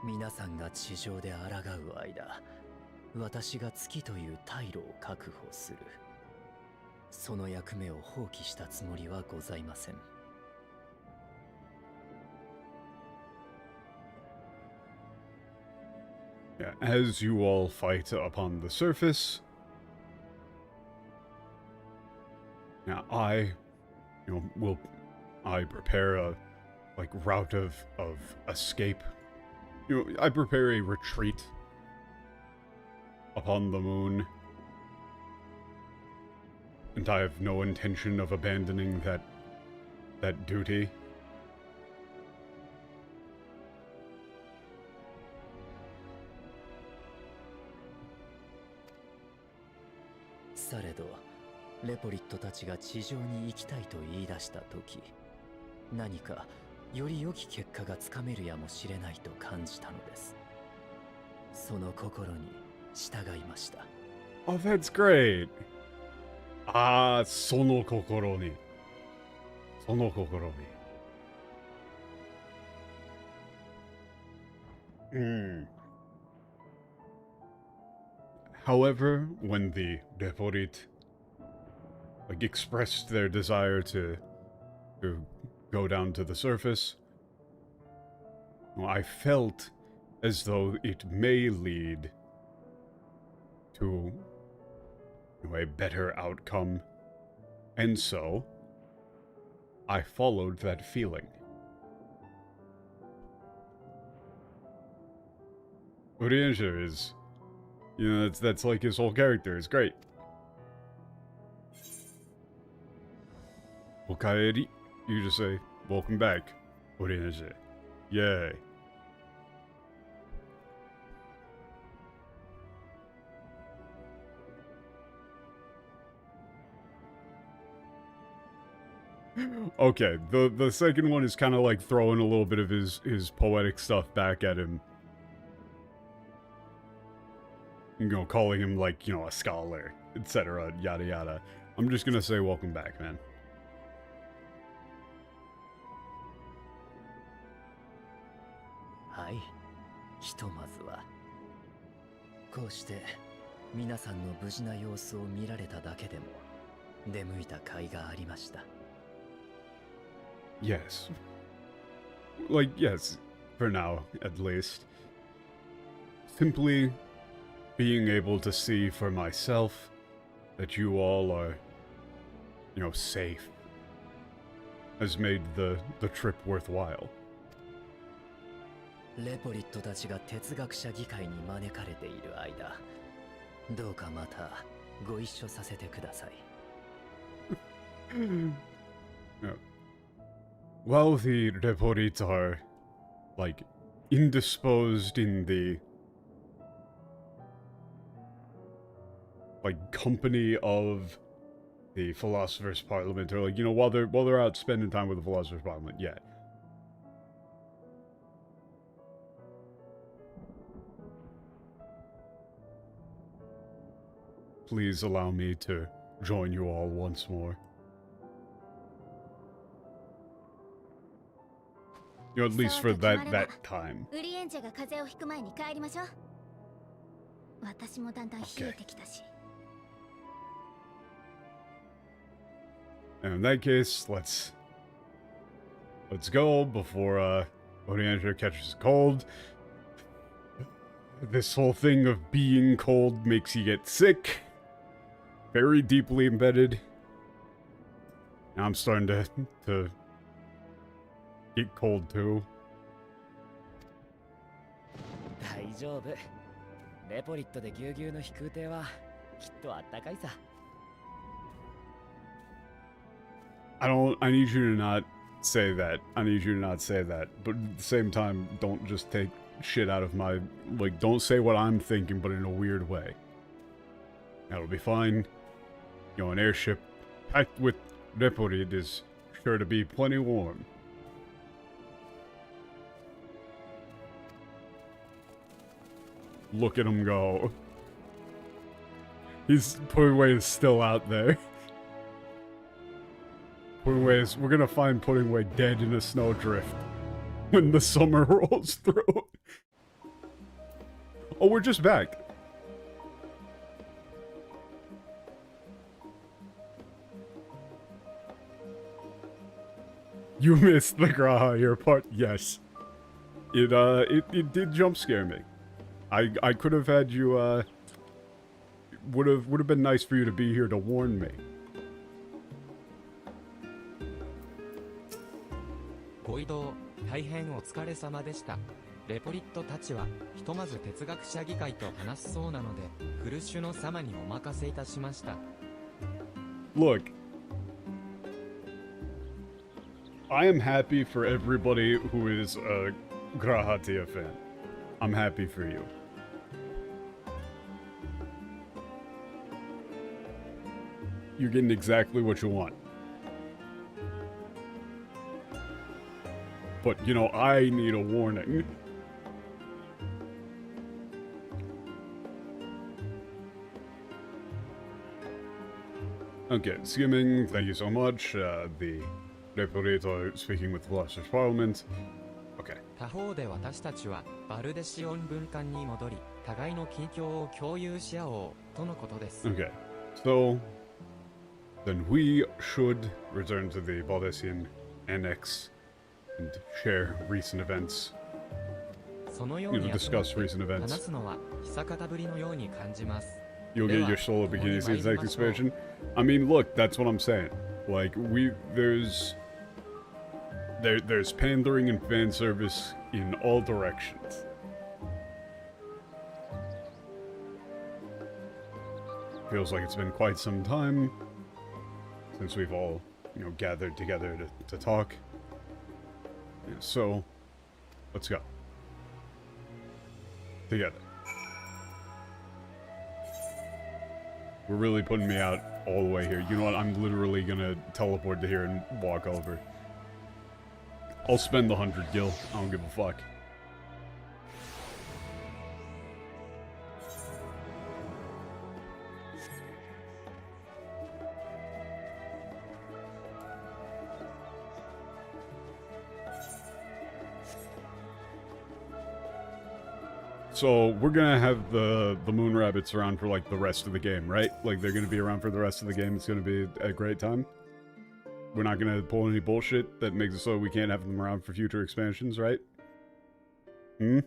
[SPEAKER 5] 皆さんが地上で抗う間、私が月という退路を確保する。その役目を放棄したつもりはございません。
[SPEAKER 1] Yeah, as you all fight upon the surface, now I prepare a route of escape. I prepare a retreat upon the moon, and I have no intention of abandoning that that duty.
[SPEAKER 5] されど、レポリットたちが地上に行きたいと言い出した時、何かより良き結果がつかめるやもしれないと感じたのです。その心に従いました。
[SPEAKER 1] Oh, that's great. ああ、その心に。その心に。However, when the Deporit expressed their desire to go down to the surface, I felt as though it may lead to a better outcome, and so I followed that feeling. Urianger is, that's like his whole character. It's great. Okaeri, you just say, welcome back, Urianger. Yay. Okay, the second one is kind of like throwing a little bit of his poetic stuff back at him. Calling him like, a scholar, etc., yada yada. I'm just gonna say welcome back, man.
[SPEAKER 5] Hi. ひとまずはこうして皆さんの無事な様子を見られただけでも出向いた甲斐がありました。
[SPEAKER 1] Yes. Like, yes, for now, at least. Simply being able to see for myself that you all are, safe has made the trip worthwhile.
[SPEAKER 5] レポリットたちが哲学者議会に招かれている間、どうかまたご一緒させてください。
[SPEAKER 1] While the Reporits are, indisposed in the, company of the Philosopher's Parliament, or, while they're out spending time with the Philosopher's Parliament, yeah. Please allow me to join you all once more. At least for that time.
[SPEAKER 3] ウリエンジェが風邪をひく前に帰りましょう。私もだんだん冷えてきたし。
[SPEAKER 1] And in that case, let's go before Urianger catches a cold. This whole thing of being cold makes you get sick. Very deeply embedded. Now I'm starting to get cold too.
[SPEAKER 6] 大丈夫。レポリットでぎゅうぎゅうの飛空艇はきっとあったかいさ。
[SPEAKER 1] I need you to not say that. I need you to not say that. But at the same time, don't just take shit out of my, don't say what I'm thinking, but in a weird way. That'll be fine. An airship packed with Reporid is sure to be plenty warm. Look at him go. Puddingway is still out there. We're gonna find Puddingway dead in a snowdrift when the summer rolls through. Oh, we're just back. You missed the Graha ear part, yes. It did jump scare me. I could have had you, would have been nice for you to be here to warn me.
[SPEAKER 9] ご移動大変お疲れ様でした。レポリットたちはひとまず哲学者議会と話すそうなので、フルッシュの様にお任せいたしました。
[SPEAKER 1] Look. I am happy for everybody who is a Grahatia fan. I'm happy for you. You're getting exactly what you want. But, you know, I need a warning. Okay, skimming, thank you so much. The Reporito speaking with Gloucester's Parliament. Okay.
[SPEAKER 9] 他方で私たちはバルデシオン軍艦に戻り、互いの近況を共有し合おうとのことです。
[SPEAKER 1] Okay, so then we should return to the Baldessian Annex and share recent events.
[SPEAKER 9] そのように
[SPEAKER 1] discuss recent
[SPEAKER 9] 話
[SPEAKER 1] events.
[SPEAKER 9] すのは久方ぶりのように感じます。
[SPEAKER 1] You'll get your solo bikini scenes next expansion. I mean, look, that's what I'm saying. Like, there's pandering and fan service in all directions. Feels like it's been quite some time since we've all, you know, gathered together to talk. Yeah, so, let's go. Together. We're really putting me out all the way here. You know what? I'm literally gonna teleport to here and walk over. I'll spend the 100 gil. I don't give a fuck. So we're gonna have the moon rabbits around for like the rest of the game, right? Like they're gonna be around for the rest of the game. It's gonna be a great time. We're not gonna pull any bullshit that makes it so we can't have them around for future expansions, right? Hmm?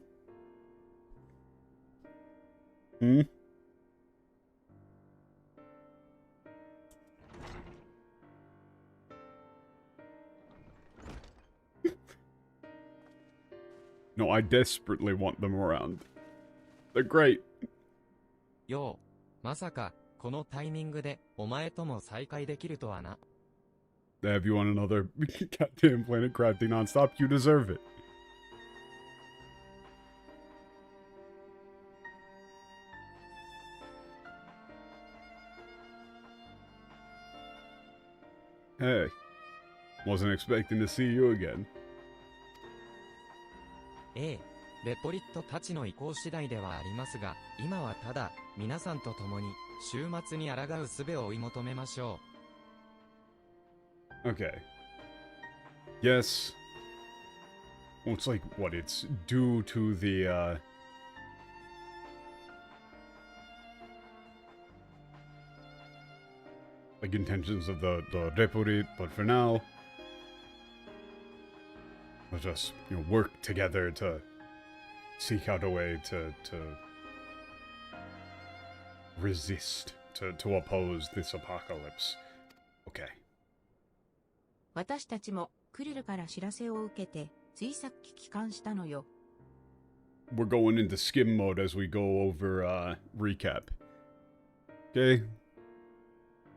[SPEAKER 1] Hmm? No, I desperately want them around. They're great.
[SPEAKER 9] よう、まさかこのタイミングでお前とも再会できるとはな。
[SPEAKER 1] Have you on another goddamn planet crafting nonstop? You deserve it. Hey, wasn't expecting to see you again.
[SPEAKER 9] ええ、レポリットたちの意向次第ではありますが、今はただ皆さんと共に週末に抗う術を追い求めましょ
[SPEAKER 1] う。Okay. Yes. Well, it's like, what, it's due to the, like, intentions of the Reporit, but for now, we'll just, you know, work together to seek out a way to resist, to oppose this apocalypse. Okay.
[SPEAKER 10] 私たちもクルルから知らせを受けてついさっき帰還したのよ。
[SPEAKER 1] We're going into skim mode as we go over recap. Okay.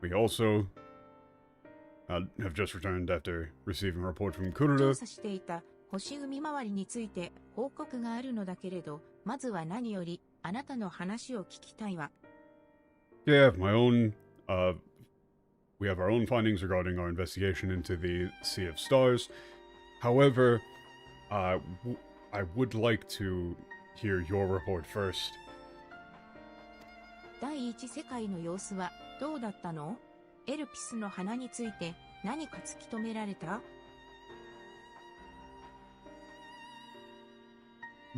[SPEAKER 1] We also have just returned after receiving a report from
[SPEAKER 10] 調
[SPEAKER 1] Kurura.
[SPEAKER 10] 査していた星組回りについて報告があるのだけれど、まずは何よりあなたの話を聞きたいわ。
[SPEAKER 1] Yeah, my own, we have our own findings regarding our investigation into the Sea of Stars. However, I would like to hear your report first.
[SPEAKER 10] 第一世界の様子はどうだったの？エルピスの花について何か突き止められた？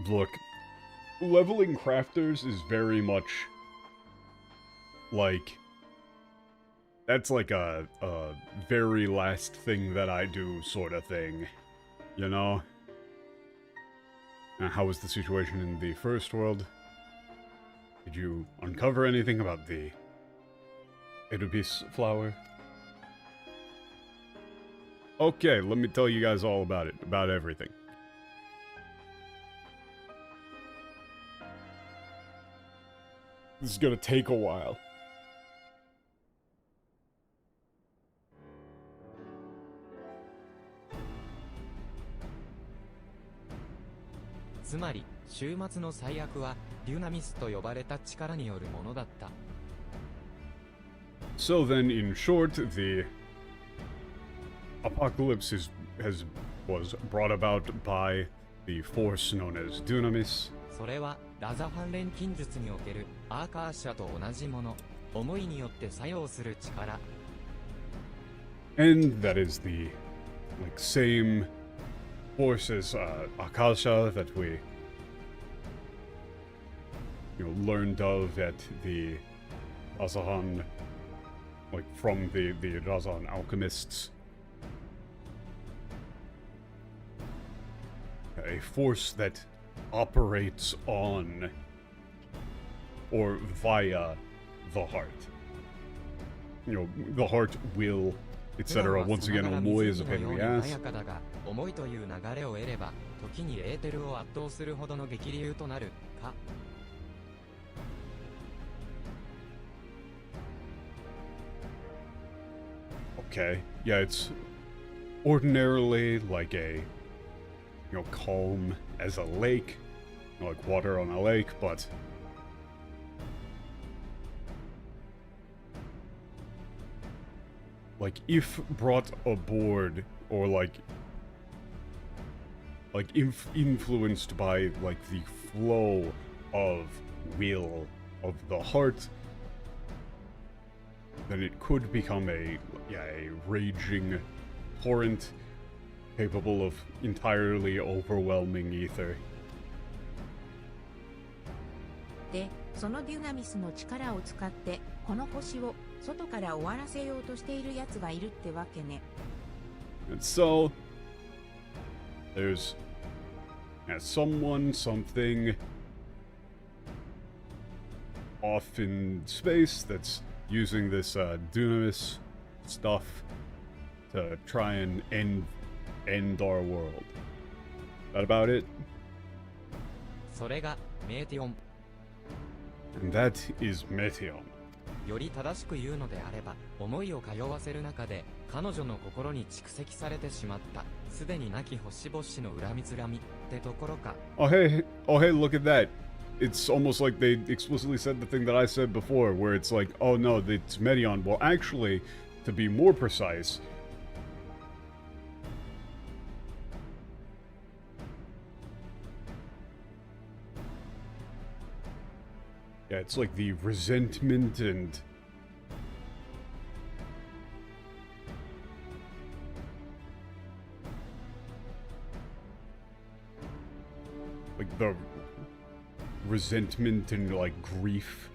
[SPEAKER 1] Look, leveling crafters is very much like, that's like a very last thing that I do sort of thing, you know? Now, how was the situation in the first world? Did you uncover anything about the Edubis flower? Okay, let me tell you guys all about it, about everything. This is gonna take a while.
[SPEAKER 9] つまり終末の最悪はデュナミスと呼ばれた力によるものだった。
[SPEAKER 1] So then, in short, the apocalypse was brought about by the force known as Dunamis.
[SPEAKER 9] それはラザファン錬金術におけるアーカーシャと同じもの、思いによって作用する力。
[SPEAKER 1] And that is the same force as Akasha that we learned of at the Razahan, from the Razahan alchemists. A force that operates on or via the heart. The heart, will, etc. Once again, Omoi is a pain in the ass.
[SPEAKER 9] 思いという流れを得れば、時にエーテルを圧倒するほどの激流となるか。
[SPEAKER 1] Okay, yeah, it's ordinarily like a, calm as a lake, like water on a lake, but if brought aboard or influenced by the flow of will of the heart, then it could become a raging torrent capable of entirely overwhelming ether.
[SPEAKER 10] で、そのデュナミスの力を使ってこの星を外から終わらせようとしている奴がいるってわけね。
[SPEAKER 1] And so there's someone, something off in space that's using this Dunamis stuff to try and end our world. That about it?
[SPEAKER 9] それがメーティオン。
[SPEAKER 1] And that is Meteon.
[SPEAKER 9] より正しく言うのであれば、思いを通わせる中で彼女の心に蓄積されてしまったすでになき星々の恨みつらみってところか。
[SPEAKER 1] Oh hey, look at that. It's almost like they explicitly said the thing that I said before, where it's like, oh no, it's Meteon. Well, actually, to be more precise, yeah, it's like the resentment and the resentment and grief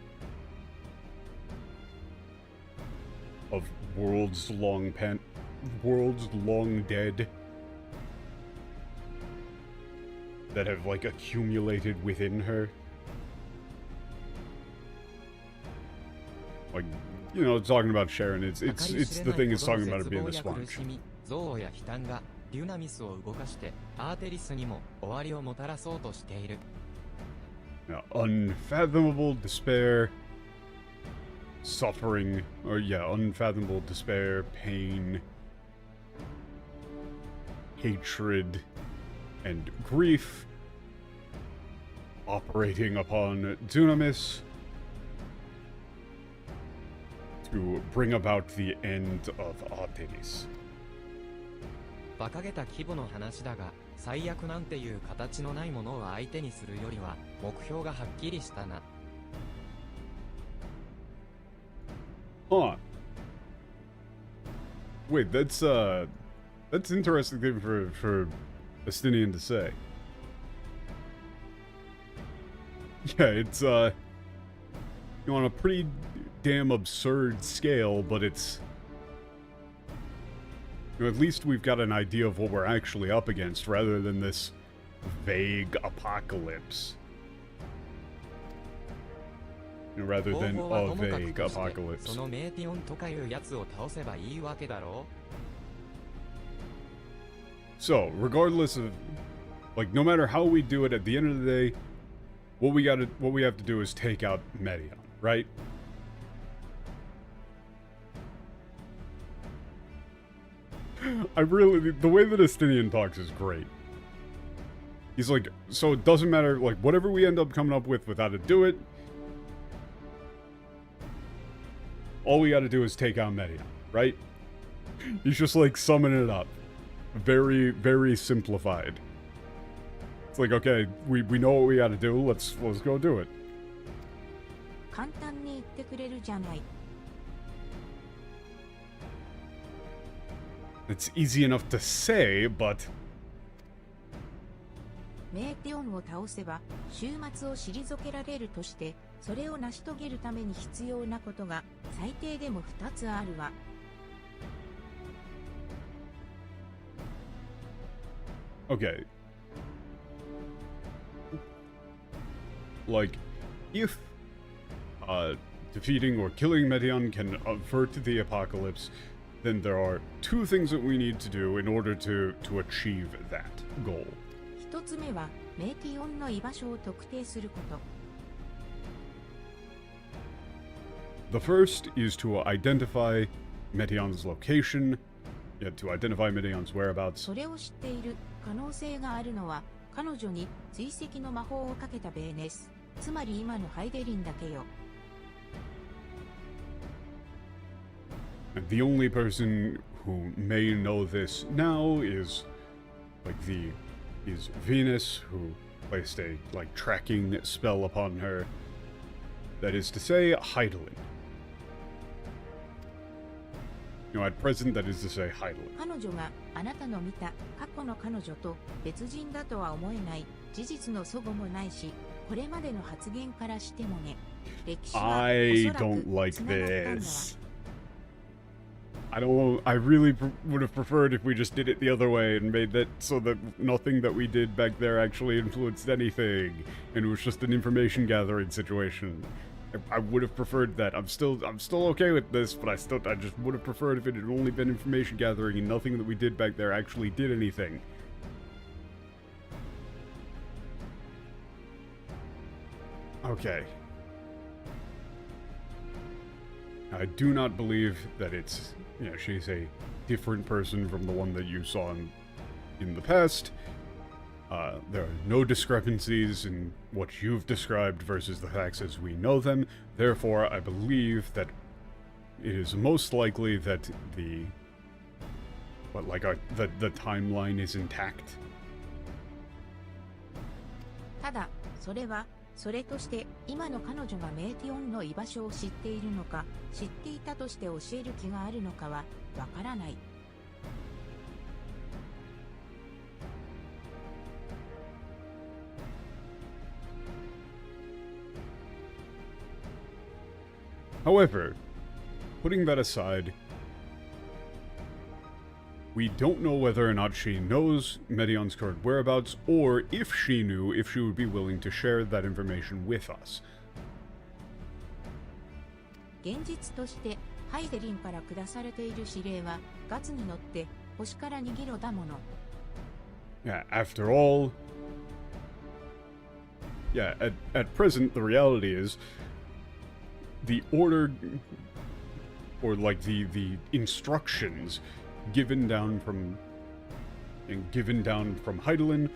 [SPEAKER 1] of worlds long dead that have accumulated within her. Talking about Sharon, it's the thing it's talking about it being the sponge.
[SPEAKER 9] 憎悪や悲嘆がデュナミスを動かしてアーテリスにも終わりをもたらそうとしている。
[SPEAKER 1] Now, unfathomable despair, suffering, unfathomable despair, pain, hatred, and grief operating upon Dunamis to bring about the end of Artemis.
[SPEAKER 9] 馬鹿げた規模の話だが、最悪なんていう形のないものを相手にするよりは目標がはっきりしたな。
[SPEAKER 1] Huh. Wait, that's interesting thing for Estinian to say. Yeah, it's on a pretty damn absurd scale, but it's at least we've got an idea of what we're actually up against rather than this vague apocalypse. Rather than a vague apocalypse.
[SPEAKER 9] そのメーティオンとかいうやつを倒せばいいわけだろう。
[SPEAKER 1] So, regardless of no matter how we do it, at the end of the day, what we have to do is take out Meteon, right? The way that Estinian talks is great. He's like, so it doesn't matter, like, whatever we end up coming up with how to do it, all we gotta do is take out Medion, right? He's just, like, summing it up. Very, very simplified. It's like, okay, we know what we gotta do, let's go do it.
[SPEAKER 10] 簡単に言ってくれるじゃない。
[SPEAKER 1] It's easy enough to say, but
[SPEAKER 10] メーテオンを倒せば終末を退けられるとして、それを成し遂げるために必要なことが最低でも2つあるわ。
[SPEAKER 1] okay. Like, if defeating or killing Medion can avert the apocalypse, then there are two things that we need to do in order to achieve that goal.
[SPEAKER 10] 1つ目はメーティオンの居場所を特定すること。
[SPEAKER 1] The first is to identify Medion's location, to identify Medion's whereabouts.
[SPEAKER 10] それを知っている可能性があるのは彼女に追跡の魔法をかけたベーネス、つまり今のハイデリンだけよ。
[SPEAKER 1] And the only person who may know this now is Venus, who placed a tracking spell upon her. That is to say, Heidelin. At present, that is to say, Heidelin.
[SPEAKER 10] 彼女があなたの見た過去の彼女と別人だとは思えない事実の齟齬もないし、これまでの発言からしてもね、歴史はお
[SPEAKER 1] I
[SPEAKER 10] そらく
[SPEAKER 1] don't like
[SPEAKER 10] 繋がったんだわ。
[SPEAKER 1] this. I really would have preferred if we just did it the other way and made that so that nothing that we did back there actually influenced anything, and it was just an information gathering situation. I would have preferred that. I'm still okay with this, but I just would have preferred if it had only been information gathering and nothing that we did back there actually did anything. Okay. I do not believe that it's, she's a different person from the one that you saw in the past. There are no discrepancies in what you've described versus the facts as we know them. Therefore, I believe that it is most likely that the timeline is intact.
[SPEAKER 10] ただ、それはそれとして今の彼女がメーティオンの居場所を知っているのか、知っていたとして教える気があるのかはわからない。
[SPEAKER 1] However, putting that aside, we don't know whether or not she knows Medion's current whereabouts, or if she knew, if she would be willing to share that information with us.
[SPEAKER 10] 現実としてハイデリンから下されている指令はガツに乗って星から逃げろだもの。
[SPEAKER 1] Yeah, after all, at present, the reality is the order, or the instructions given down from Heidelin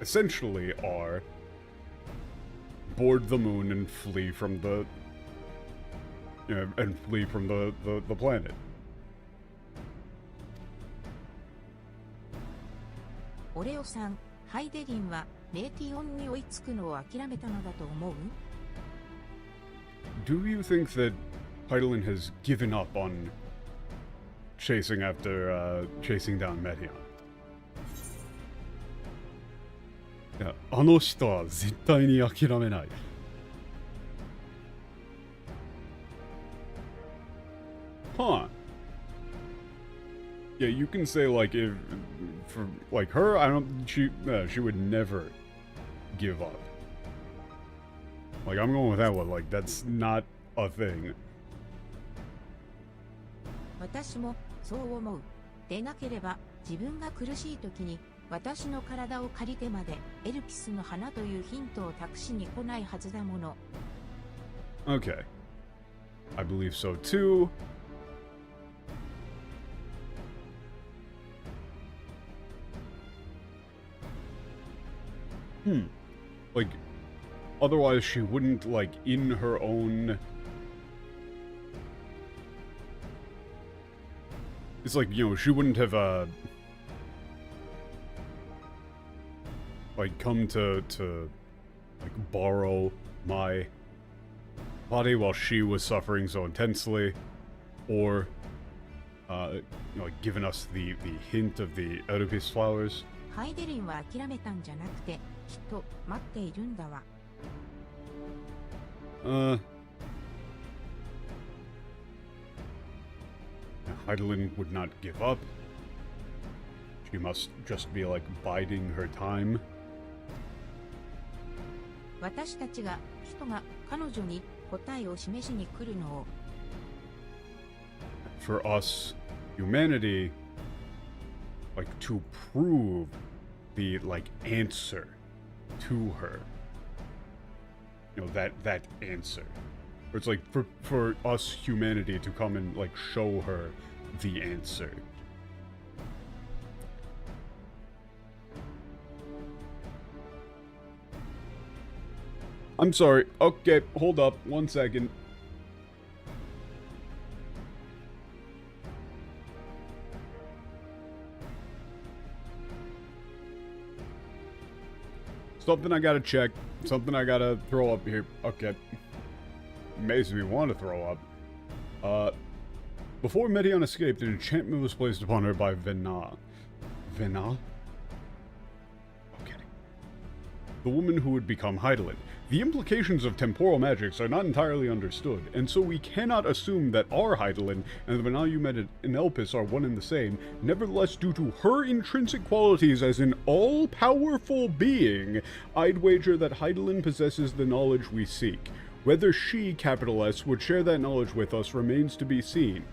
[SPEAKER 1] essentially are board the moon and flee from the planet.
[SPEAKER 10] オレオさん、ハイデリンはメーティオンに追いつくのを諦めたのだと思う？
[SPEAKER 1] Do you think that Heidelin has given up on chasing down Medion? いや、あの人は絶対に諦めない。Huh. Yeah, you can say if for her, she would never give up. I'm going with that one. That's not a thing.
[SPEAKER 10] 私もそう思う。でなければ自分が苦しい時に私の体を借りてまでエルピスの花というヒントを託しに来ないはずだもの。
[SPEAKER 1] Okay. I believe so too. Like, otherwise she wouldn't, like, in her own... It's like, you know, she wouldn't have, like, come to, like, borrow my body while she was suffering so intensely, or, you know, like, given us the hint of the Oedipus flowers.
[SPEAKER 10] ハイデリンは諦めたんじゃなくて、きっと待っているんだわ。
[SPEAKER 1] Heidelin would not give up. She must just be, like, biding her time.
[SPEAKER 10] 私たちが、人が彼女に答えを示しに来るのを。
[SPEAKER 1] For us, humanity, like, to prove the, like, answer to her. You know, that answer. Or it's like, for us, humanity, to come and, like, show her the answer. I'm sorry. Okay, hold up. 1 second. Something I gotta check. Something I gotta throw up here. Okay. Makes me want to throw up. Before Medion escaped, an enchantment was placed upon her by Vena. Vena? Okay. The woman who would become Heidelin. The implications of temporal magics are not entirely understood, and so we cannot assume that our Heidelin and the Vena you met in Elpis are one and the same. Nevertheless, due to her intrinsic qualities as an all-powerful being, I'd wager that Heidelin possesses the knowledge we seek. Whether she, capital S, would share that knowledge with us remains to be seen.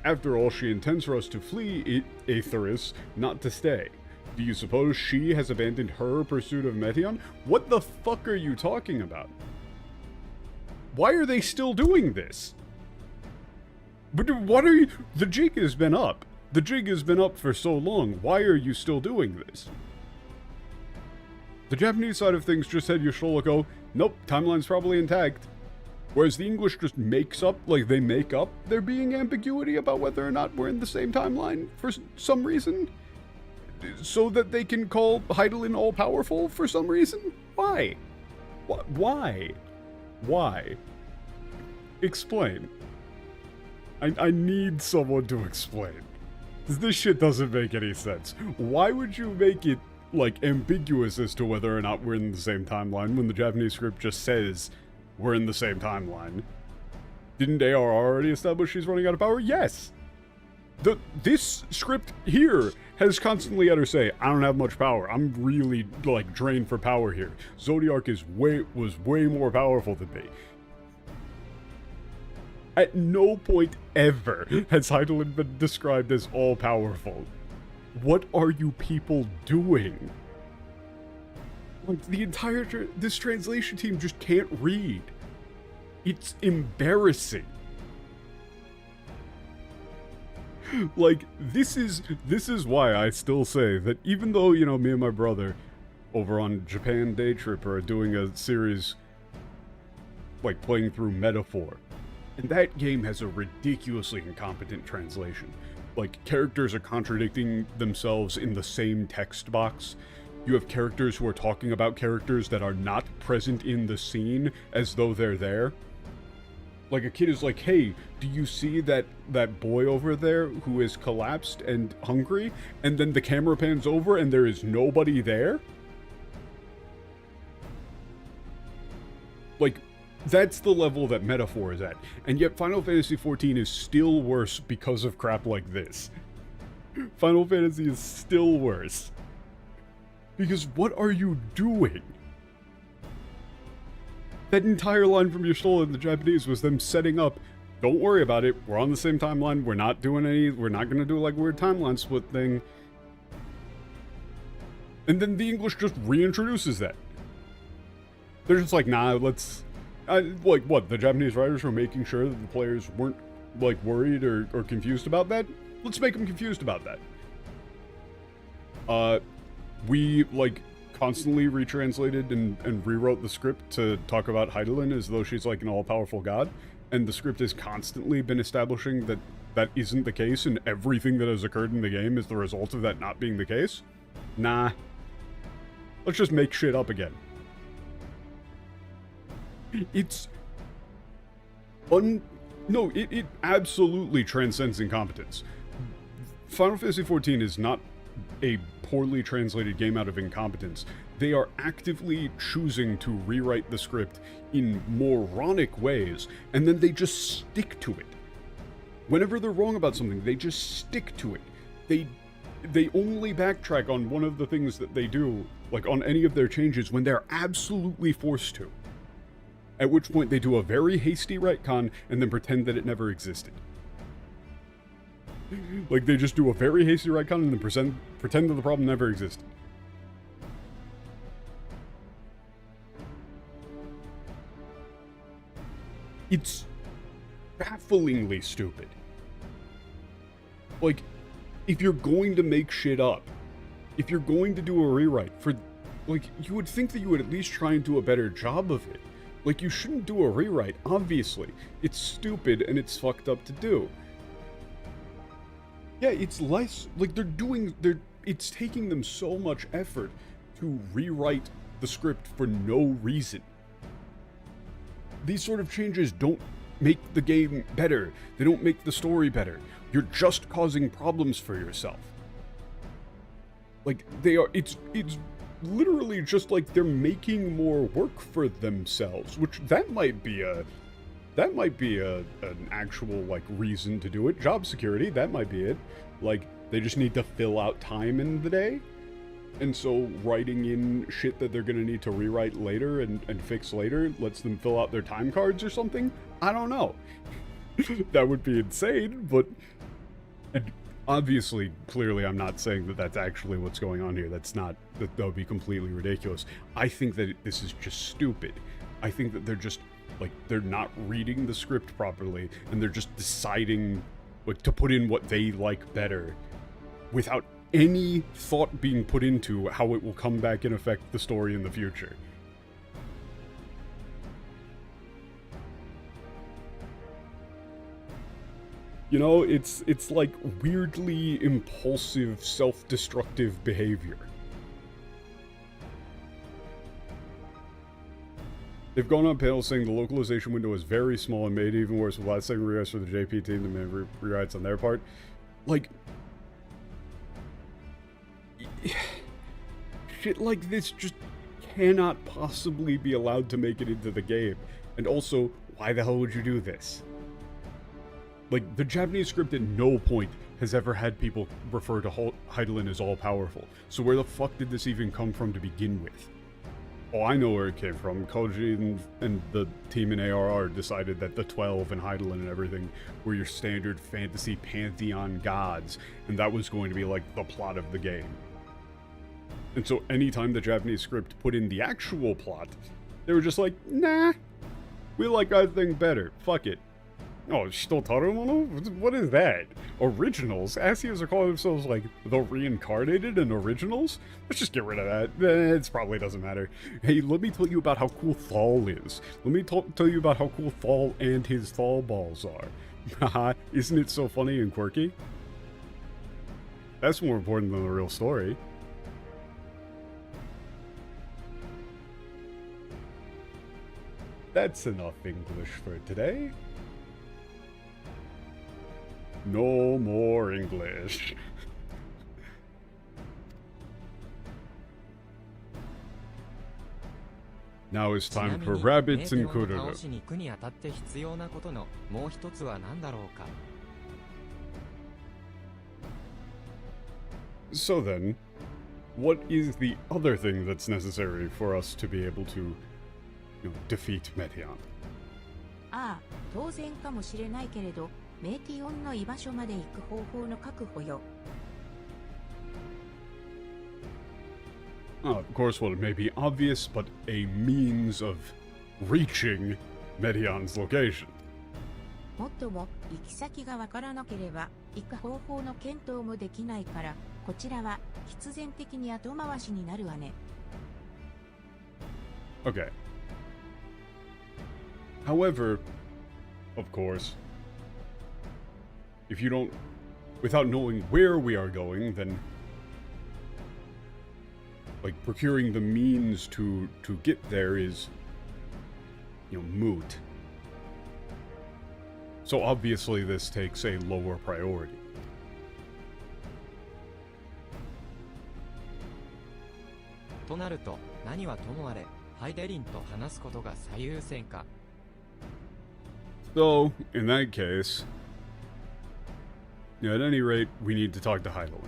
[SPEAKER 1] After all, she intends for us to flee Aetheris, not to stay. Do you suppose she has abandoned her pursuit of Meteon? What the fuck are you talking about? Why are they still doing this? But what are you... The jig has been up. The jig has been up for so long. Why are you still doing this? The Japanese side of things just had Yoshola go, nope, timeline's probably intact. Whereas the English just makes up, like, they make up there being ambiguity about whether or not we're in the same timeline for some reason. So that they can call Heidelin all-powerful for some reason? Why? Why? Why? Explain. I need someone to explain. This shit doesn't make any sense. Why would you make it, like, ambiguous as to whether or not we're in the same timeline when the Japanese script just says we're in the same timeline? Didn't AR already establish she's running out of power? Yes! This script here has constantly had her say, I don't have much power. I'm really, like, drained for power here. Zodiac was way more powerful than me. At no point ever has Heidelin been described as all-powerful. What are you people doing? Like, the entire this translation team just can't read. It's embarrassing. Like, this is why I still say that even though, you know, me and my brother over on Japan Day Tripper are doing a series, like, playing through Metaphor, and that game has a ridiculously incompetent translation. Like, characters are contradicting themselves in the same text box. You have characters who are talking about characters that are not present in the scene as though they're there. Like, a kid is like, hey, do you see that boy over there who is collapsed and hungry? And then the camera pans over and there is nobody there? Like, that's the level that Metaphor is at. And yet Final Fantasy XIV is still worse because of crap like this. Final Fantasy is still worse. Because what are you doing? That entire line from Yoshola in the Japanese was them setting up, don't worry about it, we're on the same timeline, we're not gonna do like a weird timeline split thing. And then the English just reintroduces that. They're just like, nah, let's... like, what, the Japanese writers were making sure that the players weren't, like, worried or confused about that? Let's make them confused about that. We, like, constantly retranslated and rewrote the script to talk about Heidelin as though she's like an all-powerful god, and the script has constantly been establishing that that isn't the case, and everything that has occurred in the game is the result of that not being the case. Nah. Let's just make shit up again. It's... No, it absolutely transcends incompetence. Final Fantasy XIV is not a poorly translated game out of incompetence. They are actively choosing to rewrite the script in moronic ways, and then they just stick to it. Whenever they're wrong about something, they just stick to it. They only backtrack on one of the things that they do, like on any of their changes, when they're absolutely forced to. At which point they do a very hasty retcon and then pretend that it never existed. Like, they just do a very hasty retcon and then pretend that the problem never existed. It's bafflingly stupid. Like, if you're going to make shit up, if you're going to do a rewrite for, like, you would think that you would at least try and do a better job of it. Like, you shouldn't do a rewrite, obviously. It's stupid and it's fucked up to do. Yeah, it's less, like, it's taking them so much effort to rewrite the script for no reason. These sort of changes don't make the game better. They don't make the story better. You're just causing problems for yourself. Like, it's literally just like they're making more work for themselves, which that might be an actual, like, reason to do it. Job security, that might be it. Like, they just need to fill out time in the day, and so writing in shit that they're gonna need to rewrite later and fix later lets them fill out their time cards or something? I don't know. That would be insane, but... And obviously, clearly, I'm not saying that that's actually what's going on here. That would be completely ridiculous. I think that this is just stupid. I think that they're just, like, they're not reading the script properly, and they're just deciding, like, to put in what they like better without any thought being put into how it will come back and affect the story in the future. You know, it's like weirdly impulsive, self-destructive behavior. They've gone on panel saying the localization window is very small and made even worse with last second rewrites for the JP team and made rewrites on their part. Like, shit like this just cannot possibly be allowed to make it into the game. And also, why the hell would you do this? Like, the Japanese script at no point has ever had people refer to Heidelin as all-powerful. So where the fuck did this even come from to begin with? Oh, I know where it came from. Koji and the team in ARR decided that the 12 and Heidelin and everything were your standard fantasy pantheon gods, and that was going to be, like, the plot of the game. And so anytime the Japanese script put in the actual plot, they were just like, nah, we like our thing better. Fuck it. Oh, Shitotaru Mono? What is that? Originals? Asios are calling themselves, like, the reincarnated and originals? Let's just get rid of that. It probably doesn't matter. Hey, let me tell you about how cool Thal is. Let me tell you about how cool Thal and his Thal balls are. Haha, isn't it so funny and quirky? That's more important than the real story. That's enough English for today. No more English. Now it's time for rabbits and kururu. So then, what is the other thing that's necessary for us to be able to, defeat Meteion?
[SPEAKER 10] ああ、当然かもしれないけれど、メティオンの居場所まで行く方法の確保よ。
[SPEAKER 1] Of course, well, it may be obvious, but a means of reaching Meteion's location.
[SPEAKER 10] もっとも行き先がわからなければ行く方法の検討もできないから、こちらは必然的に後回しになるわね。
[SPEAKER 1] Okay. However, of course, if you don't, without knowing where we are going, then like procuring the means to get there is, you know, moot. So obviously this takes a lower priority.
[SPEAKER 9] となると、何はともあれ、ハイデリンと話すことが最優先か。
[SPEAKER 1] So, in that case, yeah, at any rate, we need to talk to Heidelin.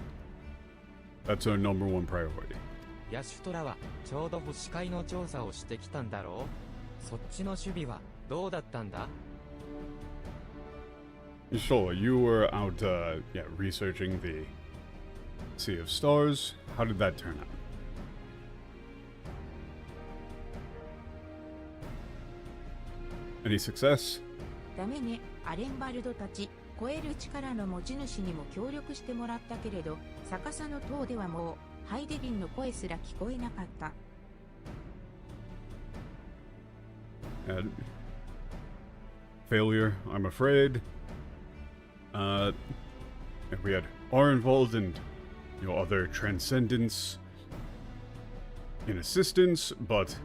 [SPEAKER 1] That's our number one priority.
[SPEAKER 9] ヤシュトラはちょうど星海の調査をしてきたんだろう。そっちの守備はどうだったんだ？
[SPEAKER 1] Sure, you were out, yeah, researching the Sea of Stars. How did that turn out? Any success?
[SPEAKER 10] ダメね、アレンバルドたち。超える力の持ち主にも協力してもらったけれど、逆さの塔ではもうハイデリンの声すら聞こえなかった。
[SPEAKER 1] And failure, I'm afraid. We had are involved in, you know, other transcendence in assistance, but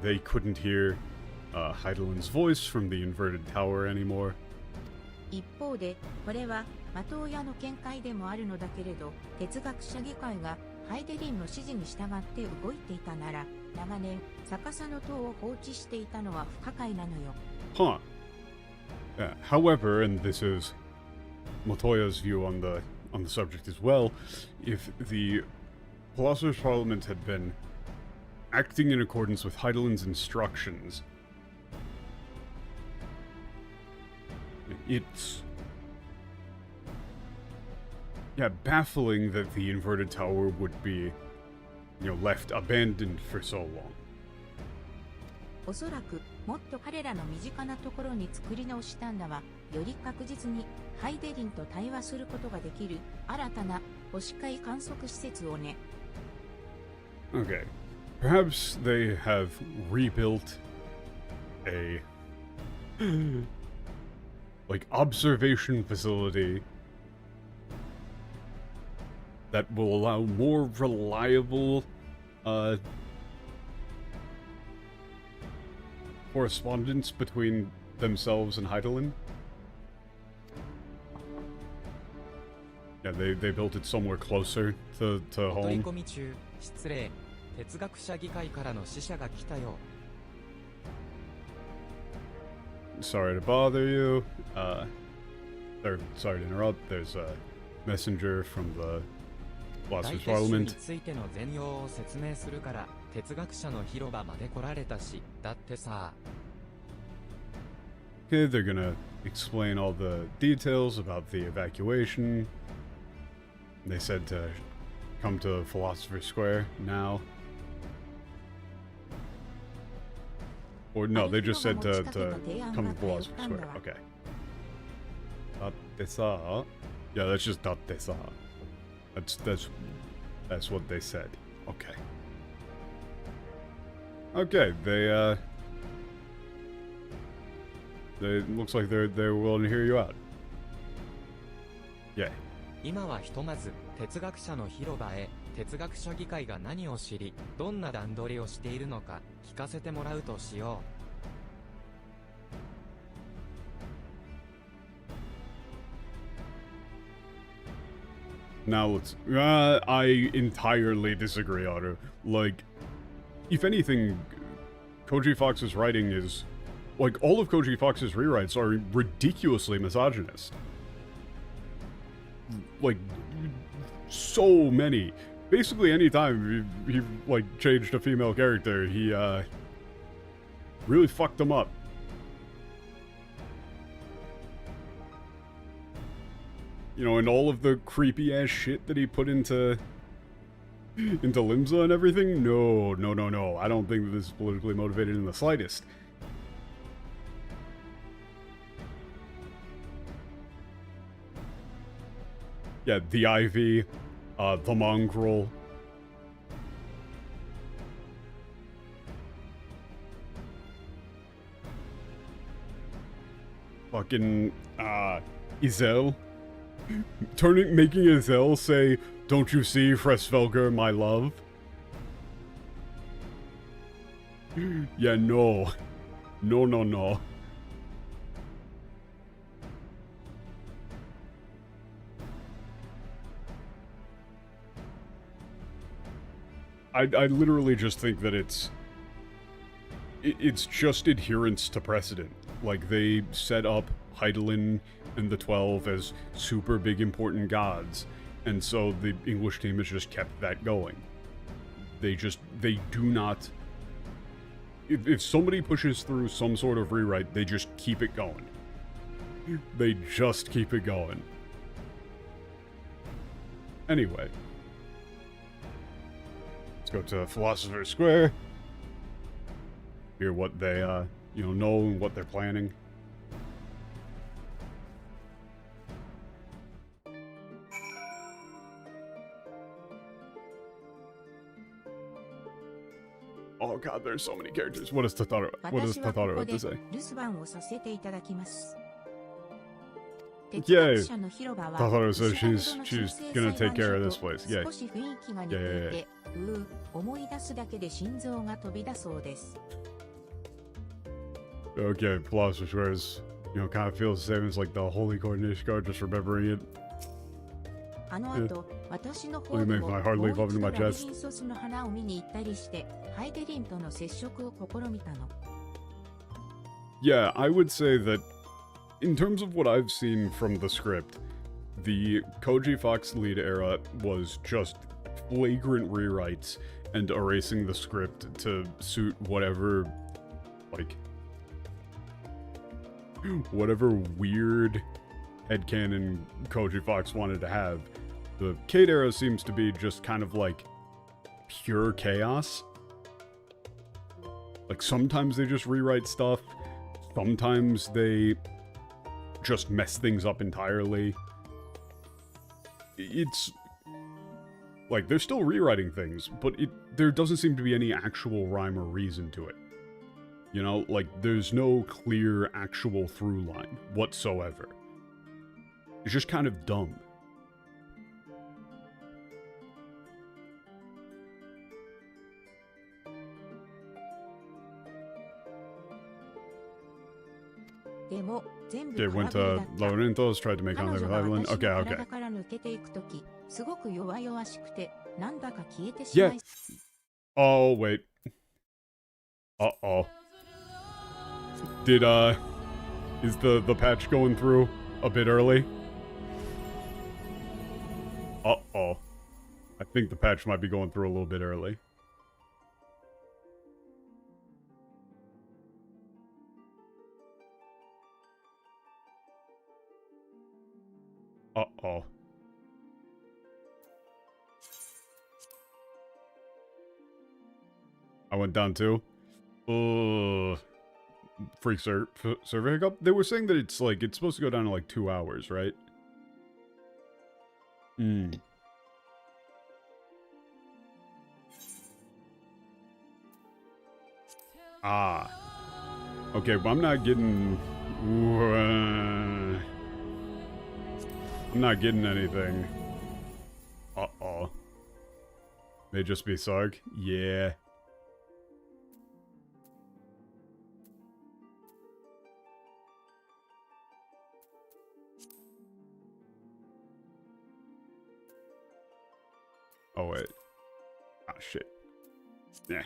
[SPEAKER 1] they couldn't hear Heidelin's voice from the inverted tower anymore.
[SPEAKER 10] 一方で、これは的親の見解でもあるのだけれど、哲学者議会がハイデリンの指示に従って動いていたなら、長年逆さの塔を放置していたのは不可解なのよ。
[SPEAKER 1] Huh. However, and this is Motoya's view on the subject as well, if the Philosopher's Parliament had been acting in accordance with Heidelin's instructions, it's, yeah, baffling that the inverted tower would be, you know, left abandoned for so long.
[SPEAKER 10] おそらくもっと彼らの身近なところに作り直したんだわ。より確実にハイデリンと対話することができる新たな星海観測施設をね。
[SPEAKER 1] Okay. Perhaps they have rebuilt a like observation facility that will allow more reliable correspondence between themselves and Heidelin. Yeah, they built it somewhere closer to
[SPEAKER 9] お取り
[SPEAKER 1] home.
[SPEAKER 9] 込み中、失礼。哲学者議会からの使者が来たよ。
[SPEAKER 1] Sorry to bother you. Sorry to interrupt. There's a messenger from the
[SPEAKER 9] 大
[SPEAKER 1] Philosopher's
[SPEAKER 9] 結集に
[SPEAKER 1] Parliament.
[SPEAKER 9] ついての全容を説明するから、哲学者の広場まで来られたし、だってさ。
[SPEAKER 1] Okay, they're gonna explain all the details about the evacuation. They said to come to Philosopher's Square now. Or no, they just said to come to Philosopher's Square. Okay. Datte-sa. Yeah, that's just datte-sa. That's what they said. Okay. Okay, they looks like they're willing to hear you out. Yeah.
[SPEAKER 9] 今はひとまず哲学者の広場へ哲学者議会が何を知りどんな段取りをしているのか聞かせてもらうとしよ
[SPEAKER 1] Now let's. I entirely disagree, Otto. Like, if anything, Koji Fox's writing is. Like, all of Koji Fox's rewrites are ridiculously misogynist. Like, so many. Basically, anytime he like, changed a female character, he, really fucked them up. You know, and all of the creepy ass shit that he put into Limsa and everything? No. I don't think that this is politically motivated in the slightest. Yeah, the Ivy, the Mongrel. fucking, Izel. Making Izel say, "Don't you see, Fresfelger, my love?" Yeah, no. No. I literally just think that it's just adherence to precedent. Like, they set up Hydaelyn and the 12 as super big important gods, and so the English team has just kept that going. They do not... If somebody pushes through some sort of rewrite, they just keep it going. They just keep it going. Anyway. Let's go to Philosopher's Square. Hear what they, know and what they're planning. Oh god, there's so many characters. What does Totaro have to say? Yay! Totaro says she's gonna take care of this place. Yay. Yeah. Okay, Philosopher's Squares, kind of feels the same as like the Holy Coordination Card, just remembering it. Let me make my heart leap up into my chest. Yeah, I would say that in terms of what I've seen from the script, the Koji Fox lead era was just flagrant rewrites and erasing the script to suit whatever, whatever weird headcanon Koji Fox wanted to have. The Kate era seems to be just kind of like pure chaos. Like, sometimes they just rewrite stuff, sometimes they just mess things up entirely. It's like, they're still rewriting things, but there doesn't seem to be any actual rhyme or reason to it. Like, there's no clear actual through line whatsoever. It's just kind of dumb. They went to Laurentos, tried to make contact with Hydaelyn. Okay. Yeah. Oh, wait. Uh-oh. Is the patch going through a bit early? Uh-oh. I think the patch might be going through a little bit early. Uh-oh. I went down too. Freak server hiccup. They were saying that it's supposed to go down to like 2 hours, right? Ah. Okay, but I'm not getting anything. Uh-oh. May just be Sarg? Yeah. Oh, wait. Ah, shit. Yeah.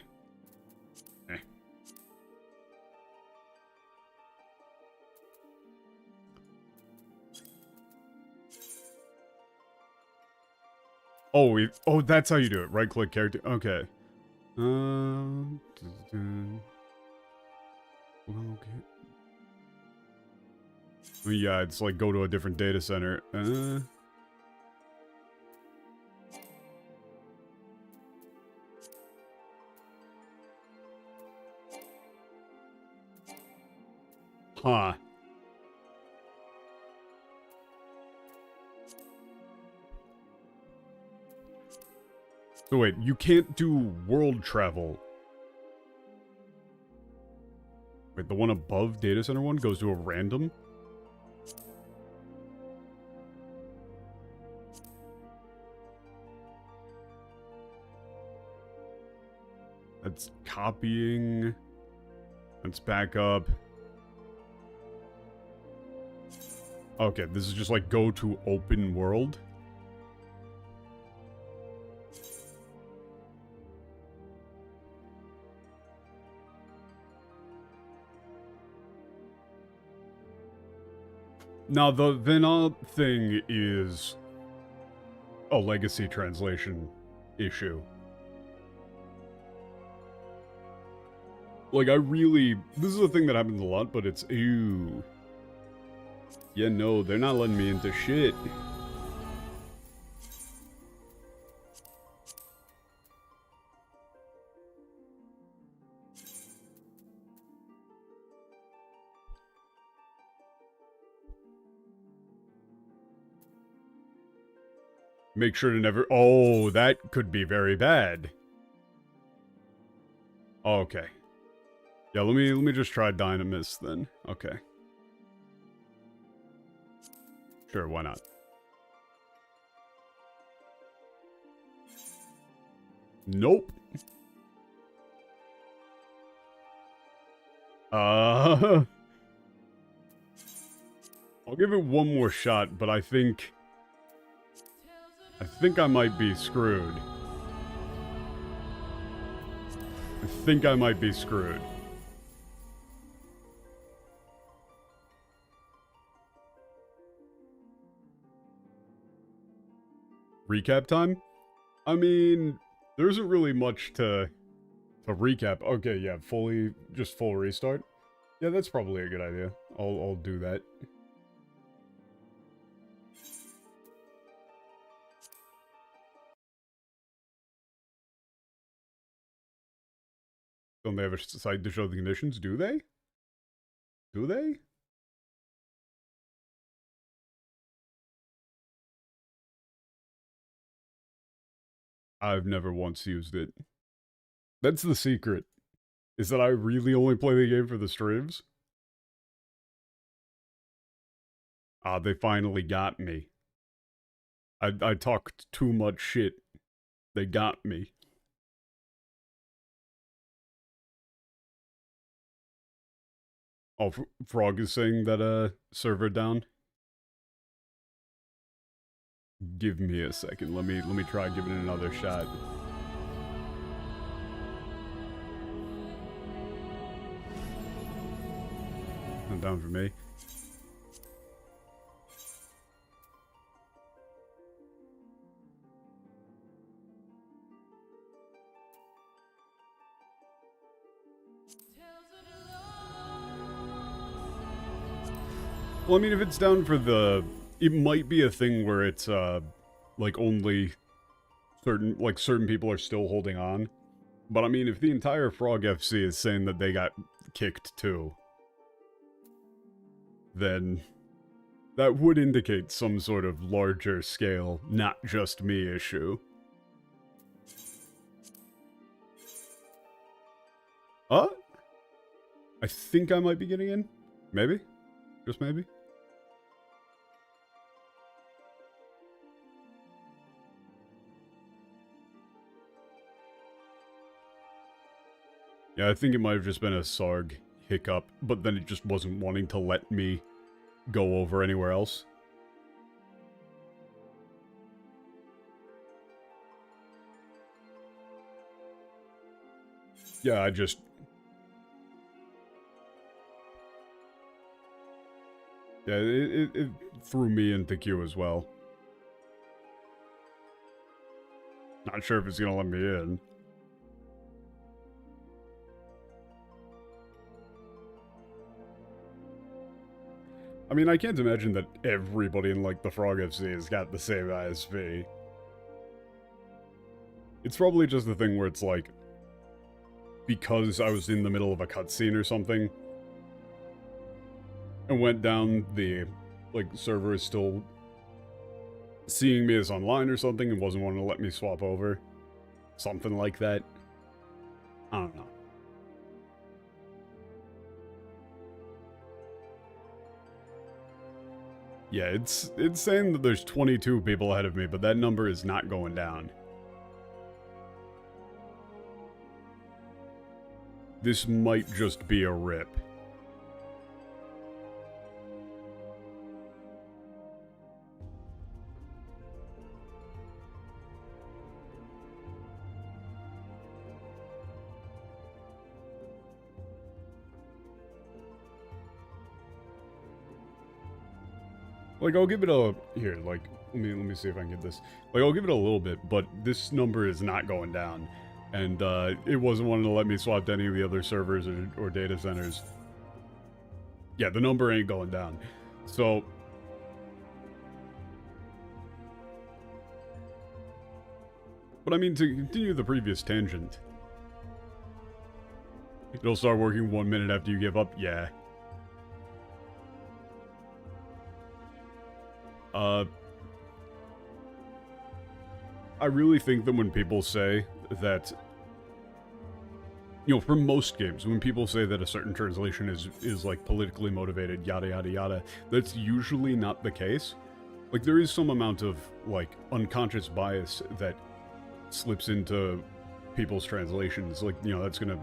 [SPEAKER 1] Oh, that's how you do it. Right-click character. Okay. Yeah, it's like go to a different data center. Huh. So wait, you can't do world travel. Wait, the one above data center one goes to a random? That's copying. Let's back up. Okay, this is just like go to open world. Now, the Venant thing is a legacy translation issue. Like, this is a thing that happens a lot, but it's, ew. Yeah, no, they're not letting me into shit. Make sure to never... Oh, that could be very bad. Okay. Yeah, let me just try Dynamis then. Okay. Sure, why not? Nope. I'll give it one more shot, but I think I might be screwed. I think I might be screwed. Recap time? I mean, there isn't really much to recap. Okay, yeah, just full restart. Yeah, that's probably a good idea. I'll do that. Don't they have a site to show the conditions? Do they? Do they? I've never once used it. That's the secret. Is that I really only play the game for the streams? Ah, they finally got me. I talked too much shit. They got me. Oh, Frog is saying that, server down? Give me a second. Let me try giving it another shot. Not down for me. Well, I mean, if it's down for the... It might be a thing where it's, like, only certain people are still holding on. But, I mean, if the entire Frog FC is saying that they got kicked, too, then that would indicate some sort of larger scale, not just me issue. I think I might be getting in. Maybe? Just maybe? Yeah, I think it might have just been a Sarg hiccup, but then it just wasn't wanting to let me go over anywhere else. Yeah, it threw me into queue as well. Not sure if it's gonna let me in. I mean, I can't imagine that everybody in, like, the Frog FC has got the same ISP. It's probably just the thing where it's like, because I was in the middle of a cutscene or something, and went down, the, like, server is still seeing me as online or something and wasn't wanting to let me swap over. Something like that. I don't know. Yeah, it's saying that there's 22 people ahead of me, but that number is not going down. this might just be a rip. Like, I'll give it a... Here, like, let me see if I can get this. Like, I'll give it a little bit, but this number is not going down. And, it wasn't wanting to let me swap to any of the other servers or data centers. Yeah, the number ain't going down. So... But I mean, to continue the previous tangent... It'll start working 1 minute after you give up? Yeah. I really think that when people say that, you know, for most games, when people say that a certain translation is like politically motivated, yada yada yada, that's usually not the case. Like, there is some amount of, like, unconscious bias that slips into people's translations. Like, you know, that's gonna,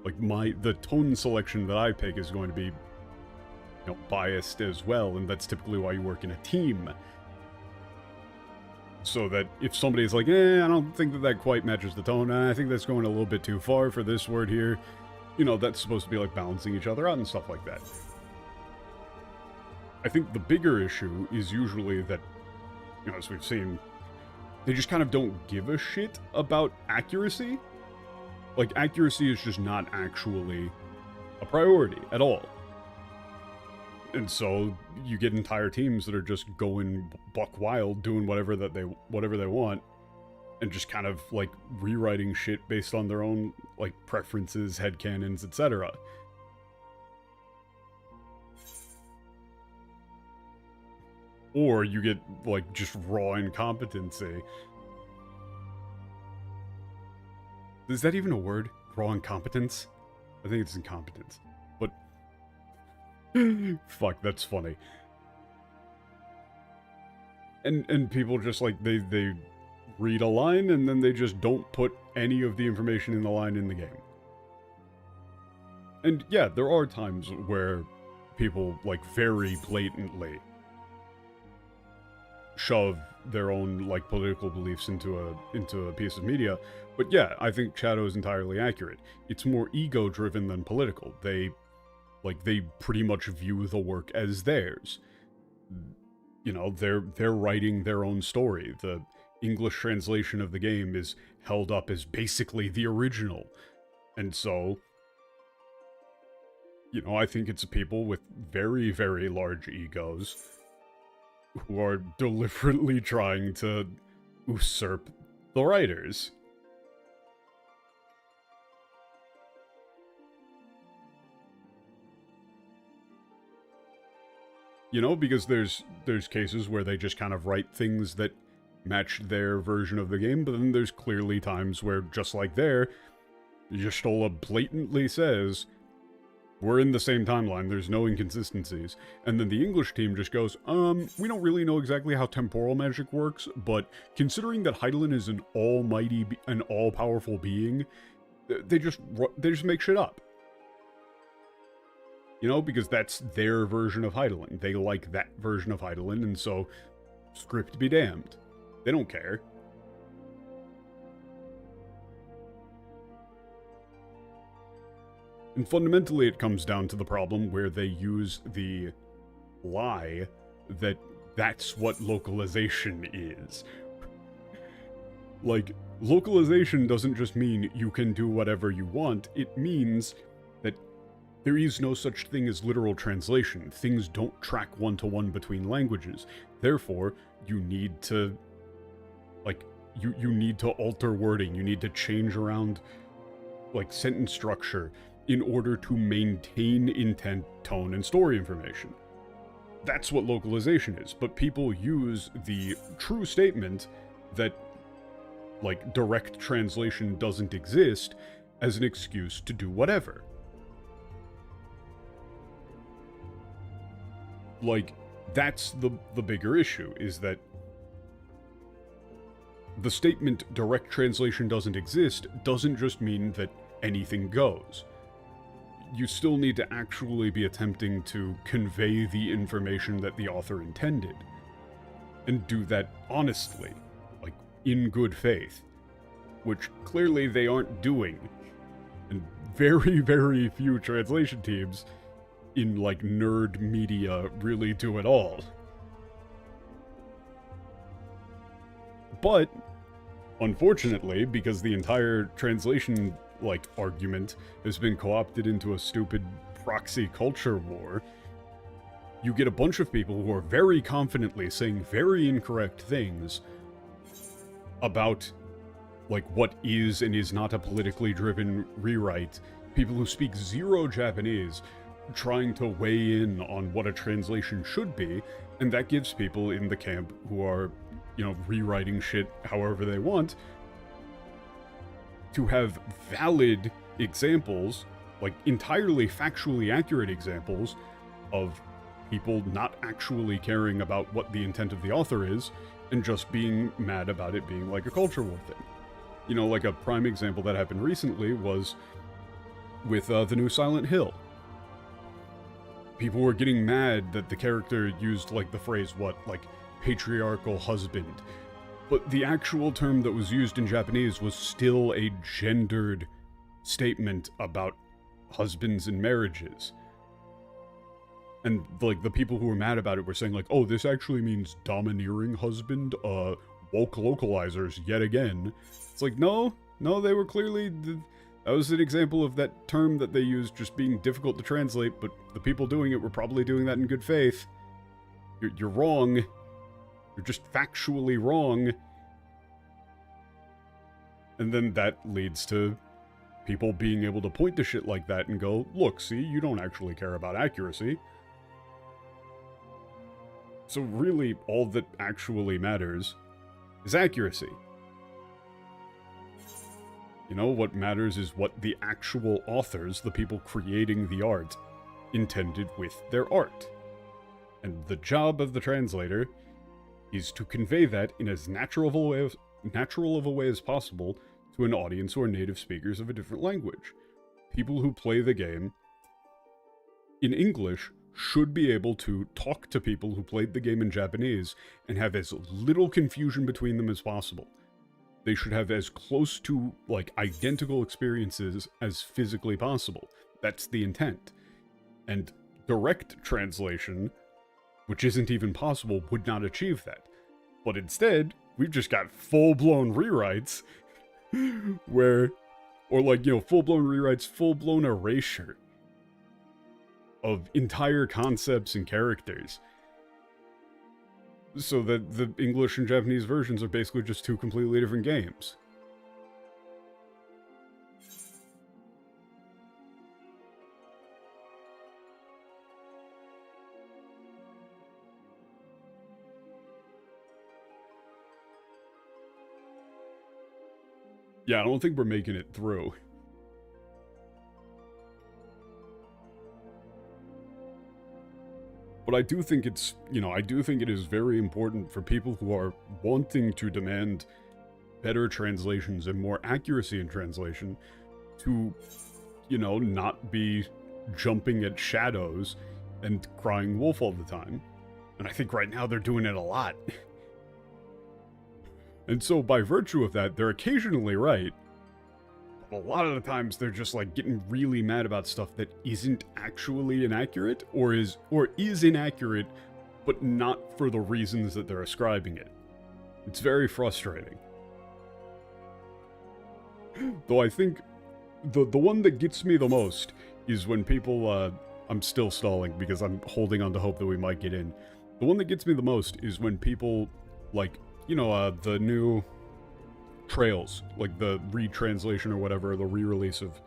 [SPEAKER 1] like, the tone selection that I pick is going to be, you know, biased as well, and that's typically why you work in a team. So that if somebody's like, I don't think that quite matches the tone, I think that's going a little bit too far for this word here, you know, that's supposed to be like balancing each other out and stuff like that. I think the bigger issue is usually that, you know, as we've seen, they just kind of don't give a shit about accuracy. Like, accuracy is just not actually a priority at all. And so you get entire teams that are just going buck wild, doing whatever they want, and just kind of like rewriting shit based on their own like preferences, headcanons, etc. Or you get like just raw incompetency. Is that even a word? Raw incompetence? I think it's incompetence. But fuck, that's funny. And people just like they read a line and then they just don't put any of the information in the line in the game. And yeah, there are times where people like very blatantly shove their own like political beliefs into a piece of media, but yeah, I think Shadow is entirely accurate. It's more ego driven than political. They pretty much view the work as theirs. You know, they're writing their own story. The English translation of the game is held up as basically the original. And so, you know, I think it's people with very, very large egos who are deliberately trying to usurp the writers. You know, because there's cases where they just kind of write things that match their version of the game, but then there's clearly times where, just like there, Y'shtola blatantly says, we're in the same timeline, there's no inconsistencies. And then the English team just goes, we don't really know exactly how temporal magic works, but considering that Hydaelyn is an almighty, an all-powerful being, they just make shit up. You know, because that's their version of Hydaelyn. They like that version of Hydaelyn, and so, script be damned. They don't care. And fundamentally, it comes down to the problem where they use the lie that that's what localization is. Like, localization doesn't just mean you can do whatever you want, it means that there is no such thing as literal translation. Things don't track one-to-one between languages. Therefore, you need to, like, you need to alter wording, you need to change around, like, sentence structure in order to maintain intent, tone, and story information. That's what localization is, but people use the true statement that, like, direct translation doesn't exist as an excuse to do whatever. Like, that's the bigger issue, is that the statement direct translation doesn't exist doesn't just mean that anything goes. You still need to actually be attempting to convey the information that the author intended. And do that honestly, like in good faith. Which clearly they aren't doing. And very, very few translation teams in like nerd media really do it all. But unfortunately, because the entire translation like argument has been co-opted into a stupid proxy culture war, you get a bunch of people who are very confidently saying very incorrect things about like what is and is not a politically driven rewrite. People who speak zero Japanese trying to weigh in on what a translation should be, and that gives people in the camp who are, you know, rewriting shit however they want to have valid examples, like entirely factually accurate examples of people not actually caring about what the intent of the author is and just being mad about it being like a culture war thing. You know, like a prime example that happened recently was with the new Silent Hill. People were getting mad that the character used like the phrase, like patriarchal husband. But the actual term that was used in Japanese was still a gendered statement about husbands and marriages. And like the people who were mad about it were saying like, oh, this actually means domineering husband, woke localizers yet again. It's like, no, they were clearly, that was an example of that term that they used just being difficult to translate, but the people doing it were probably doing that in good faith. You're wrong. You're just factually wrong. And then that leads to people being able to point to shit like that and go, look, see, you don't actually care about accuracy. So really, all that actually matters is accuracy. You know, what matters is what the actual authors, the people creating the art, intended with their art. And the job of the translator is to convey that in as natural of a way as possible to an audience who are native speakers of a different language. People who play the game in English should be able to talk to people who played the game in Japanese and have as little confusion between them as possible. They should have as close to, like, identical experiences as physically possible. That's the intent. And direct translation, which isn't even possible, would not achieve that. But instead, we've just got full-blown rewrites where, or like, you know, full-blown rewrites, full-blown erasure of entire concepts and characters. So that the English and Japanese versions are basically just two completely different games. Yeah, I don't think we're making it through. But I do think it's, you know, I do think it is very important for people who are wanting to demand better translations and more accuracy in translation to, you know, not be jumping at shadows and crying wolf all the time. And I think right now they're doing it a lot. And so by virtue of that, they're occasionally right. A lot of the times they're just like getting really mad about stuff that isn't actually inaccurate or is inaccurate, but not for the reasons that they're ascribing it. It's very frustrating. Though I think the one that gets me the most is when people, I'm still stalling because I'm holding on to hope that we might get in. The one that gets me the most is when people, like, you know, the new Trails, like the retranslation or whatever, the re-release of...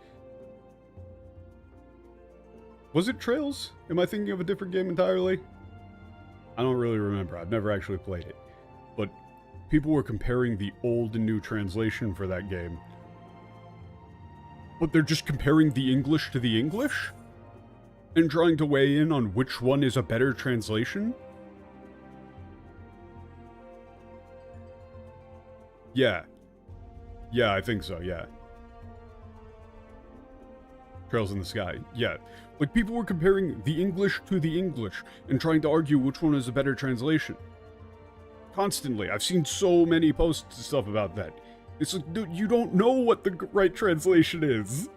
[SPEAKER 1] Was it Trails? Am I thinking of a different game entirely? I don't really remember. I've never actually played it. But people were comparing the old and new translation for that game. But they're just comparing the English to the English? And trying to weigh in on which one is a better translation? Yeah. Yeah, I think so, yeah. Trails in the Sky. Yeah. Like, people were comparing the English to the English and trying to argue which one is a better translation. Constantly. I've seen so many posts and stuff about that. It's like, dude, you don't know what the right translation is.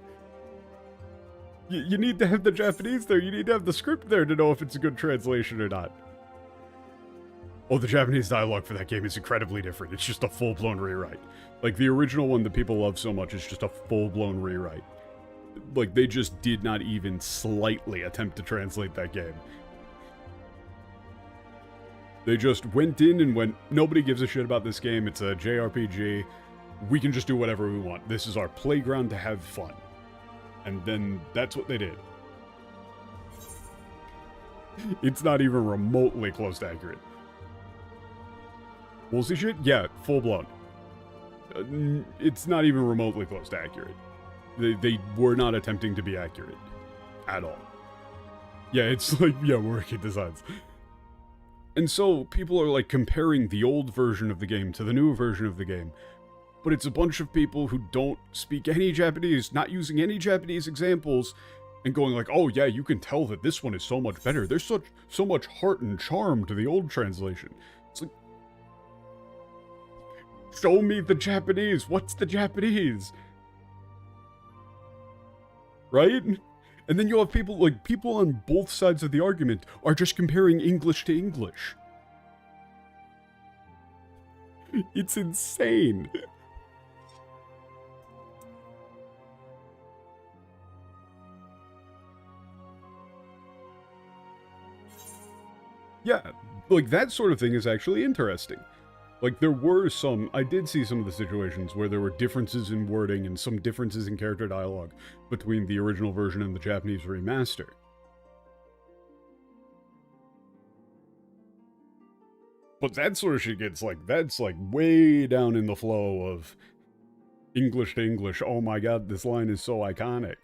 [SPEAKER 1] You need to have the Japanese there. You need to have the script there to know if it's a good translation or not. Oh, the Japanese dialogue for that game is incredibly different. It's just a full-blown rewrite. Like, the original one that people love so much is just a full-blown rewrite. Like, they just did not even slightly attempt to translate that game. They just went in and went, nobody gives a shit about this game. It's a JRPG. We can just do whatever we want. This is our playground to have fun. And then that's what they did. It's not even remotely close to accurate. Woolsey shit? Yeah, full blown. It's not even remotely close to accurate. They were not attempting to be accurate. At all. Yeah, it's like, yeah, working designs. And so, people are like comparing the old version of the game to the new version of the game. But it's a bunch of people who don't speak any Japanese, not using any Japanese examples, and going like, oh yeah, you can tell that this one is so much better. There's so much heart and charm to the old translation. It's like, show me the Japanese. What's the Japanese? Right? And then you'll have people, like, people on both sides of the argument are just comparing English to English. It's insane. Yeah, like, that sort of thing is actually interesting. Like, there were some, I did see some of the situations where there were differences in wording and some differences in character dialogue between the original version and the Japanese remaster. But that sort of shit gets, like, that's, like, way down in the flow of English to English. Oh my god, this line is so iconic.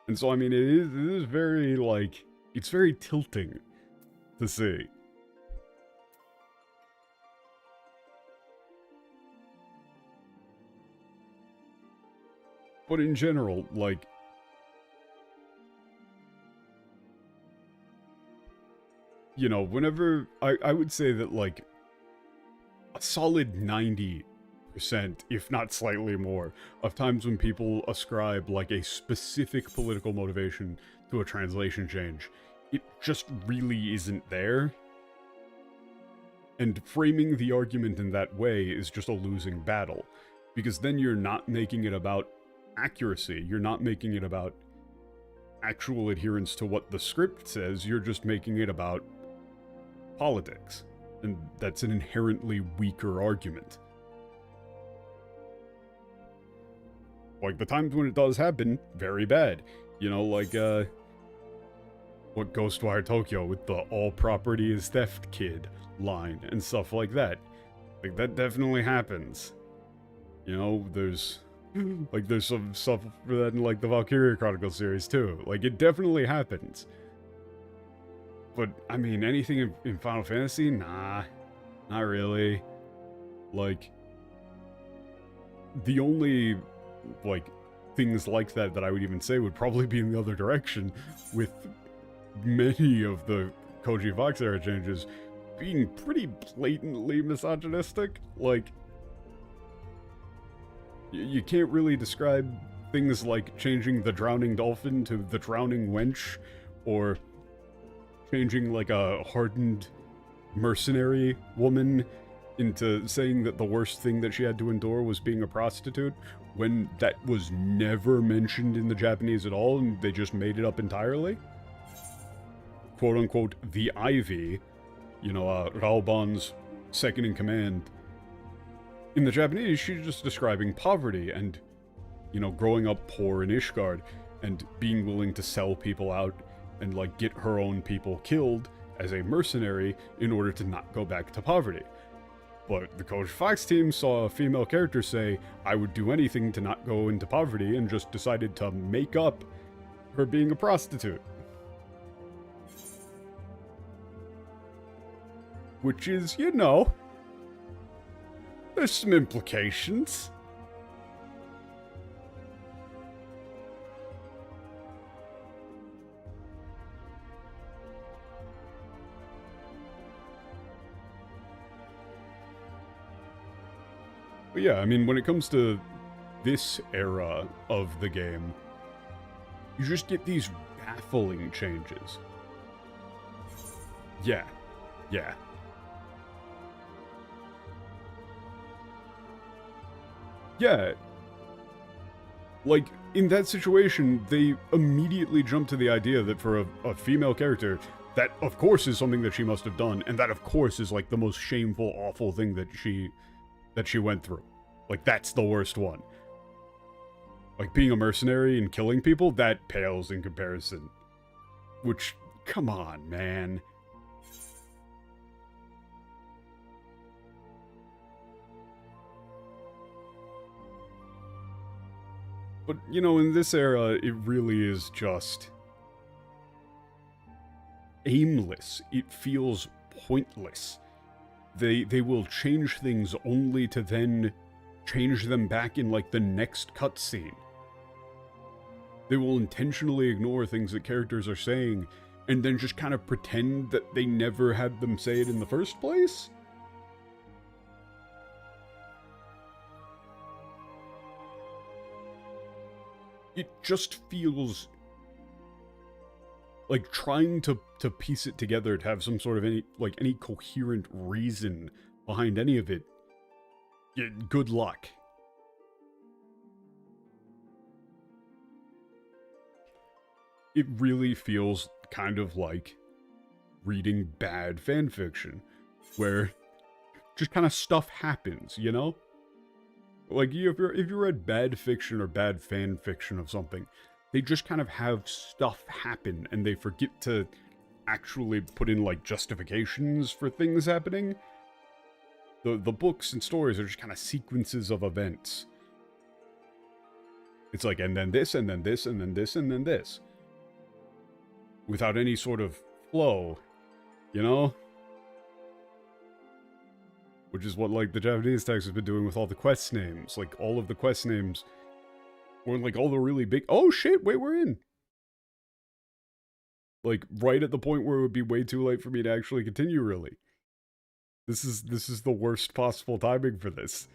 [SPEAKER 1] And so, I mean, it is very, like, it's very tilting to see. But in general, like, you know, whenever, I would say that, like, a solid 90%, if not slightly more, of times when people ascribe, like, a specific political motivation to a translation change, it just really isn't there. And framing the argument in that way is just a losing battle, because then you're not making it about accuracy, you're not making it about actual adherence to what the script says, you're just making it about politics. And that's an inherently weaker argument. Like, the times when it does happen, very bad. You know, like, what Ghostwire Tokyo with the all property is theft kid line and stuff like that. Like, that definitely happens. You know, there's some stuff for that in, like, the Valkyria Chronicles series, too. Like, it definitely happens. But, I mean, anything in Final Fantasy? Nah. Not really. Like, the only, like, things like that I would even say would probably be in the other direction, with many of the Koji Fox era changes being pretty blatantly misogynistic. Like, you can't really describe things like changing the drowning dolphin to the drowning wench, or changing, like, a hardened mercenary woman into saying that the worst thing that she had to endure was being a prostitute, when that was never mentioned in the Japanese at all, and they just made it up entirely. Quote-unquote, the Ivy, you know, Raoban's second-in-command. In the Japanese, she's just describing poverty and, you know, growing up poor in Ishgard, and being willing to sell people out and, like, get her own people killed as a mercenary in order to not go back to poverty. But the Koji Fox team saw a female character say, I would do anything to not go into poverty, and just decided to make up her being a prostitute. Which is, you know, There's some implications. But yeah, I mean, when it comes to this era of the game, you just get these baffling changes. Yeah. Yeah. Yeah. Like, in that situation, they immediately jump to the idea that for a female character, that of course is something that she must have done, and that of course is like the most shameful, awful thing that she went through. Like, that's the worst one. Like, being a mercenary and killing people, that pales in comparison. Which, come on, man. But, you know, in this era, it really is just aimless. It feels pointless. They will change things only to then change them back in, like, the next cutscene. They will intentionally ignore things that characters are saying, and then just kind of pretend that they never had them say it in the first place? It just feels like trying to piece it together to have some sort of any coherent reason behind any of it. Yeah, good luck. It really feels kind of like reading bad fanfiction, where just kind of stuff happens, you know? Like, if you read bad fiction or bad fan fiction of something, they just kind of have stuff happen, and they forget to actually put in, like, justifications for things happening. The books and stories are just kind of sequences of events. It's like, and then this, and then this, and then this, and then this. Without any sort of flow, you know? Which is what, like, the Japanese text has been doing with all the quest names. Like, all of the quest names were, like, all the really big... Oh, shit, wait, we're in! Like, right at the point where it would be way too late for me to actually continue, really. This is the worst possible timing for this.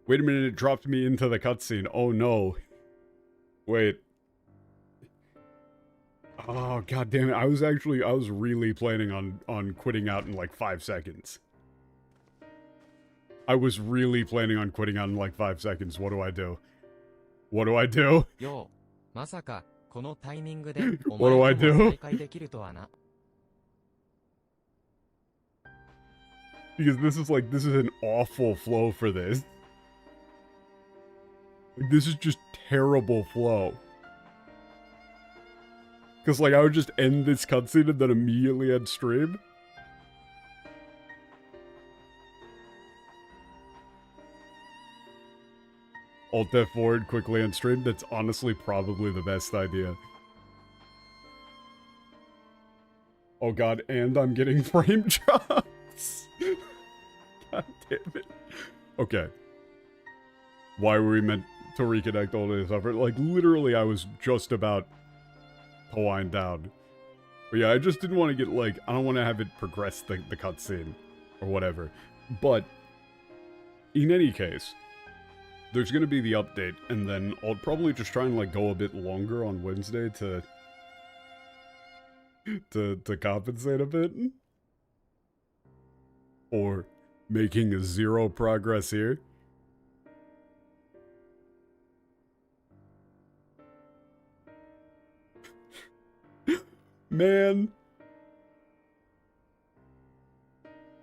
[SPEAKER 1] Wait a minute, it dropped me into the cutscene. Oh, no. Wait. Oh, god damn it. I was really planning on quitting out in like 5 seconds. I was really planning on quitting out in like 5 seconds. What do I do? What do I do?
[SPEAKER 9] Yo, まさかこのタイミングでお
[SPEAKER 1] What do I
[SPEAKER 9] 前とも
[SPEAKER 1] do?
[SPEAKER 9] 再会できるとはな。
[SPEAKER 1] Because this is an awful flow for this. Like, this is just terrible flow. Because, like, I would just end this cutscene and then immediately end stream. Alt F forward, quickly end stream. That's honestly probably the best idea. Oh god, and I'm getting frame drops. God damn it. Okay. Why were we meant to reconnect all this effort? Like, literally, I was just about to wind down. But yeah, I just didn't want to get, like, I don't want to have it progress the cutscene or whatever. But in any case, there's going to be the update, and then I'll probably just try and, like, go a bit longer on Wednesday to compensate a bit. Or making zero progress here. Man.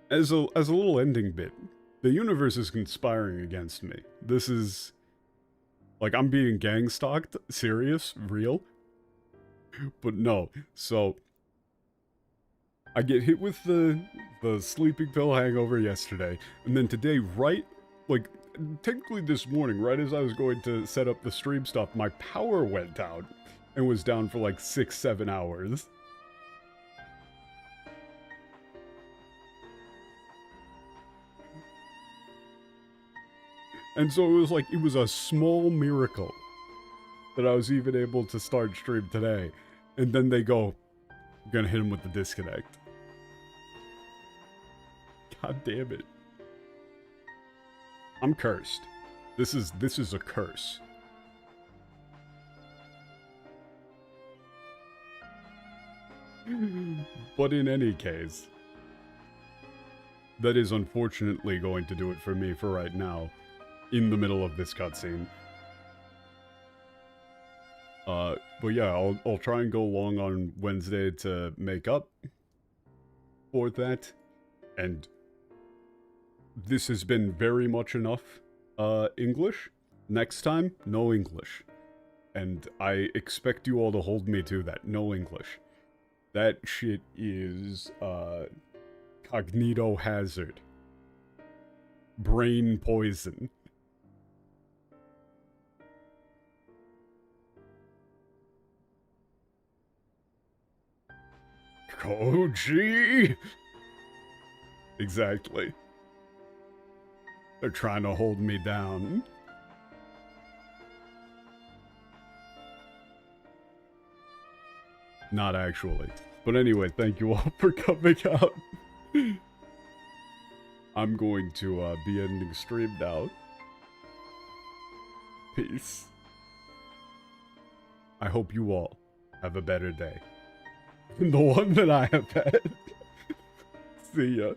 [SPEAKER 1] As a little ending bit, the universe is conspiring against me. This is... Like, I'm being gang-stalked? Serious? Real? But no. So, I get hit with the sleeping pill hangover yesterday, and then today, right... Like, technically this morning, right as I was going to set up the stream stuff, my power went out and was down for like 6-7 hours. And so it was a small miracle that I was even able to start stream today. And then they go, "I'm gonna hit him with the disconnect." God damn it. I'm cursed. This is a curse. But in any case, that is unfortunately going to do it for me for right now, in the middle of this cutscene. But yeah, I'll try and go long on Wednesday to make up for that, and this has been very much enough, English. Next time, no English. And I expect you all to hold me to that, no English. That shit is, cognito hazard. Brain poison. Koji! Exactly. They're trying to hold me down. Not actually. But anyway, thank you all for coming out. I'm going to be ending stream now. Peace. I hope you all have a better day than the one that I have had. See ya.